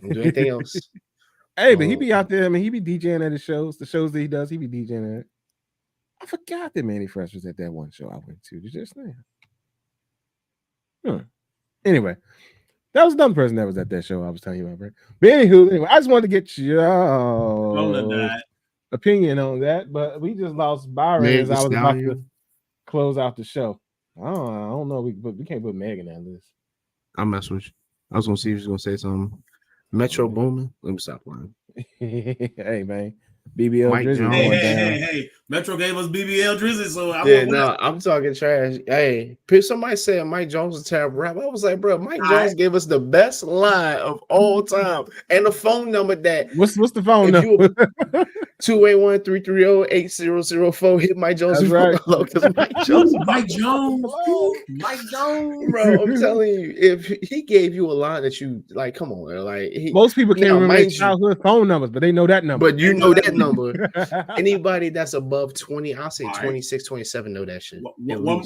S4: Don't do anything else.
S1: Hey, but he be out there. I mean, he be DJing at his shows. The shows that he does, he be DJing at. I forgot that Manny Fresh was at that one show I went to. Just now. Anyway, that was another person that was at that show I was telling you about, right? But anyway, I just wanted to get your opinion on that. But we just lost Byron as I was about to close out the show. I don't know. We can't put Meg in that list.
S4: I mess with you. I was gonna see if you was gonna say something. Metro Boomin. Let me stop lying.
S1: Hey man, BBL
S4: Mike
S1: Drizzy
S4: Jones.
S1: going down.
S3: Hey, Metro gave us BBL Drizzy, so
S4: I'm talking trash. Hey, somebody said Mike Jones was a terrible rapper. I was like, bro, Mike Jones gave us the best line of all time and the phone number that.
S1: What's the phone number?
S4: 281-330-8004. Hit Mike Jones.
S1: That's right.
S3: Mike Jones,
S4: bro. I'm telling you, if he gave you a line that you like, come on, like
S1: most people can't remember their childhood phone numbers, but they know that number.
S4: But you know that number. Anybody that's above 20, I'll say 26, 27 know that shit.
S3: One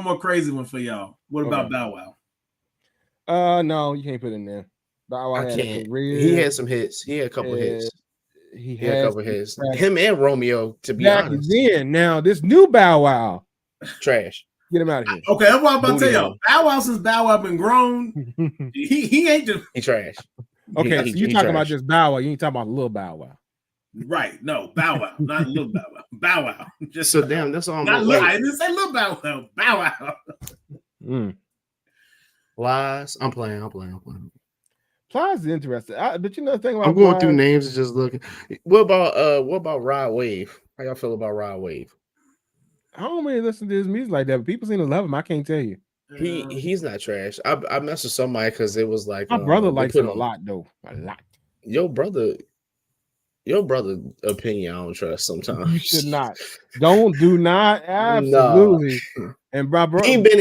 S3: more crazy one for y'all. What about Bow
S1: Wow? No, you can't put it in there. Bow Wow
S4: he had some hits. He had a couple hits.
S1: He had a couple hits.
S4: Him and Romeo, to be honest.
S1: Then now this new Bow Wow,
S4: trash.
S1: Get him out of here.
S3: Okay, that's what I'm about to tell y'all. Bow Wow, since Bow Wow been grown, he ain't just
S4: trash.
S1: Okay, so you talking about just Bow Wow? You ain't talking about Lil Bow Wow,
S3: right? No, Bow Wow, not Lil Bow Wow. Bow Wow.
S4: Just so damn. That's all.
S3: I didn't say Lil Bow Wow. Bow Wow.
S4: Lies. I'm playing.
S1: Plies is interesting, but you know the thing about
S4: I'm going through names and just looking. What about Rod Wave? How y'all feel about Rod Wave?
S1: I don't really listen to his music like that, but people seem to love him. I can't tell you.
S4: He's not trash. I messed with somebody because it was like
S1: my brother likes him a lot though. A lot.
S4: Your brother opinion I don't trust sometimes.
S1: You should not. Do not. Absolutely.
S4: No.
S1: And bro,
S4: he ain't been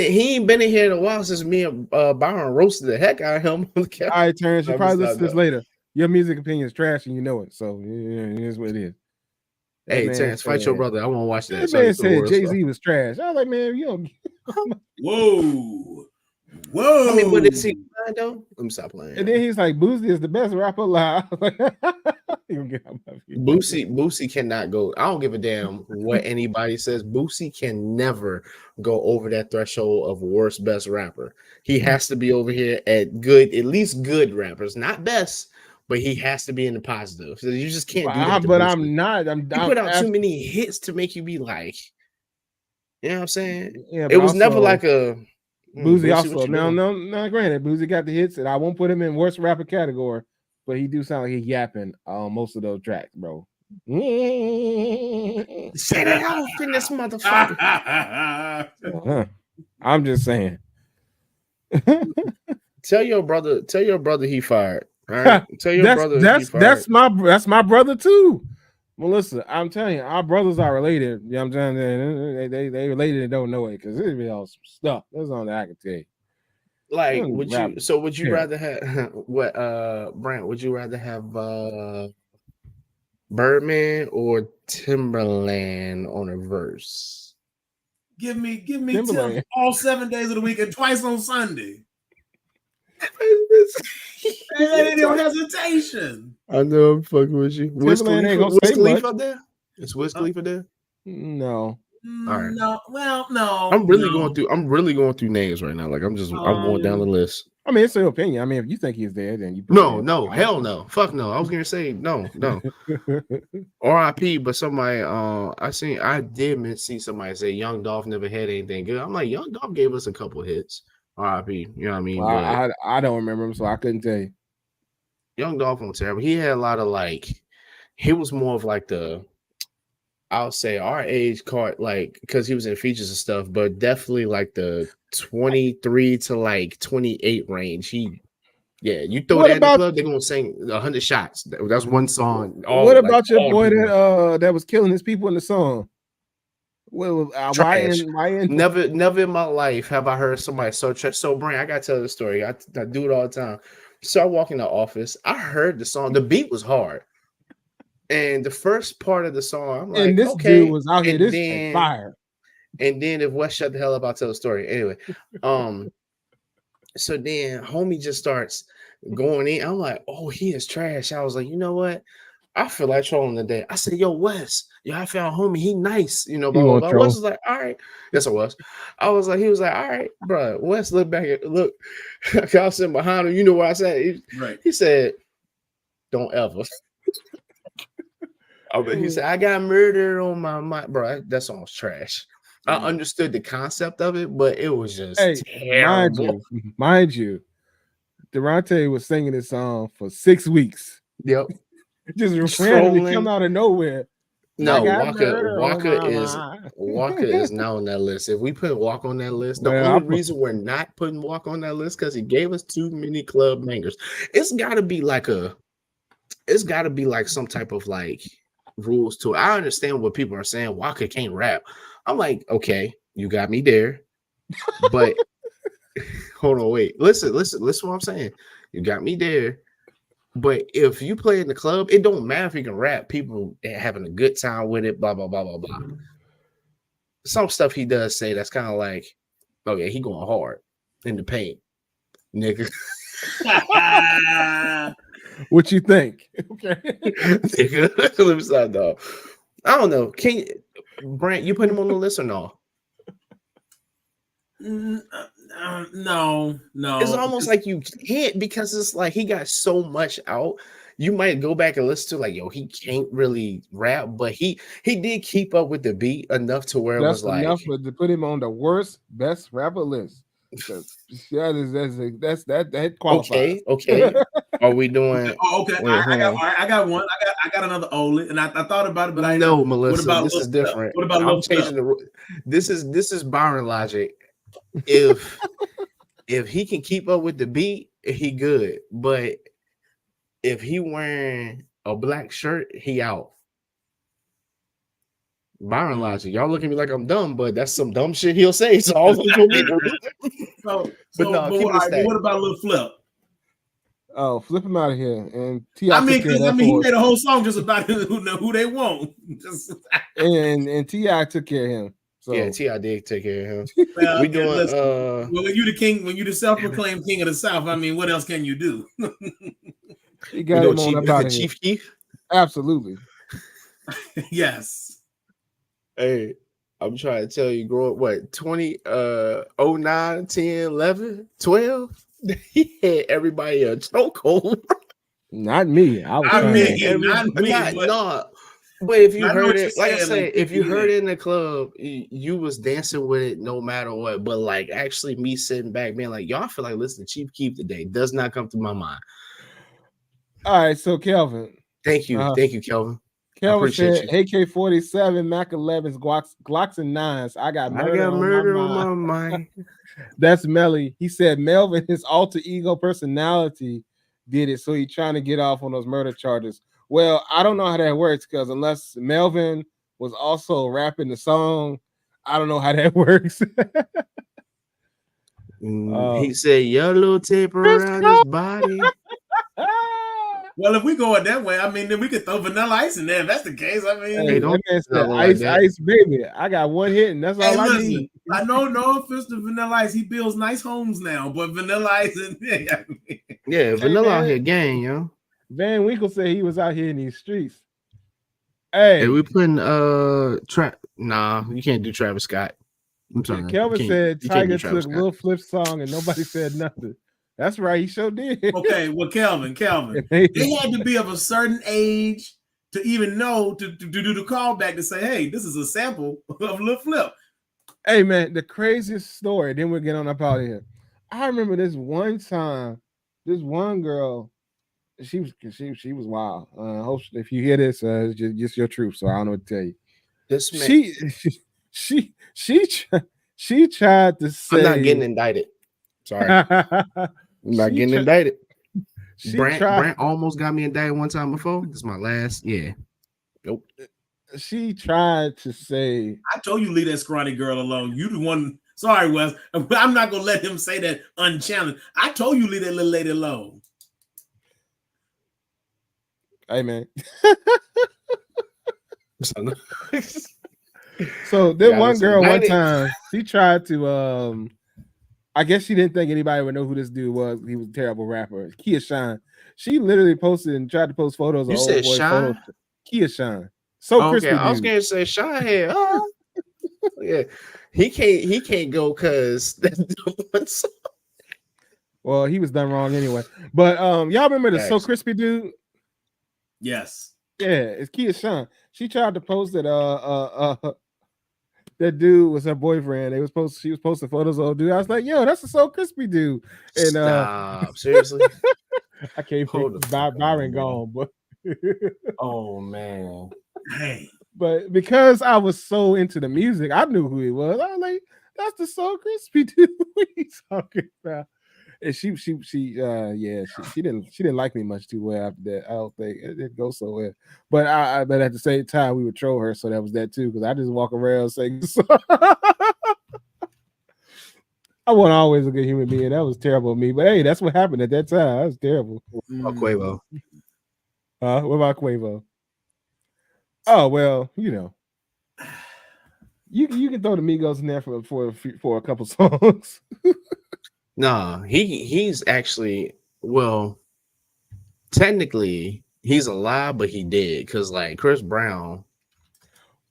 S4: in here in a while since me and Byron roasted the heck out of him.
S1: All right, Terrence, you probably listen to this later. Your music opinion is trash and you know it. So it is what it is.
S4: Hey, Terrence, fight your brother. I want to watch that.
S1: That man said Jay-Z was trash. I was like, man, you don't.
S3: Whoa.
S4: I mean, but is he lying though? Let me stop playing.
S1: And then he's like, Boosie is the best rapper alive.
S4: Boosie cannot go. I don't give a damn what anybody says. Boosie can never go over that threshold of worst best rapper. He has to be over here at least good rappers, not best. But he has to be in the positive. So you just can't do that.
S1: But I'm not.
S4: You put out too many hits to make you be like, you know what I'm saying?
S1: Yeah,
S4: it was never like a
S1: Boosie also. No, granted, Boosie got the hits, and I won't put him in worst rapper category, but he do sound like he's yapping on most of those tracks, bro.
S4: Say that off in this motherfucker.
S1: I'm just saying.
S4: Tell your brother he fired. All right. Tell your brother
S1: that's my brother too. Melissa, I'm telling you, our brothers are related. You know what I'm saying? They related and don't know it because it's all some stuff. That's all that I can tell you.
S4: Like, would you rather have what Brent, would you rather have Birdman or Timberland on a verse?
S3: Give me Tim all 7 days of the week and twice on Sunday. Ain't no hesitation.
S4: I know I'm fucking with you. Wiz Khalifa there? Is Wiz Khalifa there?
S1: No.
S4: All right.
S3: No.
S4: I'm really going through names right now. Like I'm going down the list.
S1: I mean, it's your opinion. I mean, if you think he's there, then you
S4: hell no. Fuck no. I was gonna say no. R.I.P. But somebody I did see somebody say Young Dolph never had anything good. I'm like, Young Dolph gave us a couple hits. R.I.P. You know what I mean?
S1: Well, I don't remember him, so I couldn't tell you.
S4: Young Dolph was terrible. He had a lot of he was more of like I'll say our age card, because he was in features and stuff, but definitely like the 23 to 28 range. You throw that in the club, they're gonna sing 100 shots. That's one song.
S1: What about your boy that was killing his people in the song? Well,
S4: never in my life have I heard somebody so trash. So, Brian, I gotta tell the story. I do it all the time. So I walk in the office. I heard the song. The beat was hard, and the first part of the song, I'm like,
S1: and this dude was out here. This is fire.
S4: And then if Wes shut the hell up, I'll tell the story. Anyway, so then homie just starts going in. I'm like, oh, he is trash. I was like, you know what? I feel like trolling today. I said, yo, Wes, yo, I found homie. He nice. You know,
S1: He
S4: blah, blah,
S1: won't
S4: blah. Wes
S1: troll.
S4: was like, all right. Yes, it was. I was like, he was like, all right, bro. Wes look back at look. I was sitting behind him. You know what I said?
S3: Right.
S4: He said, don't ever. He said, I got murder on my mind. Bro, that song's trash. I understood the concept of it, but it was just
S1: Hey,
S4: terrible.
S1: mind you, Durante was singing this song for 6 weeks.
S4: Yep.
S1: Just randomly come
S4: Trolling.
S1: out of nowhere.
S4: No,
S1: got
S4: Walker
S1: murder on my mind.
S4: is now on that list. If we put Walk on that list, the
S1: Well,
S4: only reason we're not putting Walk on that list because he gave us too many club bangers. It's gotta be like some type of like rules to it. I understand what people are saying. Walker can't rap. I'm like, okay, you got me there. But hold on, wait. Listen what I'm saying. You got me there. But if you play in the club, it don't matter if you can rap. People having a good time with it, blah, blah, blah, blah, blah. Some stuff he does say that's kind of like, oh yeah, he going hard in the paint. Nigga.
S1: What you think? Okay.
S4: Nigga. Let me stop, dog. I don't know. Brent, you put him on the list or no?
S3: No.
S4: It's almost like you can't because it's like he got so much out. You might go back and listen to like, yo, he can't really rap, but he did keep up with the beat enough to where it was like
S1: enough to put him on the worst best rapper list. That qualifies.
S4: Okay. Are we doing?
S3: Okay. I got one. I got another Oli, and I thought about it, but I
S4: know. Melissa, what about
S3: this
S4: is different.
S3: What about
S4: I'm changing the? This is Byron logic. If he can keep up with the beat, he good. But if he wearing a black shirt, he out. Byron logic. Y'all look at me like I'm dumb, but that's some dumb shit he'll say. So all for me.
S3: But what about Lil Flip?
S1: Oh, flip him out of here. And
S3: he made a whole song just about who they want.
S1: and T.I. took care of him. So
S4: yeah, T.I. did take care of him. Well, we doing
S3: when you the king, when you the self-proclaimed king of the South, I mean, what else can you do?
S1: You got him on about
S4: Chief Keef?
S1: Absolutely.
S3: Yes.
S4: Hey, I'm trying to tell you, grow up what 20 09, 10, 11, 12. He had everybody a chokehold.
S1: Not me.
S3: Not me.
S4: But if you heard it, like I said, if you heard it in the club, you was dancing with it no matter what. But like actually me sitting back being like, y'all feel like listening to Chief Keef today does not come through my mind.
S1: All right, so Kelvin.
S4: Thank you, Kelvin.
S1: Kelvin said AK-47, Mac 11s, Glocks and 9s. I got murder on my mind. That's Melly. He said Melvin, his alter ego personality, did it, so he's trying to get off on those murder charges. Well, I don't know how that works because unless Melvin was also rapping the song, I don't know how that works.
S4: He said yellow tape around his body.
S3: Well, if we go that way, I mean, then we could throw Vanilla Ice in there. If that's the case, I mean,
S1: hey, that man said, ice, baby. I got one hit, and that's all I need.
S3: I know, no offense to Vanilla Ice, he builds nice homes now, but Vanilla Ice,
S4: Vanilla out here, gang, yo.
S1: Van Winkle said he was out here in these streets. Hey,
S4: we putting nah, you can't do Travis Scott. I'm sorry.
S1: Kelvin said Tiger took Lil Flip's song and nobody said nothing. That's right, he sure did.
S3: Okay, well, Kelvin, they had to be of a certain age to even know to do the callback to say, hey, this is a sample of Lil Flip.
S1: Hey man, the craziest story. Then we'll get on up out of here. I remember this one time, this one girl, she was wild. If you hear this, just your truth. So I don't know what to tell you.
S4: This man,
S1: she tried to say,
S4: I'm not getting indicted. Sorry. I'm not getting indicted. Brent almost got me indicted one time before. This is my last. Yeah. Nope.
S1: She tried to say,
S3: I told you leave that scrawny girl alone. You the one. Sorry, Wes. I'm not gonna let him say that unchallenged. I told you leave that little lady alone.
S1: Hey man. So there one girl one time, she tried to I guess she didn't think anybody would know who this dude was. He was a terrible rapper. Kia Shine. She literally posted and tried to post photos of
S4: You
S1: old
S4: said
S1: boy photos.
S4: Shy?
S1: Kia Shine. So
S4: Okay,
S1: crispy
S4: I was
S1: dude.
S4: gonna say Shy here. Yeah, he can't go because that's the one song.
S1: Well, he was done wrong anyway. But y'all remember the So
S4: Facts.
S1: Crispy dude?
S3: Yes.
S1: Yeah, it's Kia Shine. She tried to post that that dude was her boyfriend. She was posting photos of old dude. I was like, yo, that's a So Crispy dude. And
S4: Stop. Seriously?
S1: I can't
S4: Hold
S1: think
S4: the fuck
S1: Byron
S4: on, bro.
S1: gone, but
S4: Oh man.
S3: Hey.
S1: but because I was so into the music, I knew who he was. I was like, that's the So Crispy dude he's talking about. And she didn't like me much too well after that. I don't think it didn't go so well. But but at the same time we would troll her, so that was that too. Because I just walk around saying I wasn't always a good human being. That was terrible of me. But hey, that's what happened at that time. That was terrible.
S4: Quavo.
S1: What about Quavo? Oh well, you know. You can throw the Migos in there for a couple songs.
S4: Nah, he's actually, well, technically he's alive, but he did because like Chris Brown.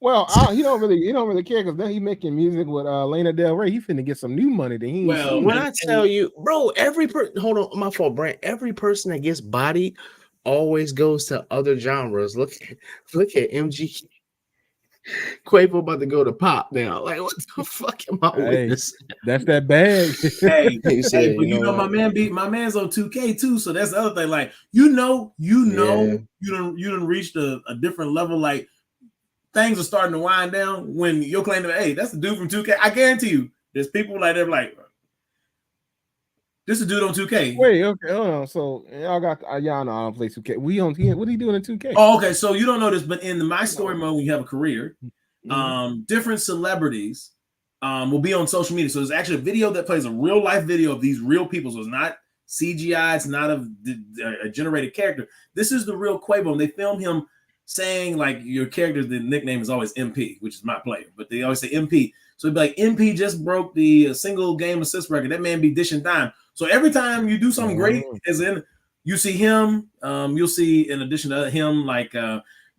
S1: Well, he don't really care because then he making music with Lana Del Rey. He finna get some new money that he ain't
S3: Well,
S1: seen.
S4: When I tell you, bro, hold on, my fault, Brent. Every person that gets bodied always goes to other genres. Look at MG. Quavo about to go to pop now. Like, what the fuck am I
S1: Hey,
S4: witnessing?
S1: that's that bag.
S3: hey,
S4: He said,
S3: hey, but you know
S4: what?
S3: my man's on 2K too, so that's the other thing. Like, you
S4: Yeah.
S3: done reached a different level. Like, things are starting to wind down when you're claiming, hey, that's the dude from 2K. I guarantee you, there's people like they're like, this is a dude on 2K.
S1: Wait, okay, hold on. So y'all know I don't play 2K. What are you doing in 2K?
S3: Oh, okay. So you don't know this, but in the My Story mode, when you have a career, different celebrities will be on social media. So there's actually a video that plays a real life video of these real people. So it's not CGI. It's not a generated character. This is the real Quavo. And they film him saying like your character, the nickname is always MP, which is my player, but they always say MP. So it'd be like MP just broke the single game assist record. That man be dishing dime. So every time you do something great, as in you see him, you'll see in addition to him, like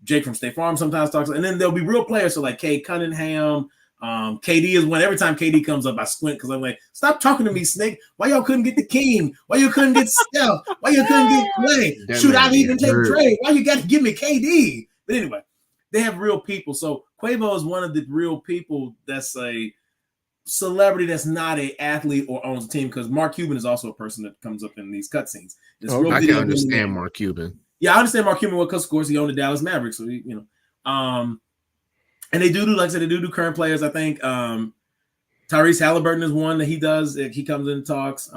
S3: Jake from State Farm sometimes talks, and then there'll be real players. So like Cade Cunningham, KD is one. Every time KD comes up, I squint because I'm like, stop talking to me, Snake. Why y'all couldn't get the King? Why you couldn't get Steph? Why you couldn't get Clay? Should I even take trade? Why you got to give me KD? But anyway, they have real people. So Quavo is one of the real people that's a celebrity that's not an athlete or owns a team, because Mark Cuban is also a person that comes up in these cutscenes.
S4: I can understand Mark Cuban.
S3: Yeah, I understand Mark Cuban because, of course, he owned the Dallas Mavericks. So, and they do, like I said, they do current players. I think Tyrese Halliburton is one that he does. He comes in and talks.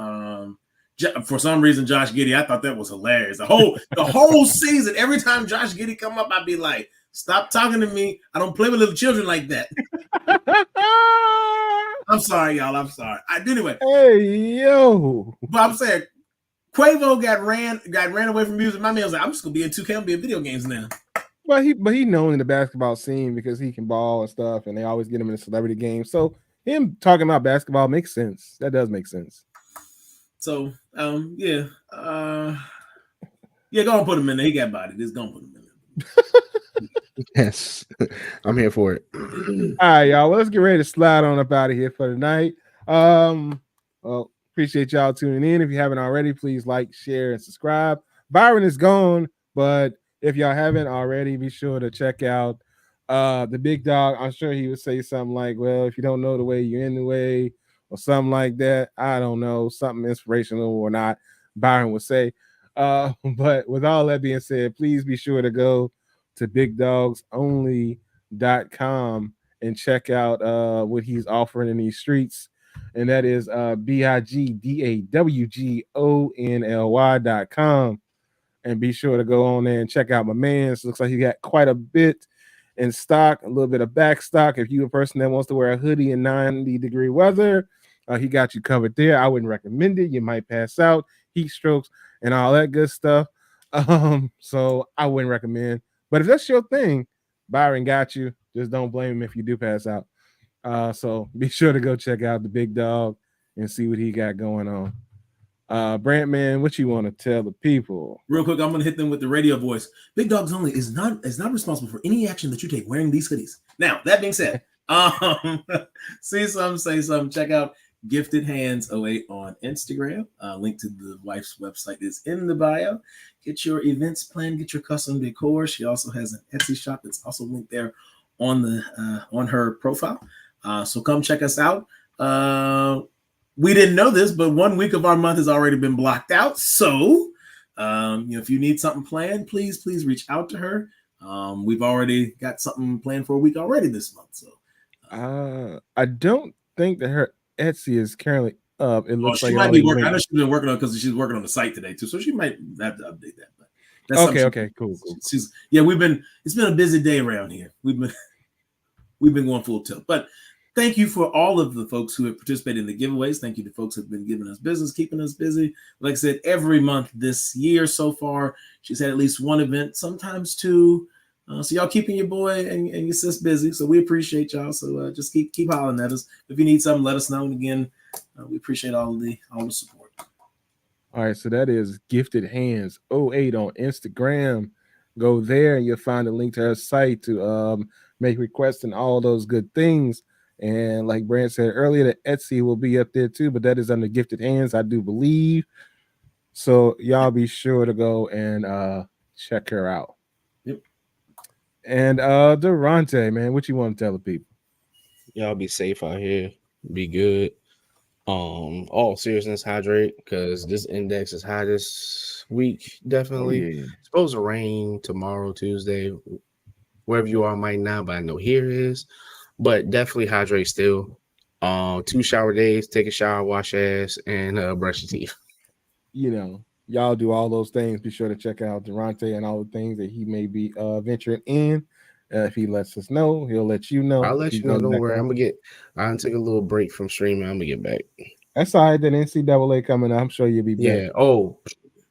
S3: For some reason, Josh Giddey, I thought that was hilarious. The whole season, every time Josh Giddey come up, I'd be like, stop talking to me. I don't play with little children like that. I'm sorry, y'all. I'm sorry. Anyway.
S1: Hey, yo.
S3: But I'm saying, Quavo got ran away from music. My man was like, I'm just gonna be in 2K. I'm be in video games now.
S1: But he known in the basketball scene because he can ball and stuff, and they always get him in the celebrity games. So him talking about basketball makes sense. That does make sense.
S3: So yeah, go and put him in there. He got bodied. Just go and put him in there.
S4: Yes, I'm here for it.
S1: All right, y'all. Well, let's get ready to slide on up out of here for tonight. Well, appreciate y'all tuning in. If you haven't already, please like, share, and subscribe. Byron is gone, but if y'all haven't already, be sure to check out the Big Dog. I'm sure he would say something like, well, if you don't know the way, you're in the way, or something like that. I don't know, something inspirational or not, Byron would say. But with all that being said, please be sure to go to bigdogsonly.com and check out what he's offering in these streets. And that is bigdawgonly.com. And be sure to go on there and check out my man's. Looks like he got quite a bit in stock, a little bit of back stock. If you're a person that wants to wear a hoodie in 90-degree weather, he got you covered there. I wouldn't recommend it. You might pass out, heat strokes, and all that good stuff. So I wouldn't recommend. But if that's your thing, Byron got you. Just don't blame him if you do pass out. So be sure to go check out the Big Dog and see what he got going on. Brant, man, what you want to tell the people?
S3: Real quick, I'm gonna hit them with the radio voice. Big Dogs Only is not responsible for any action that you take wearing these hoodies. Now, that being said, see something, say something. Check out Gifted Hands 08 on Instagram. Link to the wife's website is in the bio. Get your events planned, get your custom decor. She also has an Etsy shop that's also linked there on the on her profile. So come check us out. We didn't know this, but 1 week of our month has already been blocked out. So, if you need something planned, please reach out to her. We've already got something planned for a week already this month. So,
S1: I don't think that her Etsy is currently up. It looks
S3: she
S1: like
S3: might be working. I know she's been working on because she's working on the site today too. So she might have to update that. But that's
S1: okay, cool.
S3: It's been a busy day around here. We've been going full tilt, but. Thank you for all of the folks who have participated in the giveaways. Thank you to folks who have been giving us business, keeping us busy. Like I said, every month this year so far, she's had at least one event, sometimes two. So y'all keeping your boy and your sis busy. So we appreciate y'all. So just keep hollering at us. If you need something, let us know. And again, we appreciate all the support.
S1: All right, so that is Gifted Hands 08 on Instagram. Go there and you'll find a link to her site to make requests and all those good things. And like Brand said earlier, the Etsy will be up there too, but that is under Gifted Hands, I do believe. So y'all be sure to go and check her out.
S3: Yep.
S1: And Durante, man, what you want to tell the people?
S4: Y'all be safe out here. Be good. All seriousness, hydrate because this index is high this week. Definitely.
S1: Oh, yeah.
S4: It's supposed to rain tomorrow, Tuesday. Wherever you are might not, but I know here is. But definitely hydrate still. 2 shower days, take a shower, wash ass, and brush your teeth.
S1: Y'all do all those things. Be sure to check out Durante and all the things that he may be venturing in. If he lets us know, he'll let you know.
S4: I'll let you know. Don't worry. I'll take a little break from streaming. I'm gonna get back.
S1: That's all right. Then NCAA coming up. I'm sure you'll be back.
S4: Yeah. Oh,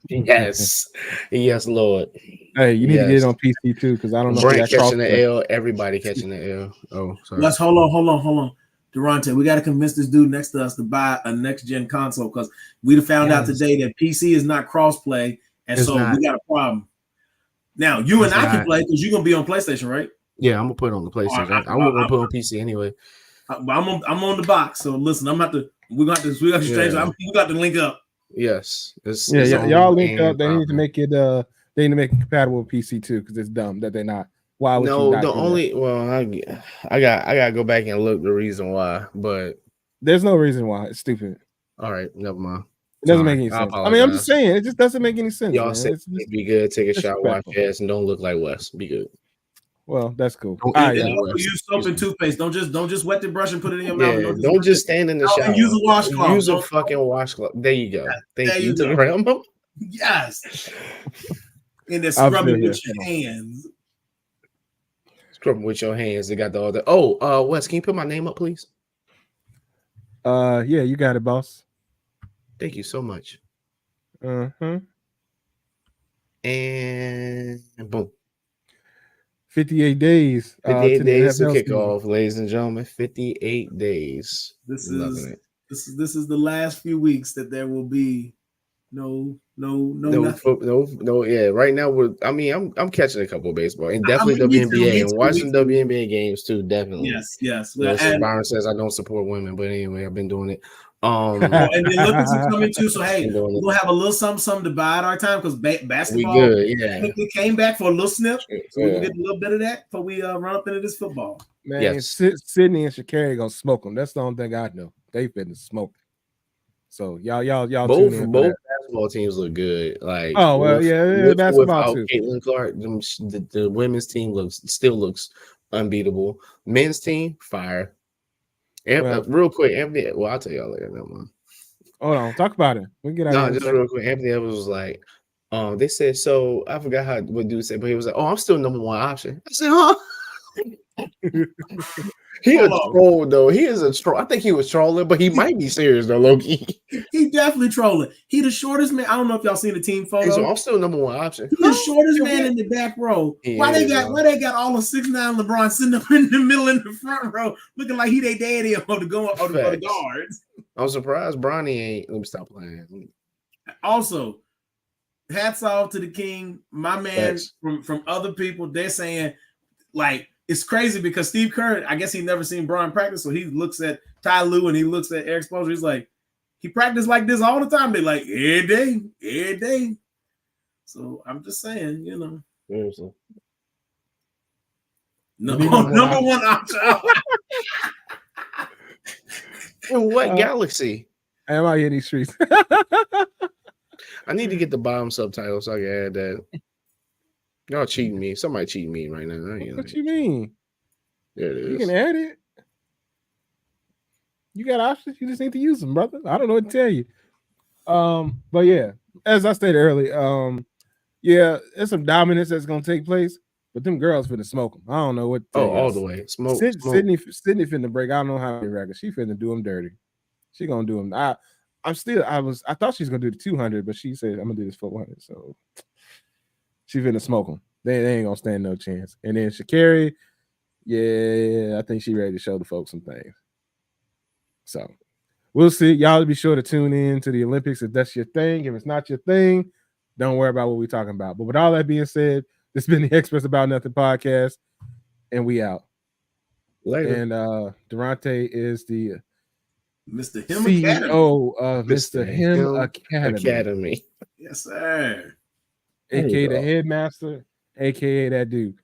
S4: yes. Yes, Lord.
S1: Hey, you need to get it on PC too, because I don't know.
S4: Brent catching the L. Everybody catching the L. Oh, sorry.
S3: Let's hold on. Durante, we got to convince this dude next to us to buy a next gen console because we found out today that PC is not crossplay, and we got a problem. Now you and I can play because you're gonna be on PlayStation, right?
S4: Yeah, I'm gonna put it on the PlayStation. I won't gonna put it on PC anyway.
S3: I'm on the box. So listen, we got to change. We got to link up.
S4: Yes.
S1: Y'all link up. They need to make it. They need to make it compatible with PC too, because it's dumb that they're not. Why would you not do that?
S4: Well, I gotta go back and look the reason why, but
S1: there's no reason why. It's stupid.
S4: All right, never mind.
S1: It doesn't make any sense. I mean, I'm just saying, it just doesn't make any sense.
S4: Y'all say be good, take a shower, wash your ass, and don't look like Wes. Be good.
S1: Well, that's cool.
S3: Use soap and toothpaste. Don't just wet the brush and put it in your mouth.
S4: Yeah, don't just stand in the shower.
S3: And use a washcloth.
S4: Use a fucking washcloth. There you go. Thank you to the Rambo.
S3: Yes. And then scrub it with your hands.
S4: Scrub it with your hands. They got the other. Oh, Wes, can you put my name up, please?
S1: Yeah, you got it, boss.
S4: Thank you so much.
S1: Uh-huh.
S4: And boom.
S1: 58 days.
S4: 58 days to kick off, ladies and gentlemen. 58 days.
S3: This is the last few weeks that there will be no.
S4: Yeah, right now I'm catching a couple of baseball and definitely WNBA and watching WNBA games too. Definitely.
S3: Yes.
S4: Byron says I don't support women, but anyway, I've been doing it.
S3: And then look what's coming too. So hey, we'll have a little something to bide our time because basketball.
S4: We good, yeah.
S3: We came back for a little snip, so we can get a little bit of that before we run up into this football.
S1: Man, yes. Sydney and Sha'Carri gonna smoke them. That's the only thing I know. They've been smoked. So y'all
S4: both basketball teams look good. Like
S1: basketball too.
S4: Caitlin Clark, the women's team still looks unbeatable. Men's team fire. Real quick, Anthony. Well, I'll tell y'all later. Never mind.
S1: Hold on, talk about it. We get
S4: out. Just real quick. Anthony Evans was like, they said so. I forgot what dude said, but he was like, "Oh, I'm still number one option." I said, "Huh." He a troll though. He is a troll. I think he was trolling, but he might be serious though, Loki.
S3: He definitely trolling. He the shortest man. I don't know if y'all seen the team photo.
S4: So I'm still number one option.
S3: He the shortest man in the back row. Why they got all the 6'9" LeBron sitting up in the middle in the front row, looking like he they daddy or the guards.
S4: I'm surprised Bronny ain't. Let me stop playing.
S3: Also, hats off to the king, my man.
S4: Thanks.
S3: From other people, they're saying like it's crazy because Steve Kerr, I guess he never seen Bron practice, so he looks at Ty Lue and he looks at Eric Spoelstra. He's like, he practiced like this all the time. They like every day. So I'm just saying, you know,
S4: Seriously.
S3: number one option.
S4: In what galaxy?
S1: Am I in these streets?
S4: I need to get the bottom subtitle so I can add that. Y'all cheating me. Somebody cheating me right now.
S1: What you mean?
S4: There it is.
S1: You can add it. You got options. You just need to use them, brother. I don't know what to tell you. But yeah, as I stated earlier, yeah, there's some dominance that's gonna take place, but them girls finna smoke them. I don't know what.
S4: Oh, all the way. Smoke.
S1: Sydney finna break. I don't know how many records. She finna do them dirty. She gonna do them. I thought she was gonna do the 200, but she said I'm gonna do this 400. So she finna smoke them. They ain't gonna stand no chance. And then Sha'Carri, yeah, I think she ready to show the folks some things. So we'll see. Y'all be sure to tune in to the Olympics if that's your thing. If it's not your thing, don't worry about what we're talking about. But with all that being said, this has been the Experts About Nothing podcast, and we out.
S4: Later.
S1: And Durante is the
S3: Mr. Him
S1: CEO of Mr. Him
S4: Academy.
S3: Yes, sir.
S1: AKA the headmaster, AKA that dude.